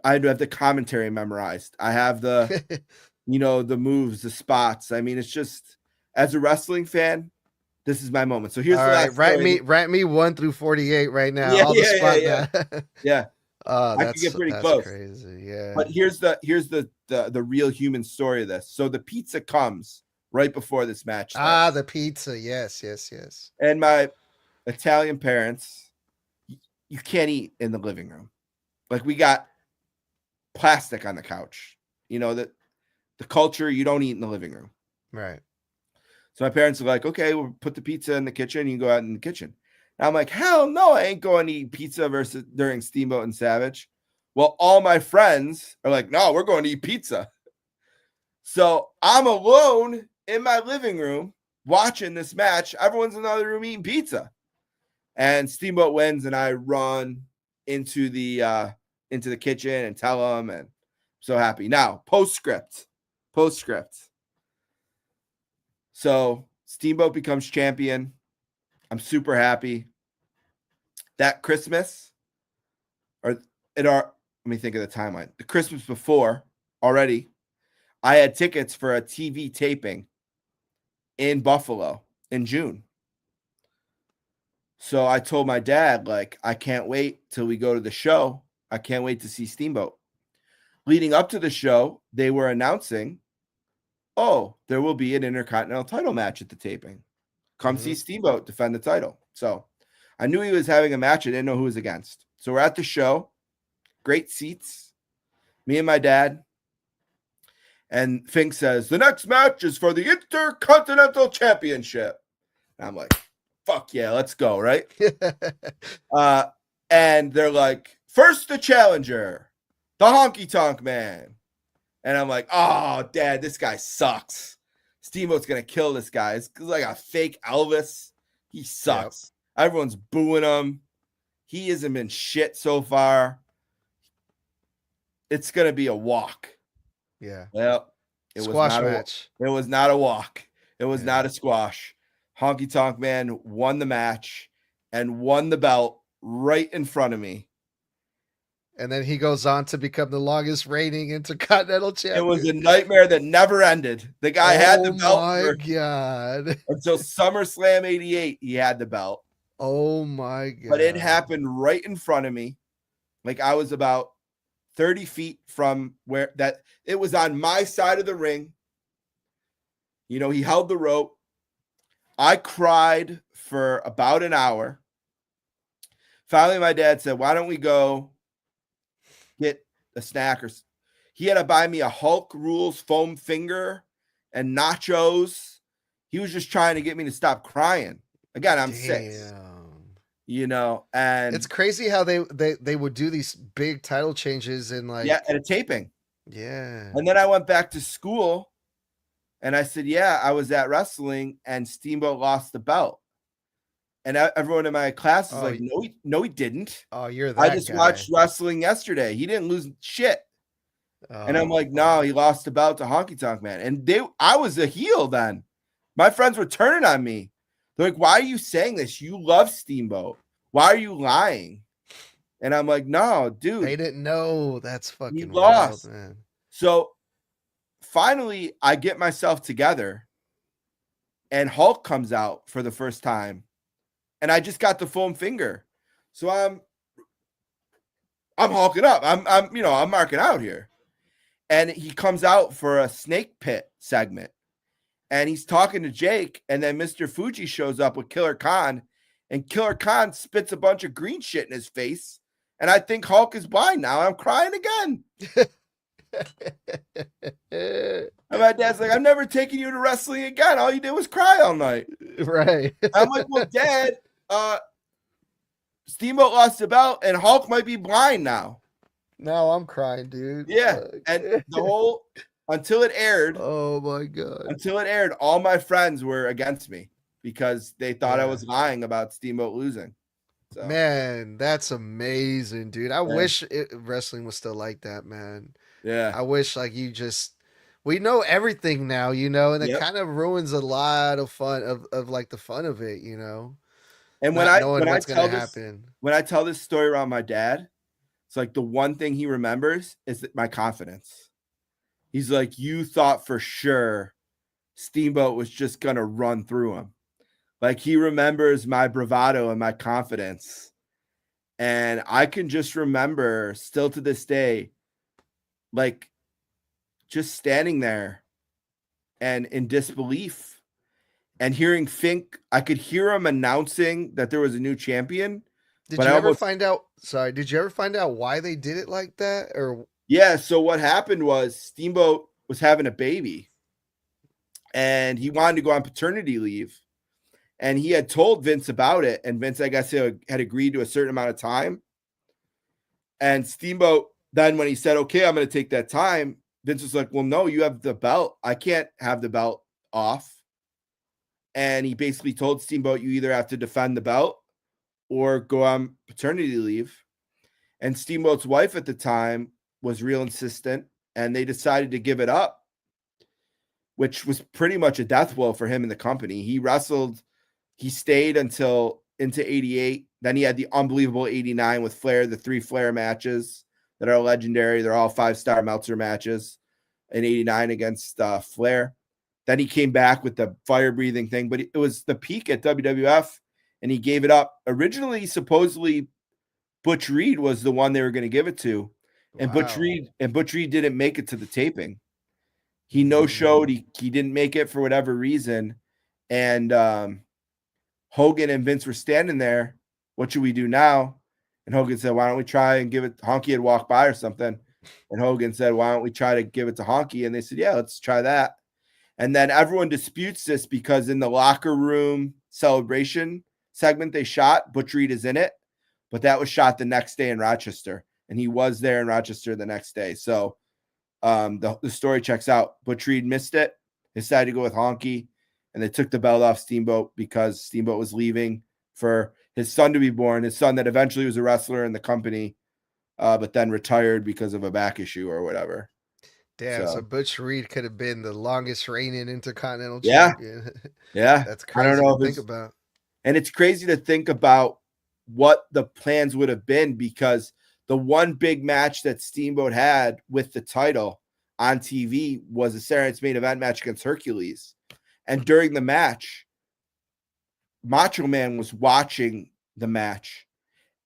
have the commentary memorized. I have the, the moves, the spots. I mean, it's just, as a wrestling fan, this is my moment. So here's all right. Rank me 1 through 48 right now. Yeah. I can get pretty close. Crazy. Yeah. But here's the real human story of this. So the pizza comes right before this match starts. The pizza. Yes. And my Italian parents, you can't eat in the living room. Like we got plastic on the couch, that the culture, you don't eat in the living room. Right. So my parents are like, okay, we'll put the pizza in the kitchen. You go out in the kitchen. And I'm like, hell no, I ain't going to eat pizza during Steamboat and Savage. Well, all my friends are like, no, we're going to eat pizza. So I'm alone in my living room watching this match. Everyone's in the other room eating pizza. And Steamboat wins, and I run into the kitchen and tell them, and I'm so happy. Now, postscript. So Steamboat becomes champion. I'm super happy. That Christmas, let me think of the timeline. The Christmas before already, I had tickets for a TV taping in Buffalo in June. So I told my dad, I can't wait till we go to the show. I can't wait to see Steamboat. Leading up to the show, they were announcing, there will be an Intercontinental title match at the taping. Come see Steamboat defend the title. So I knew he was having a match. I didn't know who he was against. So we're at the show. Great seats. Me and my dad. And Fink says, the next match is for the Intercontinental Championship. And I'm like, fuck yeah, let's go, right? And they're like, first the challenger, the Honky Tonk Man. And I'm like, oh, Dad, this guy sucks. Steamboat's going to kill this guy. It's like a fake Elvis. He sucks. Yep. Everyone's booing him. He hasn't been shit so far. It's going to be a walk. Yeah. Well, it was not match. It was not a walk. It was not a squash. Honky Tonk Man won the match and won the belt right in front of me. And then he goes on to become the longest reigning Intercontinental Champion. It was a nightmare that never ended. The guy had the belt. Oh my God. Until SummerSlam 88, he had the belt. Oh my God. But it happened right in front of me. Like I was about 30 feet from where that it was on my side of the ring. He held the rope. I cried for about an hour. Finally, my dad said, why don't we go get a snack? Or he had to buy me a Hulk Rules foam finger and nachos. He was just trying to get me to stop crying. Again, I'm 6. And it's crazy how they would do these big title changes in at a taping. Yeah. And then I went back to school And I said, yeah, I was at wrestling and Steamboat lost the belt. And everyone in my class is like, no, he didn't. Oh, you're that I just guy. watched wrestling yesterday. He didn't lose shit. And I'm Oh, like, no, he lost the belt to Honky Tonk Man. And I was a heel then. My friends were turning on me. They're like, why are you saying this? You love Steamboat. Why are you lying? And I'm like, no, dude. they didn't know. That's fucking He lost. wild, man. So finally, I get myself together, and Hulk comes out for the first time, and I just got the foam finger. So I'm hulking up. I'm marking out here. And he comes out for a snake pit segment. And he's talking to Jake, and then Mr. Fuji shows up with Killer Khan, and Killer Khan spits a bunch of green shit in his face. And I think Hulk is blind now. I'm crying again. And my dad's like, I'm never taking you to wrestling again. All you did was cry all night. Right. I'm like, well, Dad, Steamboat lost the belt, and Hulk might be blind now. Now I'm crying, dude. Yeah. And until it aired. Oh my God. Until it aired, all my friends were against me because they thought I was lying about Steamboat losing. So. Man, that's amazing, dude. I wish wrestling was still like that, man. Yeah. I wish we know everything now, and it kind of ruins a lot of fun of like the fun of it, And when I tell this story around my dad, it's like the one thing he remembers is my confidence. He's like, you thought for sure Steamboat was just going to run through him. Like, he remembers my bravado and my confidence. And I can just remember still to this day, like, just standing there and in disbelief and hearing Fink. I could hear him announcing that there was a new champion. Did you ever find out why they did it like that? Or yeah, so what happened was Steamboat was having a baby and he wanted to go on paternity leave. And he had told Vince about it. And Vince, I guess, had agreed to a certain amount of time. And Steamboat, then when he said, okay, I'm going to take that time, Vince was like, well, no, you have the belt. I can't have the belt off. And he basically told Steamboat, you either have to defend the belt or go on paternity leave. And Steamboat's wife at the time was real insistent, and they decided to give it up, which was pretty much a death blow for him in the company. He wrestled. He stayed until into 88. Then he had the unbelievable 89 with Flair, the 3 Flair matches that are legendary. They're all 5-star Meltzer matches in 89 against Flair. Then he came back with the fire-breathing thing, but it was the peak at WWF, and he gave it up. Originally, supposedly, Butch Reed was the one they were going to give it to, and Butch Reed didn't make it to the taping. He no-showed. He didn't make it for whatever reason, and Hogan and Vince were standing there. What should we do now? And Hogan said, why don't we try and give it? Honky had walked by or something. And Hogan said, why don't we try to give it to Honky? And they said, yeah, let's try that. And then everyone disputes this because in the locker room celebration segment they shot, Butch Reed is in it, but that was shot the next day in Rochester. And he was there in Rochester the next day. So the story checks out. Butch Reed missed it. He decided to go with Honky. And they took the belt off Steamboat because Steamboat was leaving for his son to be born, his son that eventually was a wrestler in the company, but then retired because of a back issue or whatever. Damn, so Butch Reed could have been the longest reigning Intercontinental Champion. Yeah. That's crazy to think about. And it's crazy to think about what the plans would have been, because the one big match that Steamboat had with the title on TV was a Saturday Night's Main Event match against Hercules. And during the match, Macho Man was watching the match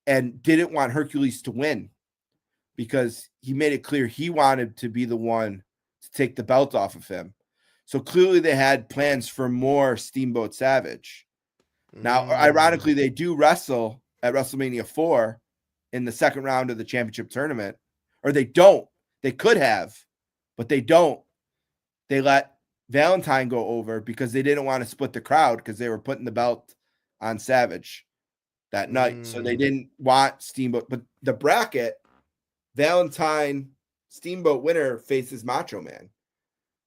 and didn't want Hercules to win because he made it clear he wanted to be the one to take the belt off of him. So clearly they had plans for more Steamboat Savage. Now, ironically, they do wrestle at WrestleMania 4 in the second round of the championship tournament. Or they don't. They could have, but they don't. They let Valentine go over because they didn't want to split the crowd because they were putting the belt on Savage that night. So they didn't want Steamboat. But the bracket, Valentine Steamboat winner faces Macho Man.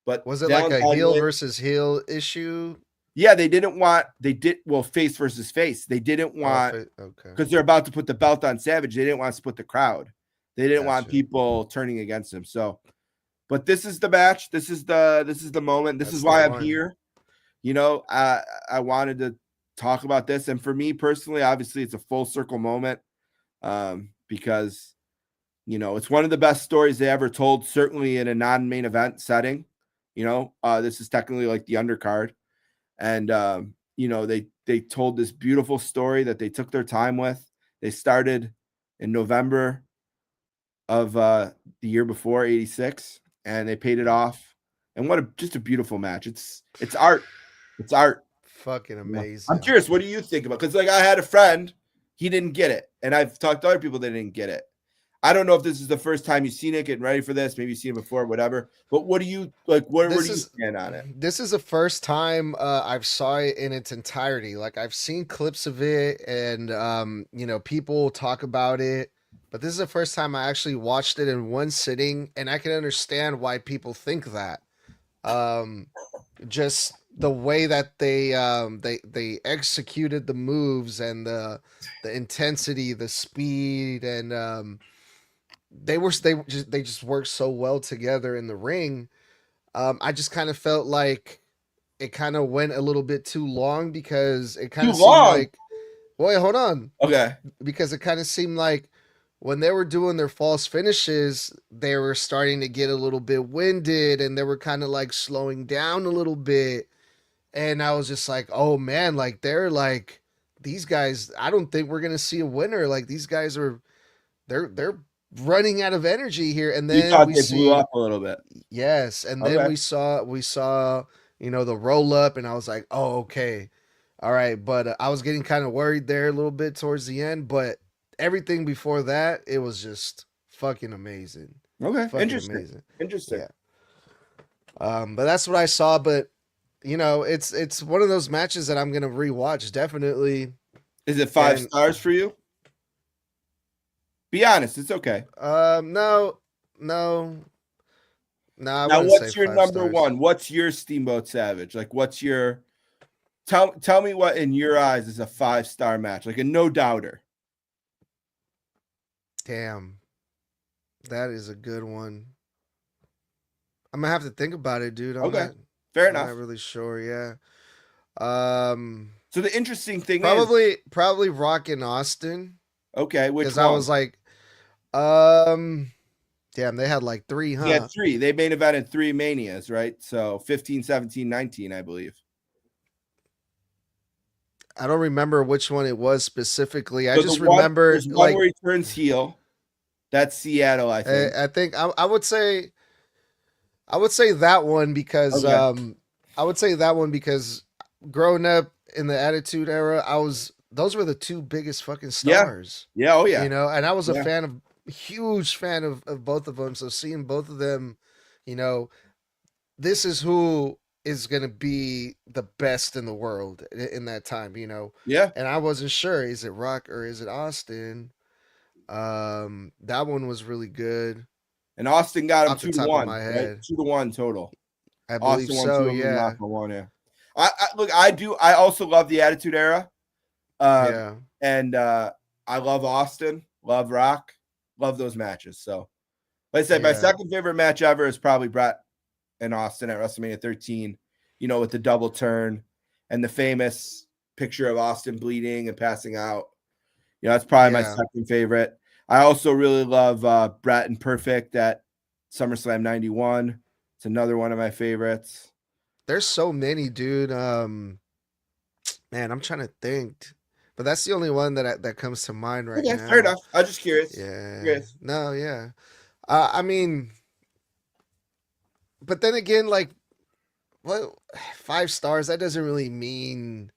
But Was it like a Valentine heel win- versus heel issue? Yeah, face versus face. They didn't Oh, want, okay. because they're about to put the belt on Savage. They didn't want to split the crowd. They didn't want Gotcha. people turning against him. So, but this is the match. This is the moment. This That's is why the I'm one. here. You know, I wanted to talk about this, and for me personally, obviously, it's a full circle moment, because you know it's one of the best stories they ever told. Certainly in a non-main event setting. You know, this is technically like the undercard. And, you know, they told this beautiful story that they took their time with. They started in November of the year before, 86, and they paid it off. And just a beautiful match. It's art. It's art. Fucking amazing. I'm curious, what do you think about? Because like I had a friend, he didn't get it. And I've talked to other people that didn't get it. I don't know if this is the first time you've seen it, getting ready for this. Maybe you've seen it before, whatever. But what do you like? Where do you stand on it? This is the first time I've saw it in its entirety. Like I've seen clips of it, and you know, people talk about it, but this is the first time I actually watched it in one sitting, and I can understand why people think that. Just the way that they executed the moves and the intensity, the speed, and they just worked so well together in the ring. I just kind of felt like it kind of went a little bit too long because it kind of seemed like, wait, hold on. Okay. Because it kind of seemed like when they were doing their false finishes, they were starting to get a little bit winded and they were kind of like slowing down a little bit. And I was just like, oh man, like they're like, these guys, I don't think we're going to see a winner. Like these guys they're running out of energy here. And then you thought they blew up a little bit. Yes. And then we saw, you know, the roll up and I was like, oh, okay. All right. But I was getting kind of worried there a little bit towards the end, but everything before that, it was just fucking amazing. Okay. Fucking Interesting. amazing. Interesting. Yeah. But that's what I saw. But you know, it's one of those matches that I'm going to rewatch. Definitely. Is it 5 stars for you? Be honest, it's okay. No. Now, what's your number one? What's your Steamboat Savage? Like, what's your tell me what in your eyes is a 5-star match, like a no doubter. Damn, that is a good one. I'm gonna have to think about it, dude. Fair enough. I'm not really sure. Yeah. So the interesting thing probably Rock in Austin. Okay, which because I was like, damn, they had like 3, huh? Yeah, 3. They main evented 3 Manias, right? So 15, 17, 19, I believe. I don't remember which one it was specifically. I just remember like where he turns heel. That's Seattle, I think. I think I would say that one because growing up in the Attitude Era, those were the 2 biggest fucking stars. Yeah. Oh yeah. You know, and I was a huge fan of both of them. So seeing both of them, you know, this is who is going to be the best in the world in that time, you know? Yeah. And I wasn't sure, is it Rock or is it Austin? That one was really good. And Austin got him off the top of my head. Right? 2-1 total. I believe Austin so, won 2 yeah. One, yeah. I also love the Attitude Era. And I love Austin, love Rock, love those matches. So, like I said, my second favorite match ever is probably Bret and Austin at WrestleMania 13, you know, with the double turn and the famous picture of Austin bleeding and passing out. You know, that's probably my second favorite. I also really love Bret and Perfect at SummerSlam 91. It's another one of my favorites. There's so many, dude. Man, I'm trying to think. But that's the only one that comes to mind right now. Fair enough. I was just curious. Yeah. Curious. No, yeah. I mean, but then again, like, what 5 stars? That doesn't really mean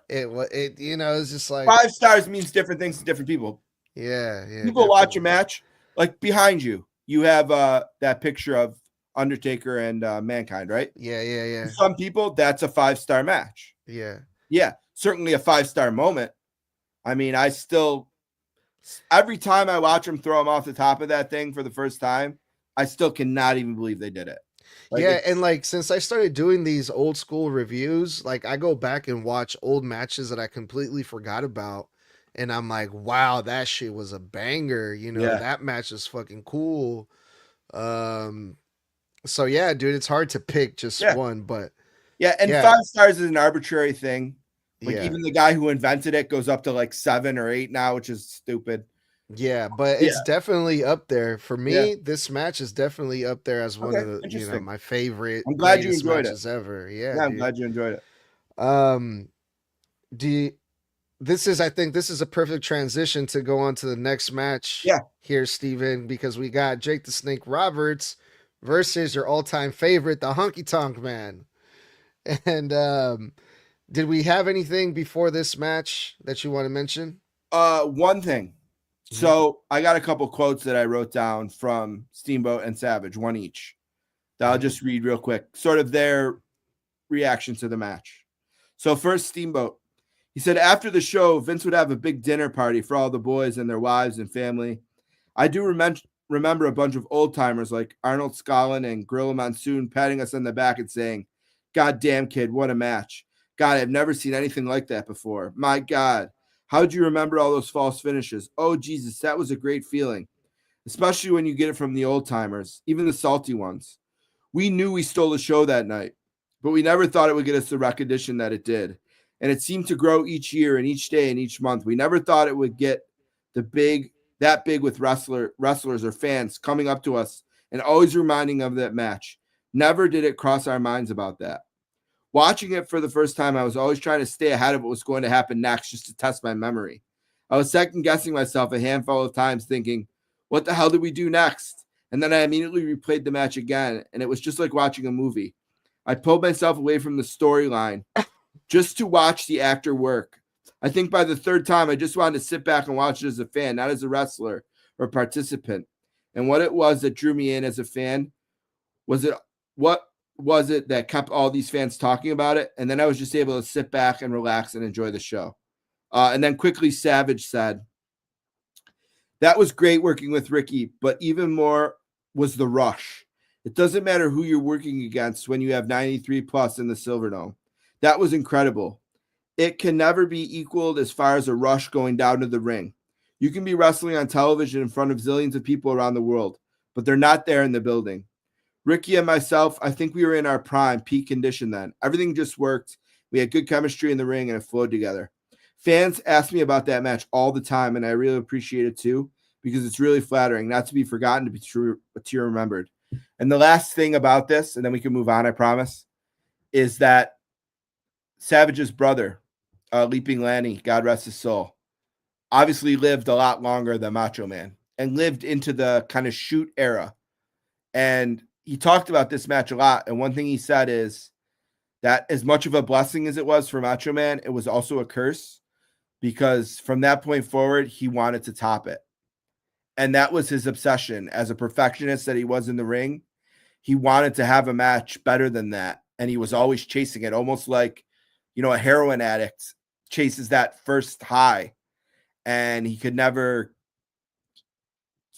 it. You know, it's just like 5 stars means different things to different people. Yeah. People watch a match, like behind you. You have that picture of Undertaker and Mankind, right? Yeah. For some people, that's a 5-star match. Yeah. Certainly a 5-star moment. I mean, every time I watch them throw them off the top of that thing for the first time, I still cannot even believe they did it. Like, Yeah, and like since I started doing these old school reviews, like I go back and watch old matches that I completely forgot about, and I'm like, wow, that shit was a banger. yeah, That match is fucking cool. Um, so yeah, dude, it's hard to pick just yeah, one, but yeah. And yeah, 5 stars is an arbitrary thing. Like yeah, even the guy who invented it goes up to like 7 or 8 now, which is stupid. yeah, but Yeah, it's definitely up there for yeah. me. This match is definitely up there as one Okay, of the interesting. my favorite I'm glad you greatest enjoyed it. matches ever. Yeah, Yeah, I'm dude. glad you enjoyed it. Um, do you, I think this is a perfect transition to go on to the next match Yeah. here, Steven, because we got Jake the Snake Roberts versus your all-time favorite, the Honky Tonk Man. And did we have anything before this match that you want to mention? One thing. So I got a couple quotes that I wrote down from Steamboat and Savage, one each. That I'll just read real quick, sort of their reaction to the match. So first, Steamboat. He said after the show, Vince would have a big dinner party for all the boys and their wives and family. I do remember a bunch of old timers like Arnold Scollin and Gorilla Monsoon patting us on the back and saying, "God damn, kid, what a match. God, I've never seen anything like that before. My God, how'd you remember all those false finishes? Oh, Jesus, that was a great feeling, especially when you get it from the old timers, even the salty ones. We knew we stole the show that night, but we never thought it would get us the recognition that it did. And it seemed to grow each year and each day and each month. We never thought it would get that big with wrestlers or fans coming up to us and always reminding of that match. Never did it cross our minds about that. Watching it for the first time, I was always trying to stay ahead of what was going to happen next just to test my memory. I was second guessing myself a handful of times thinking, what the hell did we do next? And then I immediately replayed the match again, and it was just like watching a movie. I pulled myself away from the storyline just to watch the actor work. I think by the third time, I just wanted to sit back and watch it as a fan, not as a wrestler or participant. And what it was that drew me in as a fan was it that kept all these fans talking about it? And then I was just able to sit back and relax and enjoy the show. And then quickly, Savage said, that was great working with Ricky, but even more was the rush. It doesn't matter who you're working against when you have 93 plus in the Silverdome. That was incredible. It can never be equaled as far as a rush going down to the ring. You can be wrestling on television in front of zillions of people around the world, but they're not there in the building. Ricky and myself, I think we were in our prime, peak condition then. Everything just worked. We had good chemistry in the ring, and it flowed together. Fans ask me about that match all the time, and I really appreciate it too, because it's really flattering, not to be forgotten, to be true, but to be remembered. And the last thing about this, and then we can move on, I promise, is that Savage's brother, Leaping Lanny, God rest his soul, obviously lived a lot longer than Macho Man and lived into the kind of shoot era. And he talked about this match a lot. And one thing he said is that as much of a blessing as it was for Macho Man, it was also a curse, because from that point forward, he wanted to top it. And that was his obsession as a perfectionist that he was in the ring. He wanted to have a match better than that. And he was always chasing it, almost like, a heroin addict chases that first high, and he could never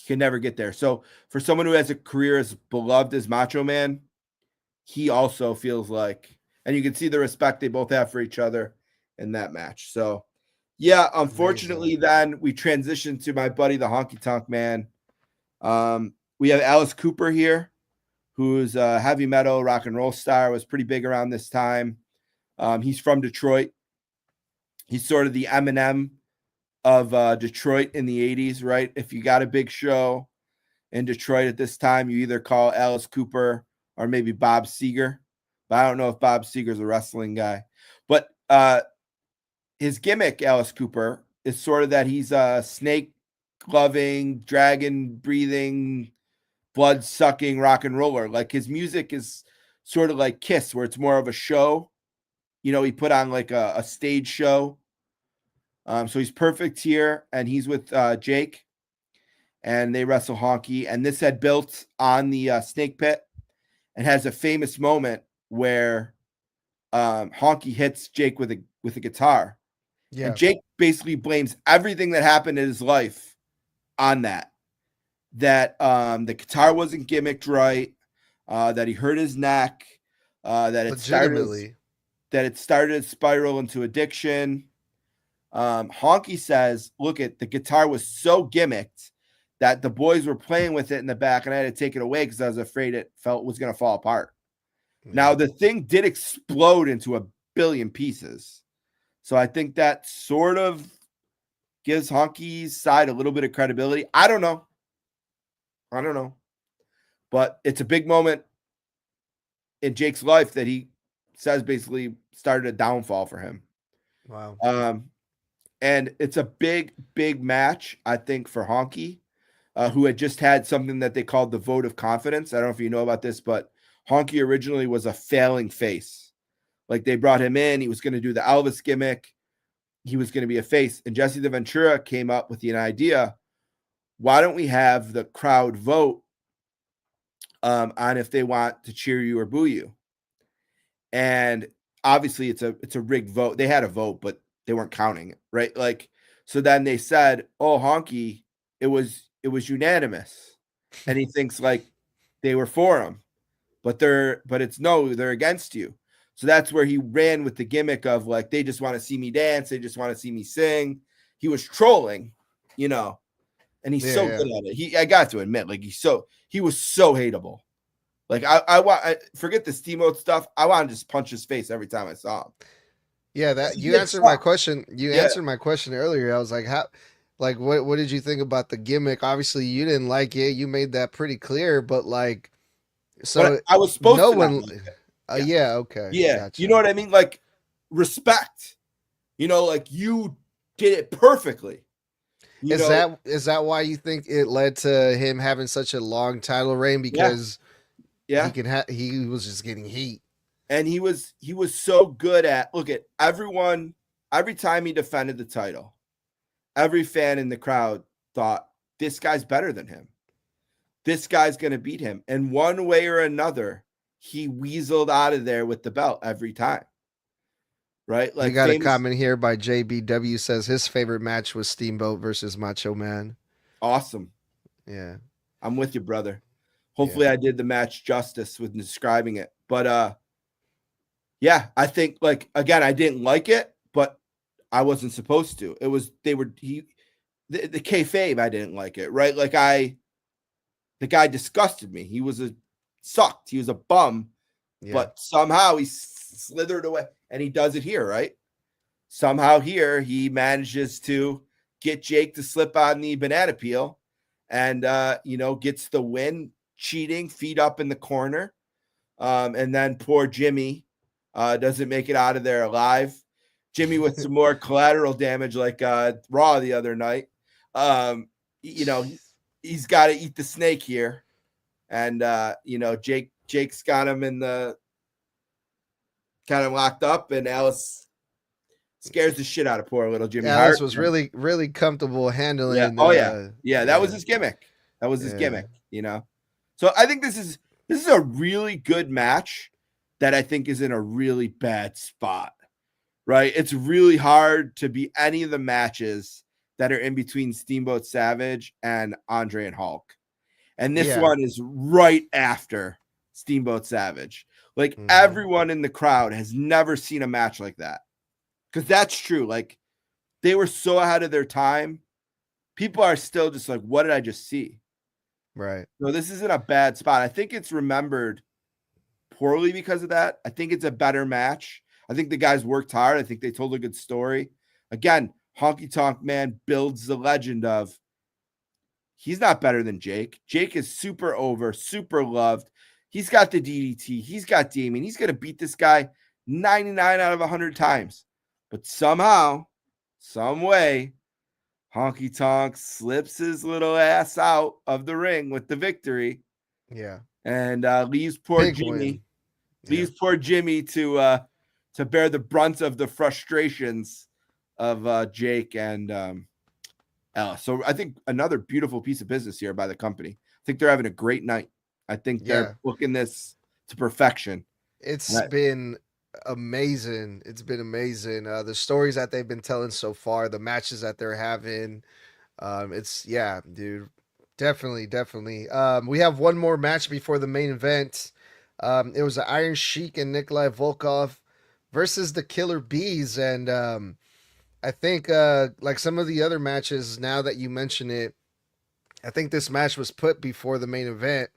get there. So for someone who has a career as beloved as Macho Man, he also feels like, and you can see the respect they both have for each other in that match. So yeah, unfortunately, then we transition to my buddy, the Honky Tonk Man. We have Alice Cooper here, who's a heavy metal rock and roll star, was pretty big around this time. He's from Detroit. He's sort of the Eminem of Detroit in the 80s, right? If you got a big show in Detroit at this time, you either call Alice Cooper or maybe Bob Seger. But I don't know if Bob Seger's a wrestling guy. But his gimmick, Alice Cooper, is sort of that he's a snake-loving, dragon-breathing, blood-sucking rock and roller. Like his music is sort of like Kiss, where it's more of a show. He put on like a stage show. So he's perfect here, and he's with Jake, and they wrestle Honky. And this had built on the snake pit and has a famous moment where Honky hits Jake with a guitar. Yeah. And Jake basically blames everything that happened in his life on that the guitar wasn't gimmicked right. that he hurt his neck, that it Legitimately. started to spiral into addiction. Honky says, look, the guitar was so gimmicked that the boys were playing with it in the back, and I had to take it away because I was afraid it was going to fall apart. Now, the thing did explode into a billion pieces. So I think that sort of gives Honky's side a little bit of credibility. I don't know. But it's a big moment in Jake's life that he says basically started a downfall for him. Wow. And it's a big, big match, I think, for Honky, who had just had something that they called the vote of confidence. I don't know if you know about this, but Honky originally was a failing face. Like, they brought him in. He was going to do the Elvis gimmick. He was going to be a face. And Jesse the Ventura came up with an idea. Why don't we have the crowd vote on if they want to cheer you or boo you? And obviously it's a rigged vote. They had a vote, but they weren't counting it, right? Like, so then they said, oh, Honky, it was unanimous. And he thinks like they were for him, but they're against you. So that's where he ran with the gimmick of like, they just want to see me dance. They just want to see me sing. He was trolling, and he's so good at it. I got to admit, like, he was so hateable. Like, I forget the Steamboat stuff. I want to just punch his face every time I saw him. Yeah, that you answered my question. You answered my question earlier. I was like, what did you think about the gimmick? Obviously, you didn't like it. You made that pretty clear, but like, so but I was supposed to not like it. Yeah, okay. Yeah. Gotcha. You know what I mean? Like, respect. Like, you did it perfectly. Is that why you think it led to him having such a long title reign? Because he was just getting heat. And he was so good at, look at everyone, every time he defended the title, every fan in the crowd thought, this guy's better than him. This guy's going to beat him. And one way or another, he weaseled out of there with the belt every time. Right? Like, we got a comment here by JBW, says his favorite match was Steamboat versus Macho Man. Awesome. Yeah. I'm with you, brother. Hopefully I did the match justice with describing it. But yeah, I think, like, again, I didn't like it, but I wasn't supposed to. It was the kayfabe, I didn't like it, right? Like, the guy disgusted me. He was sucked. He was a bum, but somehow he slithered away, and he does it here, right? Somehow here he manages to get Jake to slip on the banana peel, and gets the win, cheating, feet up in the corner, and then poor Jimmy doesn't make it out of there alive. Jimmy with some more collateral damage, like Raw the other night. He's got to eat the snake here, and Jake's got him in the kind of locked up, and Alice scares the shit out of poor little Jimmy. Alice Hart was really, really comfortable handling. Yeah. Oh yeah. That was his gimmick. So I think this is a really good match that I think is in a really bad spot. Right? It's really hard to be any of the matches that are in between Steamboat Savage and Andre and Hulk. And this one is right after Steamboat Savage. Like, everyone in the crowd has never seen a match like that. Because that's true. Like, they were so ahead of their time. People are still just like, what did I just see? Right. So this isn't a bad spot. I think it's remembered poorly because of that. I think it's a better match. I think the guys worked hard. I think they told a good story. Again, Honky Tonk Man builds the legend of, he's not better than Jake. Jake is super over, super loved. He's got the DDT. He's got Damien. He's going to beat this guy 99 out of 100 times. But somehow, some way, Honky Tonk slips his little ass out of the ring with the victory. Yeah. And leaves poor Jimmy. Leaves poor Jimmy to bear the brunt of the frustrations of Jake and Alice. So I think another beautiful piece of business here by the company. I think they're having a great night. I think they're booking this to perfection. It's been amazing. It's been amazing. The stories that they've been telling so far, the matches that they're having. Dude, Definitely. We have one more match before the main event. It was the Iron Sheik and Nikolai Volkov versus the Killer Bees, and I think like some of the other matches. Now that you mention it, I think this match was put before the main event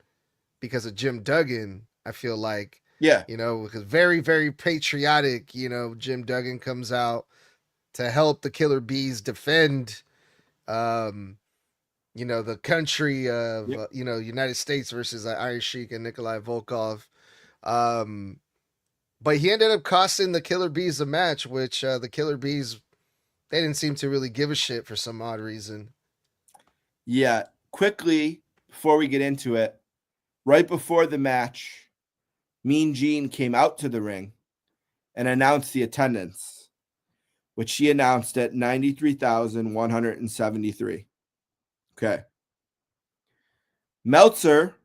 because of Jim Duggan. I feel like, Yeah. because very, very patriotic. Jim Duggan comes out to help the Killer Bees defend, the country of, Yep. United States versus Iron Sheik and Nikolai Volkov. But he ended up costing the Killer Bees the match, which the Killer Bees, they didn't seem to really give a shit for some odd reason. Yeah. Quickly, before we get into it, right before the match, Mean Gene came out to the ring and announced the attendance, which she announced at 93,173. Okay. Meltzer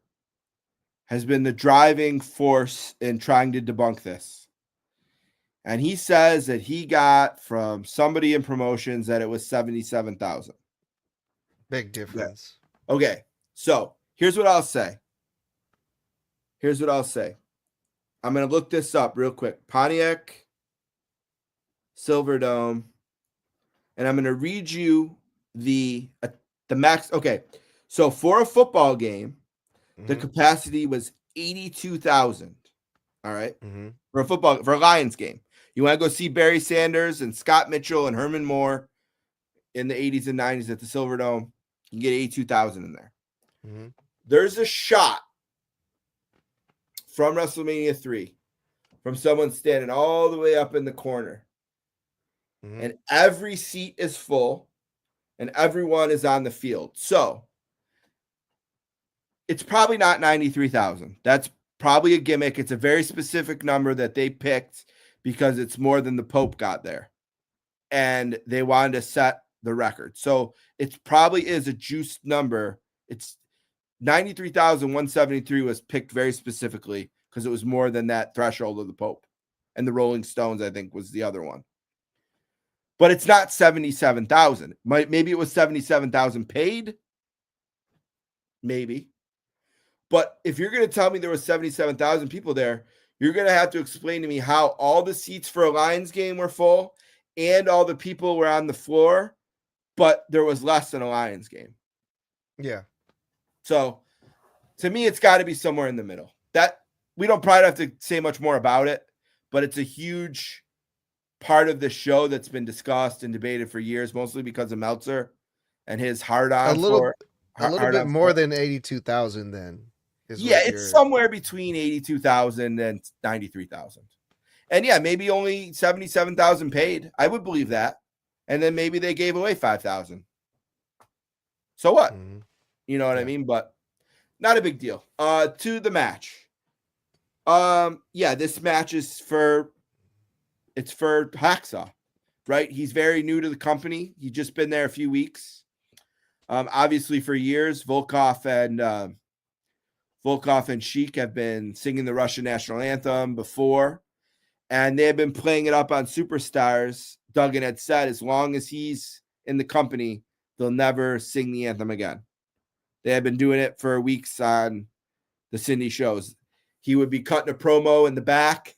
has been the driving force in trying to debunk this. And he says that he got from somebody in promotions that it was 77,000. Big difference. Okay. So here's what I'll say. I'm going to look this up real quick. Pontiac Silverdome. And I'm going to read you the max. Okay. So for a football game, the capacity was 82,000. All right. For a Lions game. You want to go see Barry Sanders and Scott Mitchell and Herman Moore in the 80s and 90s at the Silverdome, you get 82,000 in there. There's a shot from WrestleMania 3 from someone standing all the way up in the corner. And every seat is full and everyone is on the field. So it's probably not 93,000. That's probably a gimmick. It's a very specific number that they picked because it's more than the Pope got there. And they wanted to set the record. So it probably is a juiced number. It's 93,173 was picked very specifically because it was more than that threshold of the Pope. And the Rolling Stones, I think, was the other one. But it's not 77,000. Maybe it was 77,000 paid. Maybe. But if you're going to tell me there was 77,000 people there, you're going to have to explain to me how all the seats for a Lions game were full and all the people were on the floor, but there was less than a Lions game. Yeah. So to me, it's got to be somewhere in the middle. That we don't probably have to say much more about it, but it's a huge part of the show that's been discussed and debated for years, mostly because of Meltzer and his hard-on. A little bit more than 82,000 then. Yeah, it's somewhere between 82,000 and 93,000. And yeah, maybe only 77,000 paid. I would believe that. And then maybe they gave away 5,000. So what? You know what I mean? But not a big deal. To the match. Yeah, this match is for Hacksaw, right? He's very new to the company. He's just been there a few weeks. Obviously for years, Volkov and Sheik have been singing the Russian national anthem before, and they have been playing it up on Superstars. Duggan had said, as long as he's in the company, they'll never sing the anthem again. They have been doing it for weeks on the Cindy shows. He would be cutting a promo in the back,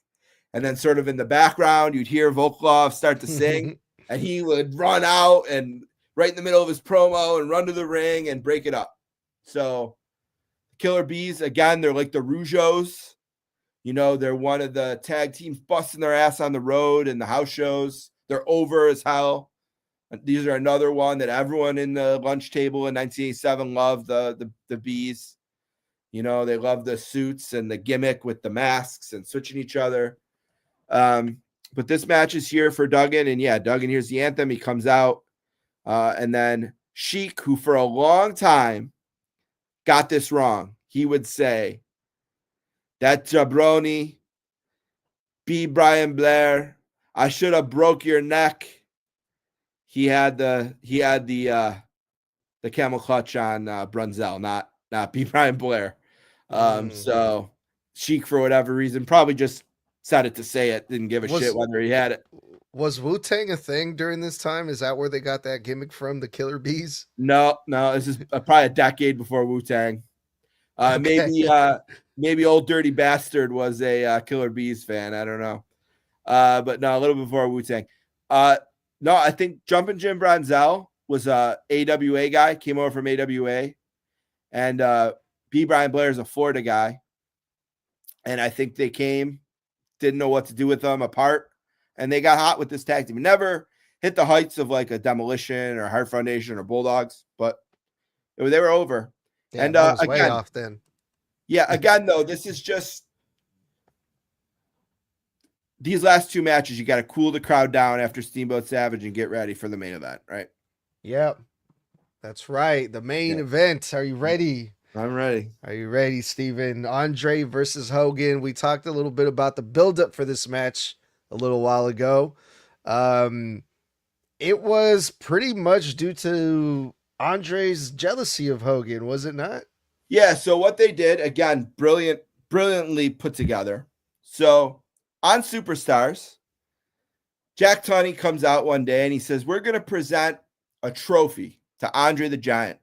and then sort of in the background, you'd hear Volkov start to sing, and he would run out and right in the middle of his promo and run to the ring and break it up. So Killer Bees, again, they're like the Rougeos. They're one of the tag teams busting their ass on the road and the house shows. They're over as hell. These are another one that everyone in the lunch table in 1987 loved, the Bees. They love the suits and the gimmick with the masks and switching each other. But this match is here for Duggan. And yeah, Duggan hears the anthem. He comes out. And then Sheik, who for a long time got this wrong, he would say, that jabroni, B. Brian Blair, I should have broke your neck. He had the camel clutch on Brunzell, not B. Brian Blair. So Sheik, for whatever reason, probably just said it to say it, didn't give a shit whether he had it. Was Wu-Tang a thing during this time? Is that where they got that gimmick from, the Killer Bees? No, this is probably a decade before Wu-Tang. Okay. Maybe Old Dirty Bastard was a Killer Bees fan. I don't know. But no, a little before Wu-Tang. No, I think Jumpin' Jim Brunzell was a AWA guy, came over from AWA. And B. Brian Blair is a Florida guy. And I think they came, didn't know what to do with them apart. And they got hot with this tag team. Never hit the heights of like a Demolition or Heart Foundation or Bulldogs, but they were over. Yeah, And that was way again, off then. yeah, again, though, this is just these last two matches. You got to cool the crowd down after Steamboat Savage and get ready for the main event, right? Yep. That's right. The main event. Are you ready? I'm ready. Are you ready, Steven? André versus Hogan. We talked a little bit about the buildup for this match a little while ago. It was pretty much due to Andre's jealousy of Hogan, was it not? Yeah, so what they did, again, brilliantly put together. So on Superstars, Jack Tunney comes out one day and he says, we're going to present a trophy to André the Giant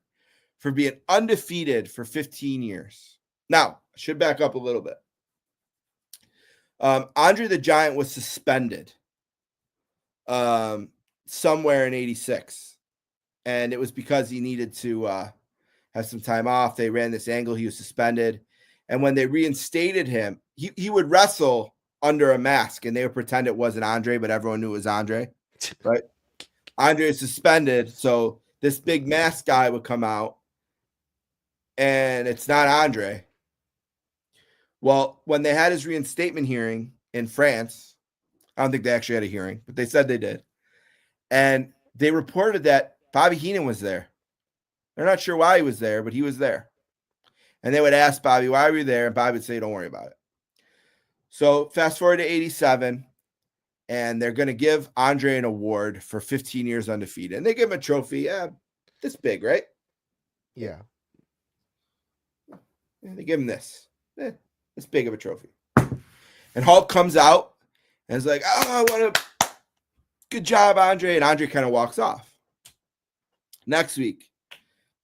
for being undefeated for 15 years. Now, I should back up a little bit. André the Giant was suspended somewhere in 86. And it was because he needed to have some time off. They ran this angle. He was suspended. And when they reinstated him, he would wrestle under a mask and they would pretend it wasn't André, but everyone knew it was André, right? André is suspended. So this big mask guy would come out and it's not André. Well, when they had his reinstatement hearing in France, I don't think they actually had a hearing, but they said they did. And they reported that Bobby Heenan was there. They're not sure why he was there, but he was there. And they would ask Bobby, why were you there? And Bobby would say, don't worry about it. So fast forward to 87, and they're going to give André an award for 15 years undefeated. And they give him a trophy. This big, right? Yeah. They give him this. This big of a trophy. And Hulk comes out and is like, oh, I want to. Good job, André. And André kind of walks off. Next week,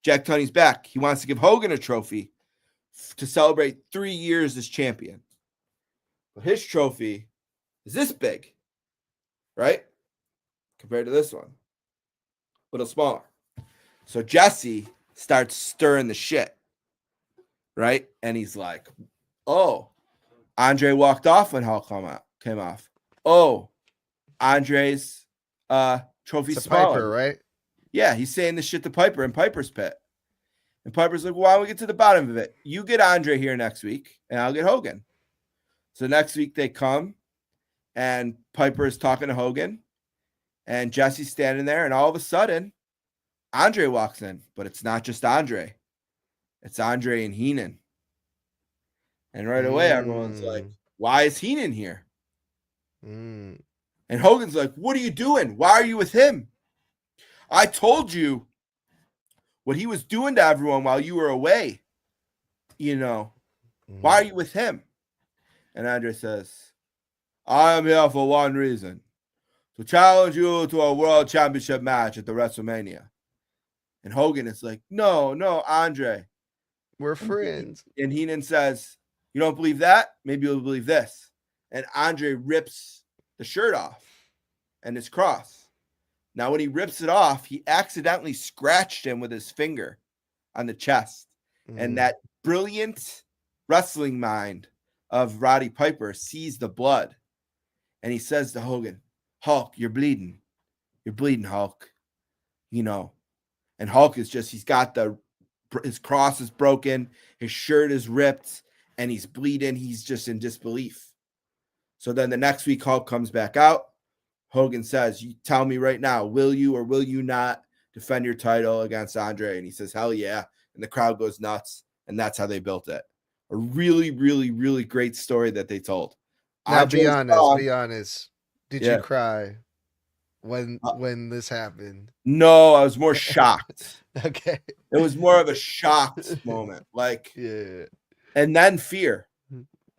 Jack Tunney's back. He wants to give Hogan a trophy to celebrate 3 years as champion. But his trophy is this big, right? Compared to this one. A little smaller. So Jesse starts stirring the shit, right? And he's like, oh, André walked off when Hulk came off. Oh, Andre's trophy's smaller. Piper, right? Yeah, he's saying this shit to Piper in Piper's pit. And Piper's like, well, why don't we get to the bottom of it? You get André here next week, and I'll get Hogan. So next week they come, and Piper is talking to Hogan, and Jesse's standing there, and all of a sudden, André walks in. But it's not just André. It's André and Heenan. And right away, everyone's like, why is Heenan here? And Hogan's like, what are you doing? Why are you with him? I told you what he was doing to everyone while you were away. You know, why are you with him? And André says, I am here for one reason, to challenge you to a world championship match at the WrestleMania. And Hogan is like, no, André. We're friends. And Heenan says, you don't believe that? Maybe you'll believe this. And André rips the shirt off and his cross. Now, when he rips it off, he accidentally scratched him with his finger on the chest. And that brilliant wrestling mind of Roddy Piper sees the blood. And he says to Hogan, Hulk, you're bleeding. You're bleeding, Hulk. You know. And Hulk is just, he's got his cross is broken. His shirt is ripped. And he's bleeding. He's just in disbelief. So then the next week, Hulk comes back out. Hogan says, you tell me right now, will you or will you not defend your title against André? And he says, hell yeah. And the crowd goes nuts. And that's how they built it. A really, really, really great story that they told. Now, be honest. Did you cry when this happened? No, I was more shocked. Okay. It was more of a shocked moment. Like, yeah. And then fear.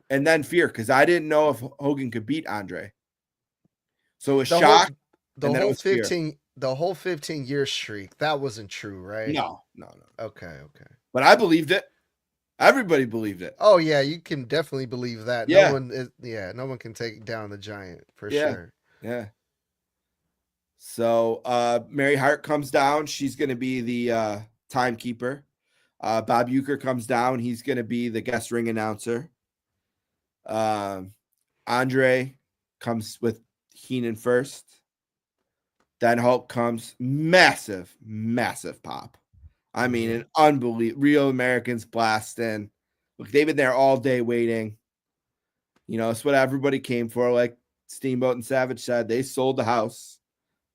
Because I didn't know if Hogan could beat André. So it was The shock, the and then it whole was fear. 15-year streak, that wasn't true, right? No. Okay. But I believed it. Everybody believed it. Oh yeah, you can definitely believe that. Yeah. No one can take down the Giant for Yeah. sure. Yeah. So Mary Hart comes down. She's going to be the timekeeper. Bob Uecker comes down. He's going to be the guest ring announcer. Andre comes with Heenan first. Then Hulk comes. Massive pop. I mean, an unbelievable. Real Americans blast in. Look, they've been there all day waiting. You know, it's what everybody came for. Like Steamboat and Savage said, they sold the house.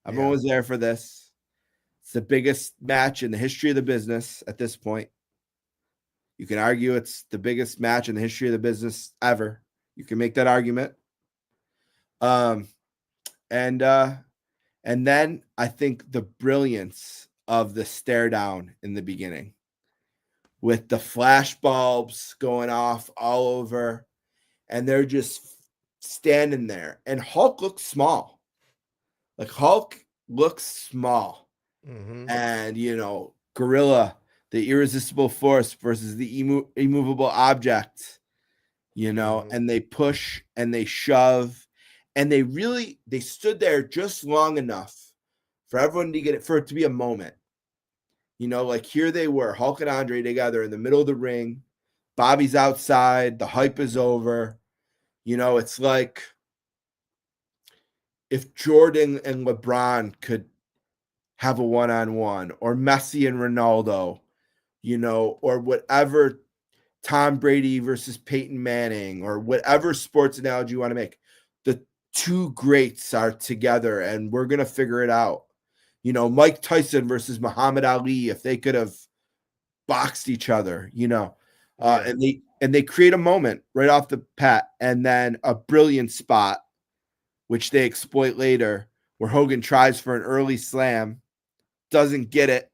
Everyone was there for this. It's the biggest match in the history of the business at this point. You can argue it's the biggest match in the history of the business ever. You can make that argument. And then I think the brilliance of the stare down in the beginning with the flash bulbs going off all over, and they're just standing there. And Hulk looks small. Like Hulk looks small. And, you know, Gorilla, the irresistible force versus the immovable object, you know, and they push and they shove, and they stood there just long enough for everyone to get it, for it to be a moment. You know, like here they were, Hulk and Andre together in the middle of the ring. Bobby's outside. The hype is over. You know, it's like if Jordan and LeBron could have a one-on-one, or Messi and Ronaldo, you know, or whatever, Tom Brady versus Peyton Manning, or whatever sports analogy you want to make. The two greats are together and we're going to figure it out. You know, Mike Tyson versus Muhammad Ali, if they could have boxed each other, you know, and they create a moment right off the bat, and then a brilliant spot, which they exploit later, where Hogan tries for an early slam, doesn't get it,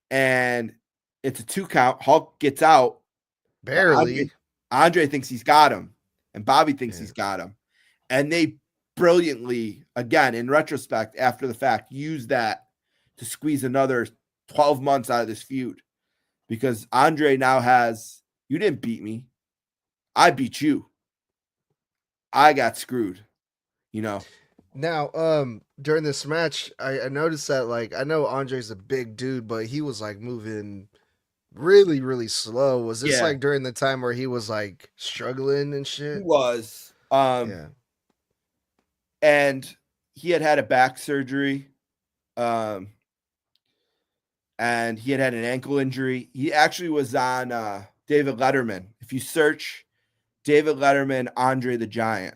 and it's a 2 count. Hulk gets out. Barely. Andre thinks he's got him, and Bobby thinks he's got him. And they brilliantly, again, in retrospect, after the fact, use that to squeeze another 12 months out of this feud, because Andre now has, you didn't beat me. I beat you. I got screwed, you know. Now, during this match, I noticed that, like, I know Andre's a big dude, but he was like moving really, really slow. Was this like during the time where he was like struggling and shit? He was. And he had a back surgery. And he had an ankle injury. He actually was on David Letterman. If you search David Letterman, André the Giant,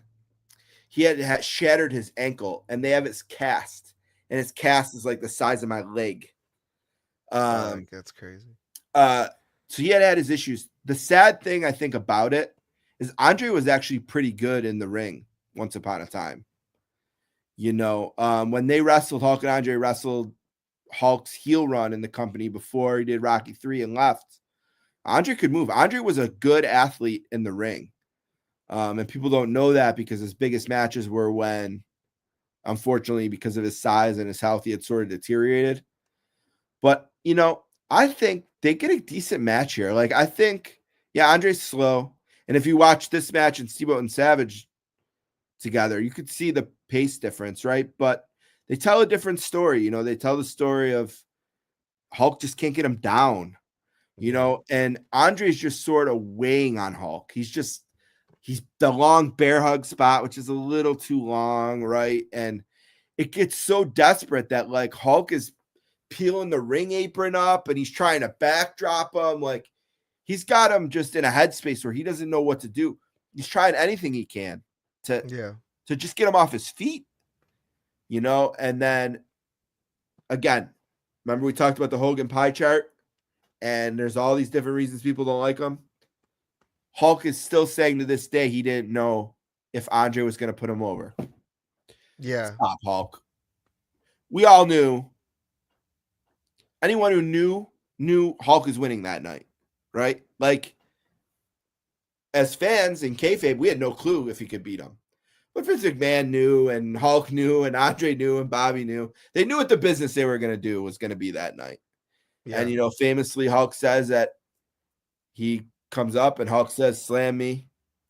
he had shattered his ankle, and they have his cast, and his cast is like the size of my leg. That's crazy. So he had his issues. The sad thing I think about it is Andre was actually pretty good in the ring once upon a time. You know, when they wrestled, Hulk and Andre wrestled Hulk's heel run in the company before he did Rocky 3 and left. Andre could move. Andre was a good athlete in the ring. And people don't know that because his biggest matches were when, unfortunately, because of his size and his health, he had sort of deteriorated. But, you know, I think they get a decent match here. Like, I think, Andre's slow. And if you watch this match and Steamboat and Savage together, you could see the pace difference, right? But they tell a different story. You know, they tell the story of Hulk just can't get him down, you know, and Andre's just sort of weighing on Hulk. He's the long bear hug spot, which is a little too long, right? And it gets so desperate that, like, Hulk is peeling the ring apron up and he's trying to backdrop him. Like, he's got him just in a headspace where he doesn't know what to do. He's trying anything he can to just get him off his feet, you know? And then, again, remember we talked about the Hogan pie chart, and there's all these different reasons people don't like him. Hulk is still saying to this day he didn't know if Andre was going to put him over. Yeah. Stop, Hulk. We all knew. Anyone who knew Hulk is winning that night, right? Like, as fans in kayfabe, we had no clue if he could beat him. But Vince McMahon knew, and Hulk knew, and Andre knew, and Bobby knew. They knew what the business they were going to do was going to be that night. Yeah. And, famously, Hulk says that he comes up and Hulk says, "Slam me."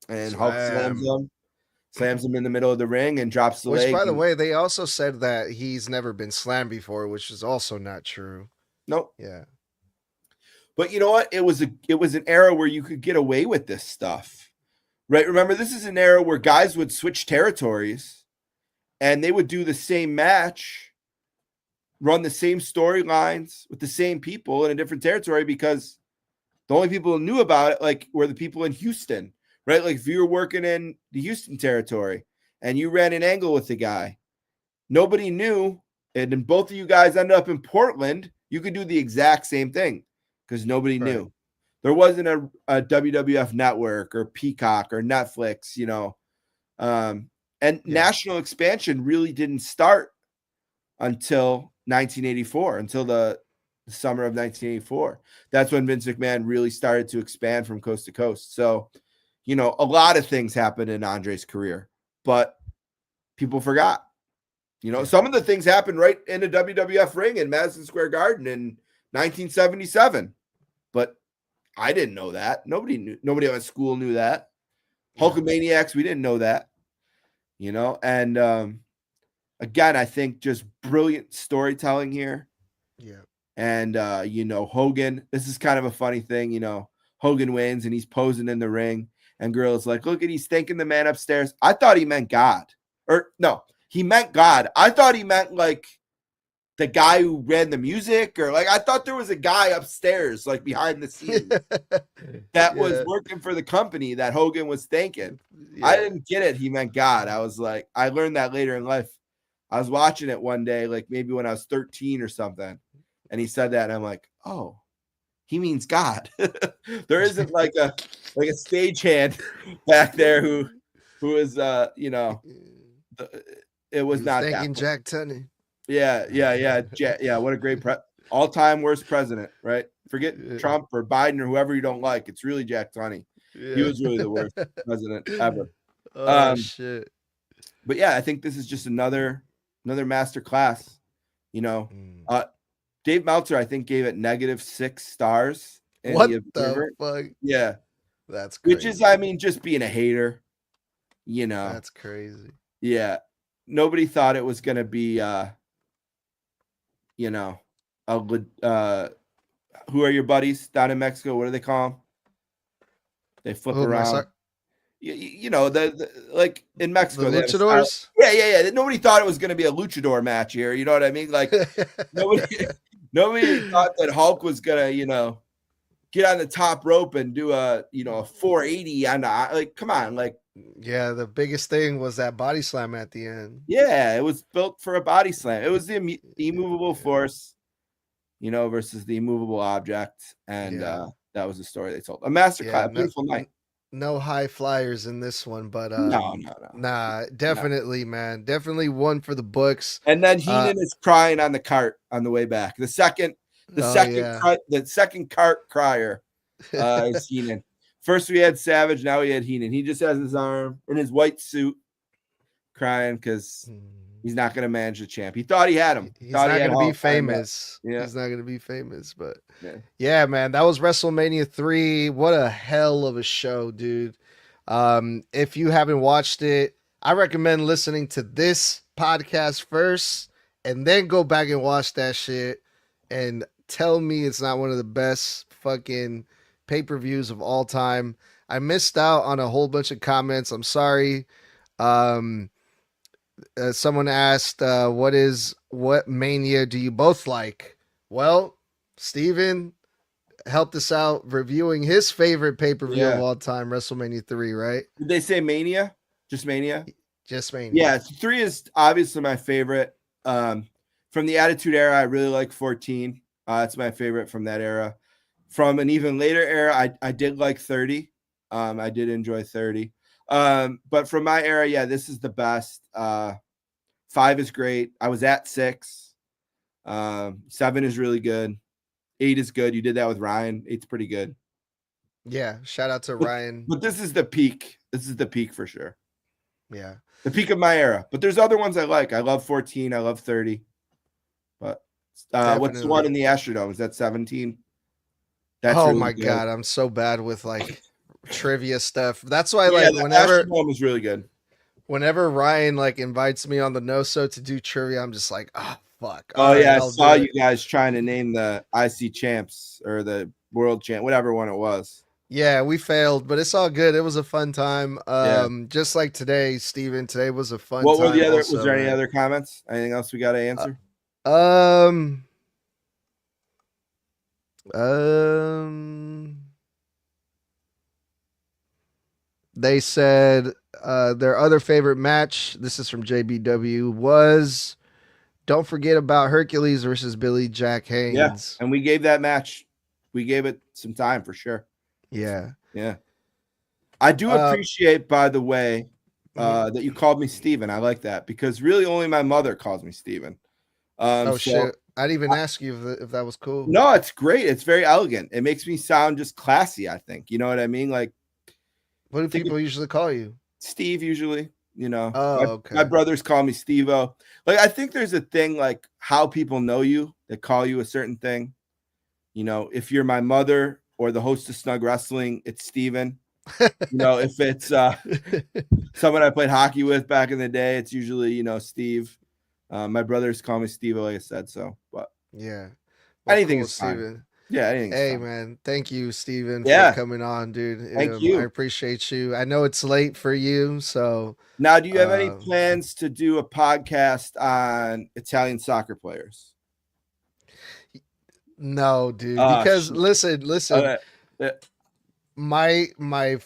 And Hulk slams him in the middle of the ring and drops the leg. Which, by the way, they also said that he's never been slammed before, which is also not true. Nope. Yeah. But you know what? It was an era where you could get away with this stuff, right? Remember, this is an era where guys would switch territories and they would do the same match, run the same storylines with the same people in a different territory, because the only people who knew about it, like, were the people in Houston, right? Like, if you were working in the Houston territory and you ran an angle with the guy, nobody knew. And then both of you guys ended up in Portland. You could do the exact same thing because nobody knew. There wasn't a WWF network or Peacock or Netflix, and national expansion really didn't start until 1984, until the summer of 1984. That's when Vince McMahon really started to expand from coast to coast. So, a lot of things happened in Andre's career, but people forgot. Some of the things happened right in the WWF ring in Madison Square Garden in 1977, but I didn't know that. Nobody knew. Nobody at school knew that. Hulkamaniacs, we didn't know that. And again, I think just brilliant storytelling here. Yeah. And Hogan, this is kind of a funny thing. Hogan wins and he's posing in the ring, and Gorilla's like, "Look at, he's thanking the man upstairs." I thought he meant God. Or no, he meant God. I thought he meant like the guy who ran the music, or like, I thought there was a guy upstairs, like behind the scenes that was working for the company that Hogan was thanking. Yeah. I didn't get it. He meant God. I was like, I learned that later in life. I was watching it one day, like maybe when I was 13 or something, and he said that, and I'm like, oh, he means God. There isn't like a stagehand back there who is it was not thanking that. Jack Tunney. Yeah. What a great all-time worst president, right? Forget Trump or Biden or whoever you don't like. It's really Jack Tunney. Yeah. He was really the worst president ever. Oh shit. But yeah, I think this is just another master class. Dave Meltzer, I think, gave it -6 stars. What the fuck? Yeah. That's crazy. Which is, just being a hater. That's crazy. Yeah. Nobody thought it was going to be, who are your buddies down in Mexico? What do they call them? They flip around. The like in Mexico. The luchadors? Yeah. Nobody thought it was going to be a luchador match here. You know what I mean? Like, nobody thought that Hulk was going to, get on the top rope and do a 480 on the, like, come on, like. Yeah, the biggest thing was that body slam at the end. Yeah, it was built for a body slam. It was the immovable force, versus the immovable object. And that was the story they told. A masterclass, beautiful night. No high flyers in this one, but no. Nah, definitely, man. Definitely one for the books. And then Heenan is crying on the cart on the way back. The second cart crier is Heenan. First we had Savage, now we had Heenan. He just has his arm in his white suit crying because he's not going to manage the champ. He thought he had him. He's not going to be famous. Yeah. He's not going to be famous, but yeah, man, that was WrestleMania 3. What a hell of a show, dude. If you haven't watched it, I recommend listening to this podcast first and then go back and watch that shit and tell me it's not one of the best fucking pay-per-views of all time. I missed out on a whole bunch of comments. I'm sorry. Someone asked, what Mania do you both like? Well, Steven helped us out reviewing his favorite pay-per-view of all time, WrestleMania 3, right? Did they say Mania? Just Mania? Just Mania. Yeah, 3 is obviously my favorite. From the Attitude Era, I really like 14. It's my favorite from that era. From an even later era, I did like 30. I did enjoy 30. But from my era, this is the best. 5 is great. I was at 6. 7 is really good. 8 is good. You did that with Ryan. 8's pretty good. Yeah, shout out to Ryan. But this is the peak. This is the peak for sure. Yeah. The peak of my era. But there's other ones I like. I love 14. I love 30. But what's the one in the Astrodome? Is that 17? That's oh really my good. God, I'm so bad with like trivia stuff. That's why Yeah, like the whenever Astrodome was really good. whenever Ryan like invites me on the no so to do trivia, I'm just like, oh fuck. Oh All right, yeah, I I'll saw do you it. guys trying to name the IC champs or the world champ, whatever one it was. Yeah, we failed, but it's all good. It was a fun time. Yeah. Just like today, Steven, today was a fun What were time the other? also, Was there any man. other comments? Anything else we got to answer? Um, they said their other favorite match, this is from JBW, was don't forget about Hercules versus Billy Jack Haynes. And we gave that match, we gave it some time for sure. Yeah. Yeah. I do appreciate, by the way, that you called me Steven. I like that because really only my mother calls me Steven. Shit. I didn't even ask you if that was cool. No, it's great. It's very elegant. It makes me sound just classy, I think. You know what I mean? Like, what do people usually call you? Steve, usually. You know, okay. My brothers call me Steve-O. Like, I think there's a thing like how people know you that call you a certain thing. You know, if you're my mother or the host of Snug Wrestling, it's Steven. You know, if it's someone I played hockey with back in the day, it's usually, you know, Steve. My brothers call me Steve, like I said. So, but yeah, anything cool, is fine. Steven. Yeah, anything. Hey, man, thank you, Steven, for coming on, dude. Thank you. I appreciate you. I know it's late for you, so now, do you have any plans to do a podcast on Italian soccer players? No, dude. Because listen. My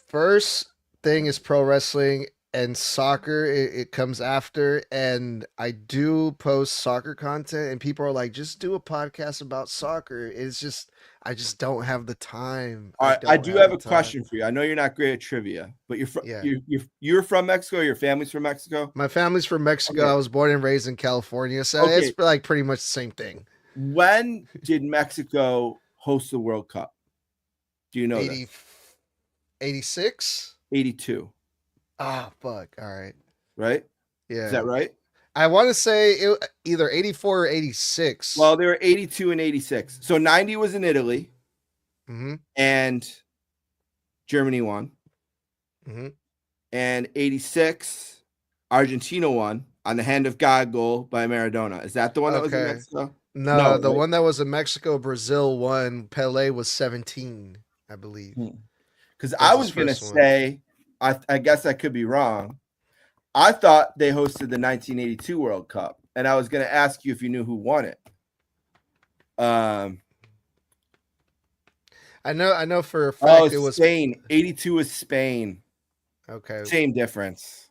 first thing is pro wrestling and soccer. It comes after, and I do post soccer content, and people are like, "Just do a podcast about soccer." It's just I just don't have the time. All right, I do have a question for you. I know you're not great at trivia, but you're from Mexico. Your family's from Mexico. My family's from Mexico. Okay. I was born and raised in California, so it's like pretty much the same thing. When did Mexico host the World Cup? Do you know 86? 82. Ah, fuck. All right. Right? Yeah. Is that right? I want to say it either 84 or 86. Well, they were 82 and 86. So 90 was in Italy. Mm-hmm. And Germany won. Mm-hmm. And 86, Argentina won on the hand of God goal by Maradona. Is that the one that was in Mexico? No, the one that was in Mexico, Brazil won. Pele was 17, I believe. Because I was going to say, I guess I could be wrong. I thought they hosted the 1982 World Cup, and I was going to ask you if you knew who won it. I know for a fact it was Spain. 82 was Spain. Okay. Same difference.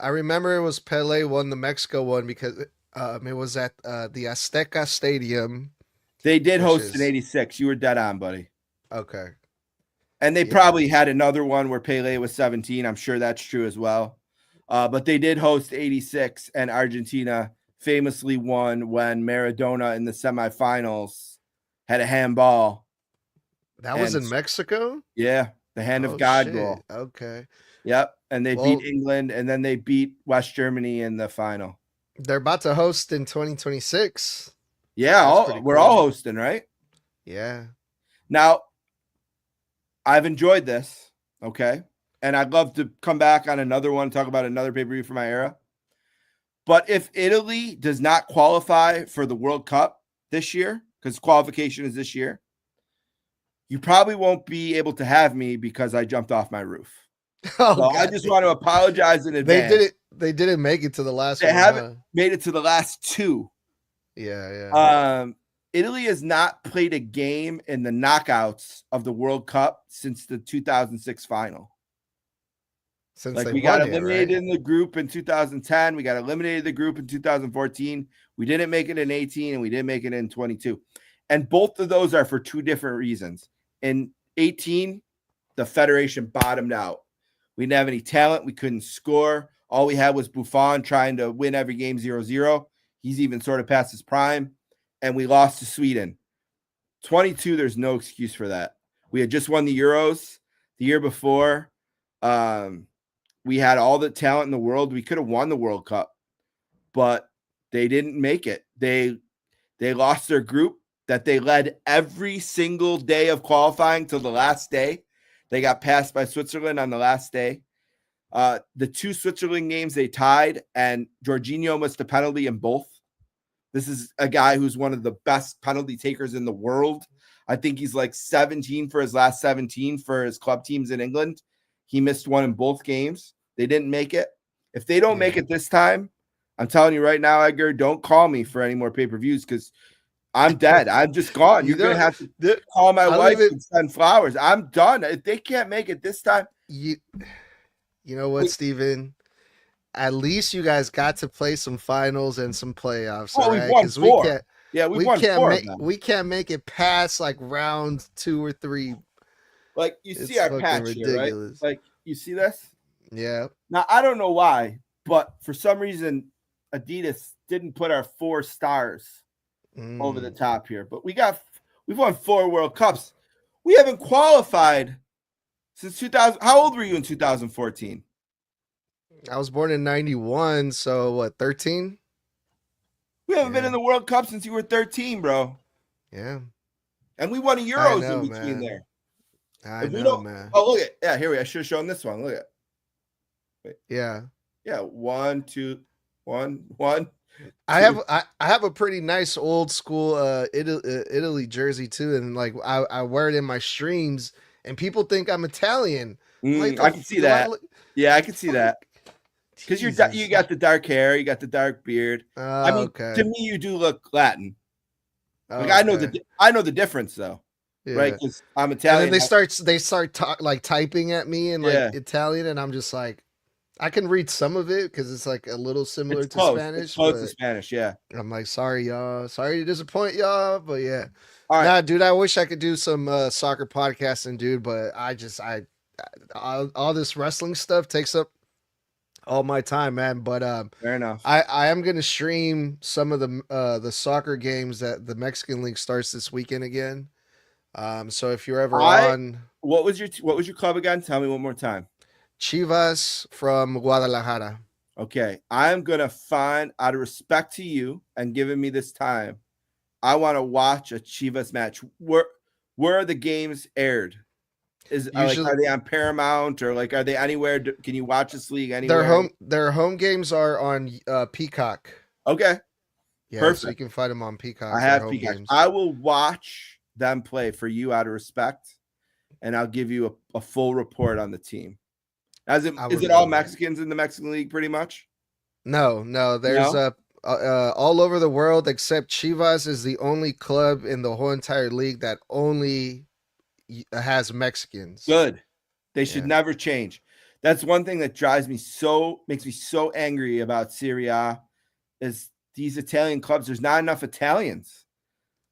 I remember it was Pele won the Mexico one because it was at the Azteca Stadium. They did host in 86. You were dead on, buddy. Okay. And they probably had another one where Pele was 17. I'm sure that's true as well. But they did host 86, and Argentina famously won when Maradona in the semifinals had a handball. That was in Mexico? Yeah, the hand of God goal. Okay. Yep, and they beat England, and then they beat West Germany in the final. They're about to host in 2026. Yeah, we're all hosting, right? Yeah. Now, I've enjoyed this, okay? And I'd love to come back on another one, talk about another pay-per-view from my era. But if Italy does not qualify for the World Cup this year, because qualification is this year, you probably won't be able to have me because I jumped off my roof. So I just want to apologize in advance. They didn't make it to the last one. They haven't made it to the last two. Yeah. Italy has not played a game in the knockouts of the World Cup since the 2006 final. We got eliminated in the group in 2010. We got eliminated the group in 2014. We didn't make it in 18, and we didn't make it in 22. And both of those are for two different reasons. In 18, the federation bottomed out. We didn't have any talent. We couldn't score. All we had was Buffon trying to win every game 0-0. He's even sort of past his prime. And we lost to Sweden. 22, there's no excuse for that. We had just won the Euros the year before. we had all the talent in the world. We could have won the World Cup, but they didn't make it. They lost their group that they led every single day of qualifying till the last day. They got passed by Switzerland on the last day. The 2 Switzerland games they tied, and Jorginho missed a penalty in both. This is a guy who's one of the best penalty takers in the world. I think he's like 17 for his last 17 for his club teams in England. He missed one in both games. They didn't make it. If they don't make it this time, I'm telling you right now, Edgar, don't call me for any more pay-per-views because I'm dead. I'm just gone. You're going to have to call my wife and send flowers. I'm done. If they can't make it this time. You know what, Steven? At least you guys got to play some finals and some playoffs. Oh, right? we won 4. We can't make it past like round 2 or 3. Like, you see our patch here, right? Like, you see this? Yeah. Now, I don't know why, but for some reason, Adidas didn't put our 4 stars over the top here. But we've won 4 World Cups. We haven't qualified since 2000. How old were you in 2014? I was born in 91, so what, 13? We haven't been in the World Cup since you were 13, bro. Yeah. And we won a Euros in between there. I know, man. Oh, look at here. I should have shown this one. Look at. Wait. Yeah. 1, 2, 1, 1. I have a pretty nice old school Italy jersey too, and like I wear it in my streams, and people think I'm Italian. Like, I can see that. Yeah, I can see that. Because you got the dark hair, you got the dark beard. I mean, to me, you do look Latin. Like I know the difference though, right? Because I'm Italian. And then they start typing at me in like Italian, and I'm just like, I can read some of it because it's like a little similar to Spanish. It's close to Spanish, yeah. I'm like, sorry, y'all. Sorry to disappoint y'all, but yeah. All right. Nah, dude, I wish I could do some soccer podcasting, dude, but all this wrestling stuff takes up all my time, man. But fair enough. I am gonna stream some of the soccer games that the Mexican League starts this weekend again. So if you're ever on, what was your club again? Tell me one more time. Chivas from Guadalajara. Okay, I'm gonna find, out of respect to you and giving me this time, I want to watch a Chivas match. Where are the games aired? Are they on Paramount or like are they anywhere? Can you watch this league anywhere? Their home games are on Peacock. Okay, yeah, perfect. So you can find them on Peacock. I have Peacock. Games. I will watch them play for you out of respect, and I'll give you a full report on the team. Is it all Mexicans in the Mexican League pretty much? No. There's all over the world except Chivas is the only club in the whole entire league that only has Mexicans. Good. They should never change. That's one thing that makes me so angry about Serie A is these Italian clubs. There's not enough Italians.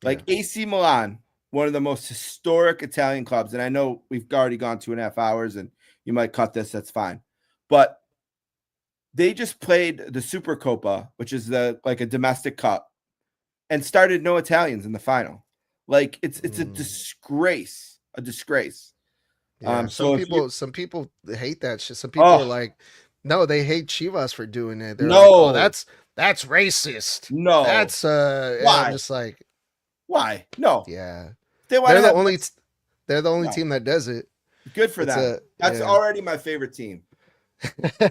Like AC Milan, one of the most historic Italian clubs. And I know we've already gone 2.5 hours and you might cut this. That's fine. But they just played the Supercoppa, which is a domestic cup, and started no Italians in the final. Like it's a disgrace. A disgrace. Yeah, some people hate that shit. Some people are like, no, they hate Chivas for doing it. They're like, oh, that's racist. No, that's why? I'm just like, why? No. Yeah. They're the only team that does it. Good for them. That's already my favorite team.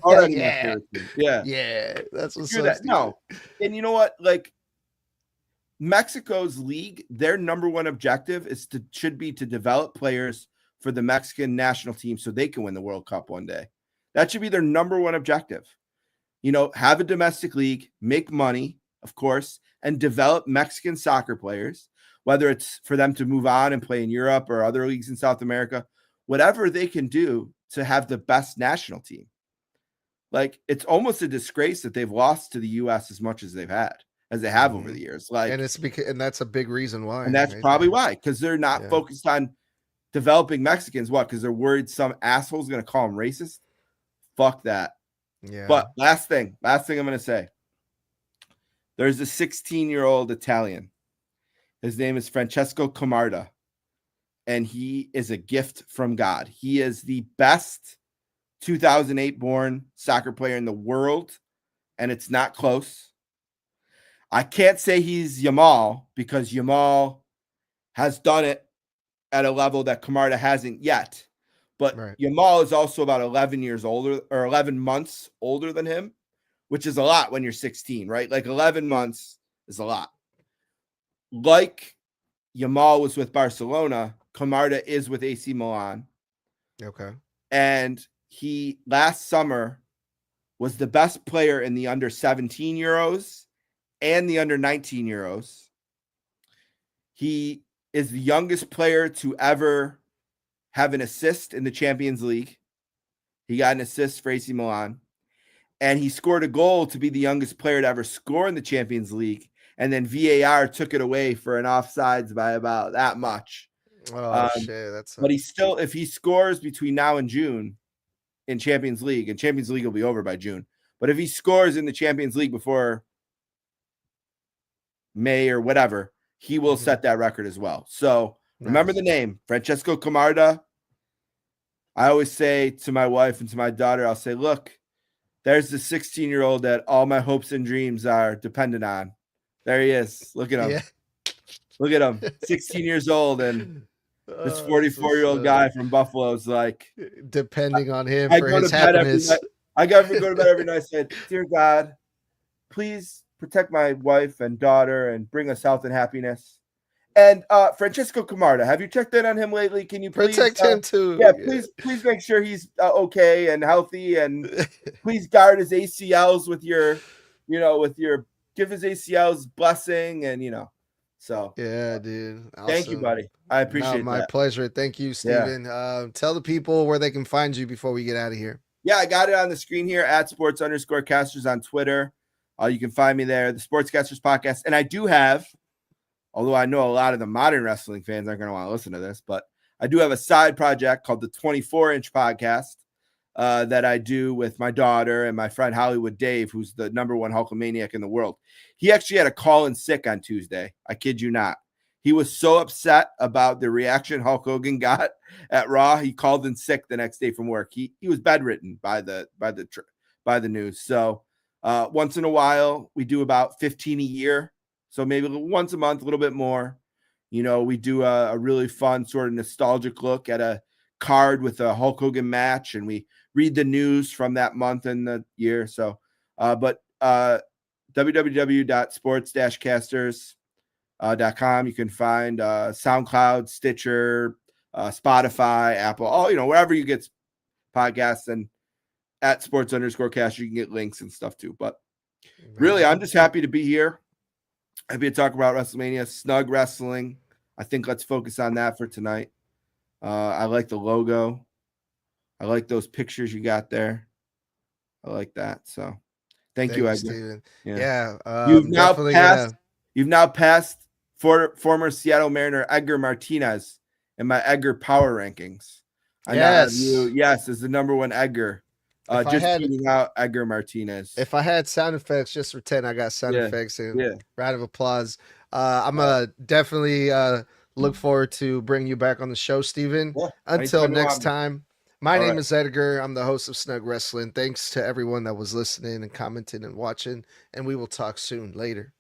Already my favorite team. Yeah. Yeah. That's what's up. No. And you know what? Like Mexico's league, their number one objective should be to develop players for the Mexican national team so they can win the World Cup one day. That should be their number one objective. You know, have a domestic league, make money, of course, and develop Mexican soccer players, whether it's for them to move on and play in Europe or other leagues in South America, whatever they can do to have the best national team. Like, it's almost a disgrace that they've lost to the U.S. as much as they have over the years. Like, and that's a big reason why. And that's probably why, because they're not focused on developing Mexicans. What? Because they're worried some asshole's going to call them racist. Fuck that. Yeah. But last thing I'm going to say. There's a 16-year-old Italian. His name is Francesco Camarda, and he is a gift from God. He is the best 2008 born soccer player in the world, and it's not close. I can't say he's Yamal because Yamal has done it at a level that Camarda hasn't yet. But Right. Yamal is also about 11 years older or 11 months older than him, which is a lot when you're 16, right? Like 11 months is a lot. Like Yamal was with Barcelona, Camarda is with AC Milan. Okay. And he last summer was the best player in the under 17 Euros and the under 19 Euros. He is the youngest player to ever have an assist in the Champions League. He got an assist for AC Milan. And he scored a goal to be the youngest player to ever score in the Champions League. And then VAR took it away for an offsides by about that much. Oh, shit. That's but he still, if he scores between now and June in Champions League, and Champions League will be over by June, but if he scores in the Champions League before May or whatever, he will set that record as well. So remember the name, Francesco Camarda. I always say to my wife and to my daughter, I'll say, look, there's the 16-year-old that all my hopes and dreams are dependent on. There he is. Look at him. Yeah. Look at him. 16 years old. And this 44-year-old guy from Buffalo is like, depending on him for his happiness. I got to go to bed every night. I said, dear God, please protect my wife and daughter and bring us health and happiness. And Francesco Camarda, have you checked in on him lately? Can you please protect him too? Yeah, please make sure he's okay and healthy, and please guard his ACLs with your give his ACLs blessing, and so yeah, dude. Awesome. Thank you, buddy. I appreciate that. My pleasure. Thank you, Steven. Yeah. Tell the people where they can find you before we get out of here. Yeah, I got it on the screen here at sports_casters on Twitter. You can find me there, the Sportscasters Podcast. And I do have, although I know a lot of the modern wrestling fans aren't going to want to listen to this, but I do have a side project called the 24-Inch Podcast that I do with my daughter and my friend Hollywood Dave, who's the #1 Hulkamaniac in the world. He actually had a call in sick on Tuesday. I kid you not. He was so upset about the reaction Hulk Hogan got at Raw. He called in sick the next day from work. He was bedridden by the news. So once in a while, we do about 15 a year. So maybe once a month, a little bit more. We do a really fun sort of nostalgic look at a card with a Hulk Hogan match, and we read the news from that month and the year. So, www.sports-casters.com. You can find SoundCloud, Stitcher, Spotify, Apple, wherever you get podcasts, and at sports_cast, you can get links and stuff too. But really, I'm just happy to be here. Happy to talk about WrestleMania, Snug Wrestling. I think let's focus on that for tonight. I like the logo. I like those pictures you got there. I like that. So thank you, Edgar. Steven. Yeah. You've now passed former Seattle Mariner Edgar Martinez in my Edgar power rankings. I now have you, yes, as the #1 Edgar. Beating out Edgar Martinez. If I had sound effects just for 10, I got sound effects and round of applause. I'm gonna definitely look forward to bringing you back on the show, Steven. Yeah, until next time, my name is Edgar. I'm the host of Snug Wrestling. Thanks to everyone that was listening and commenting and watching, and we will talk soon. Later.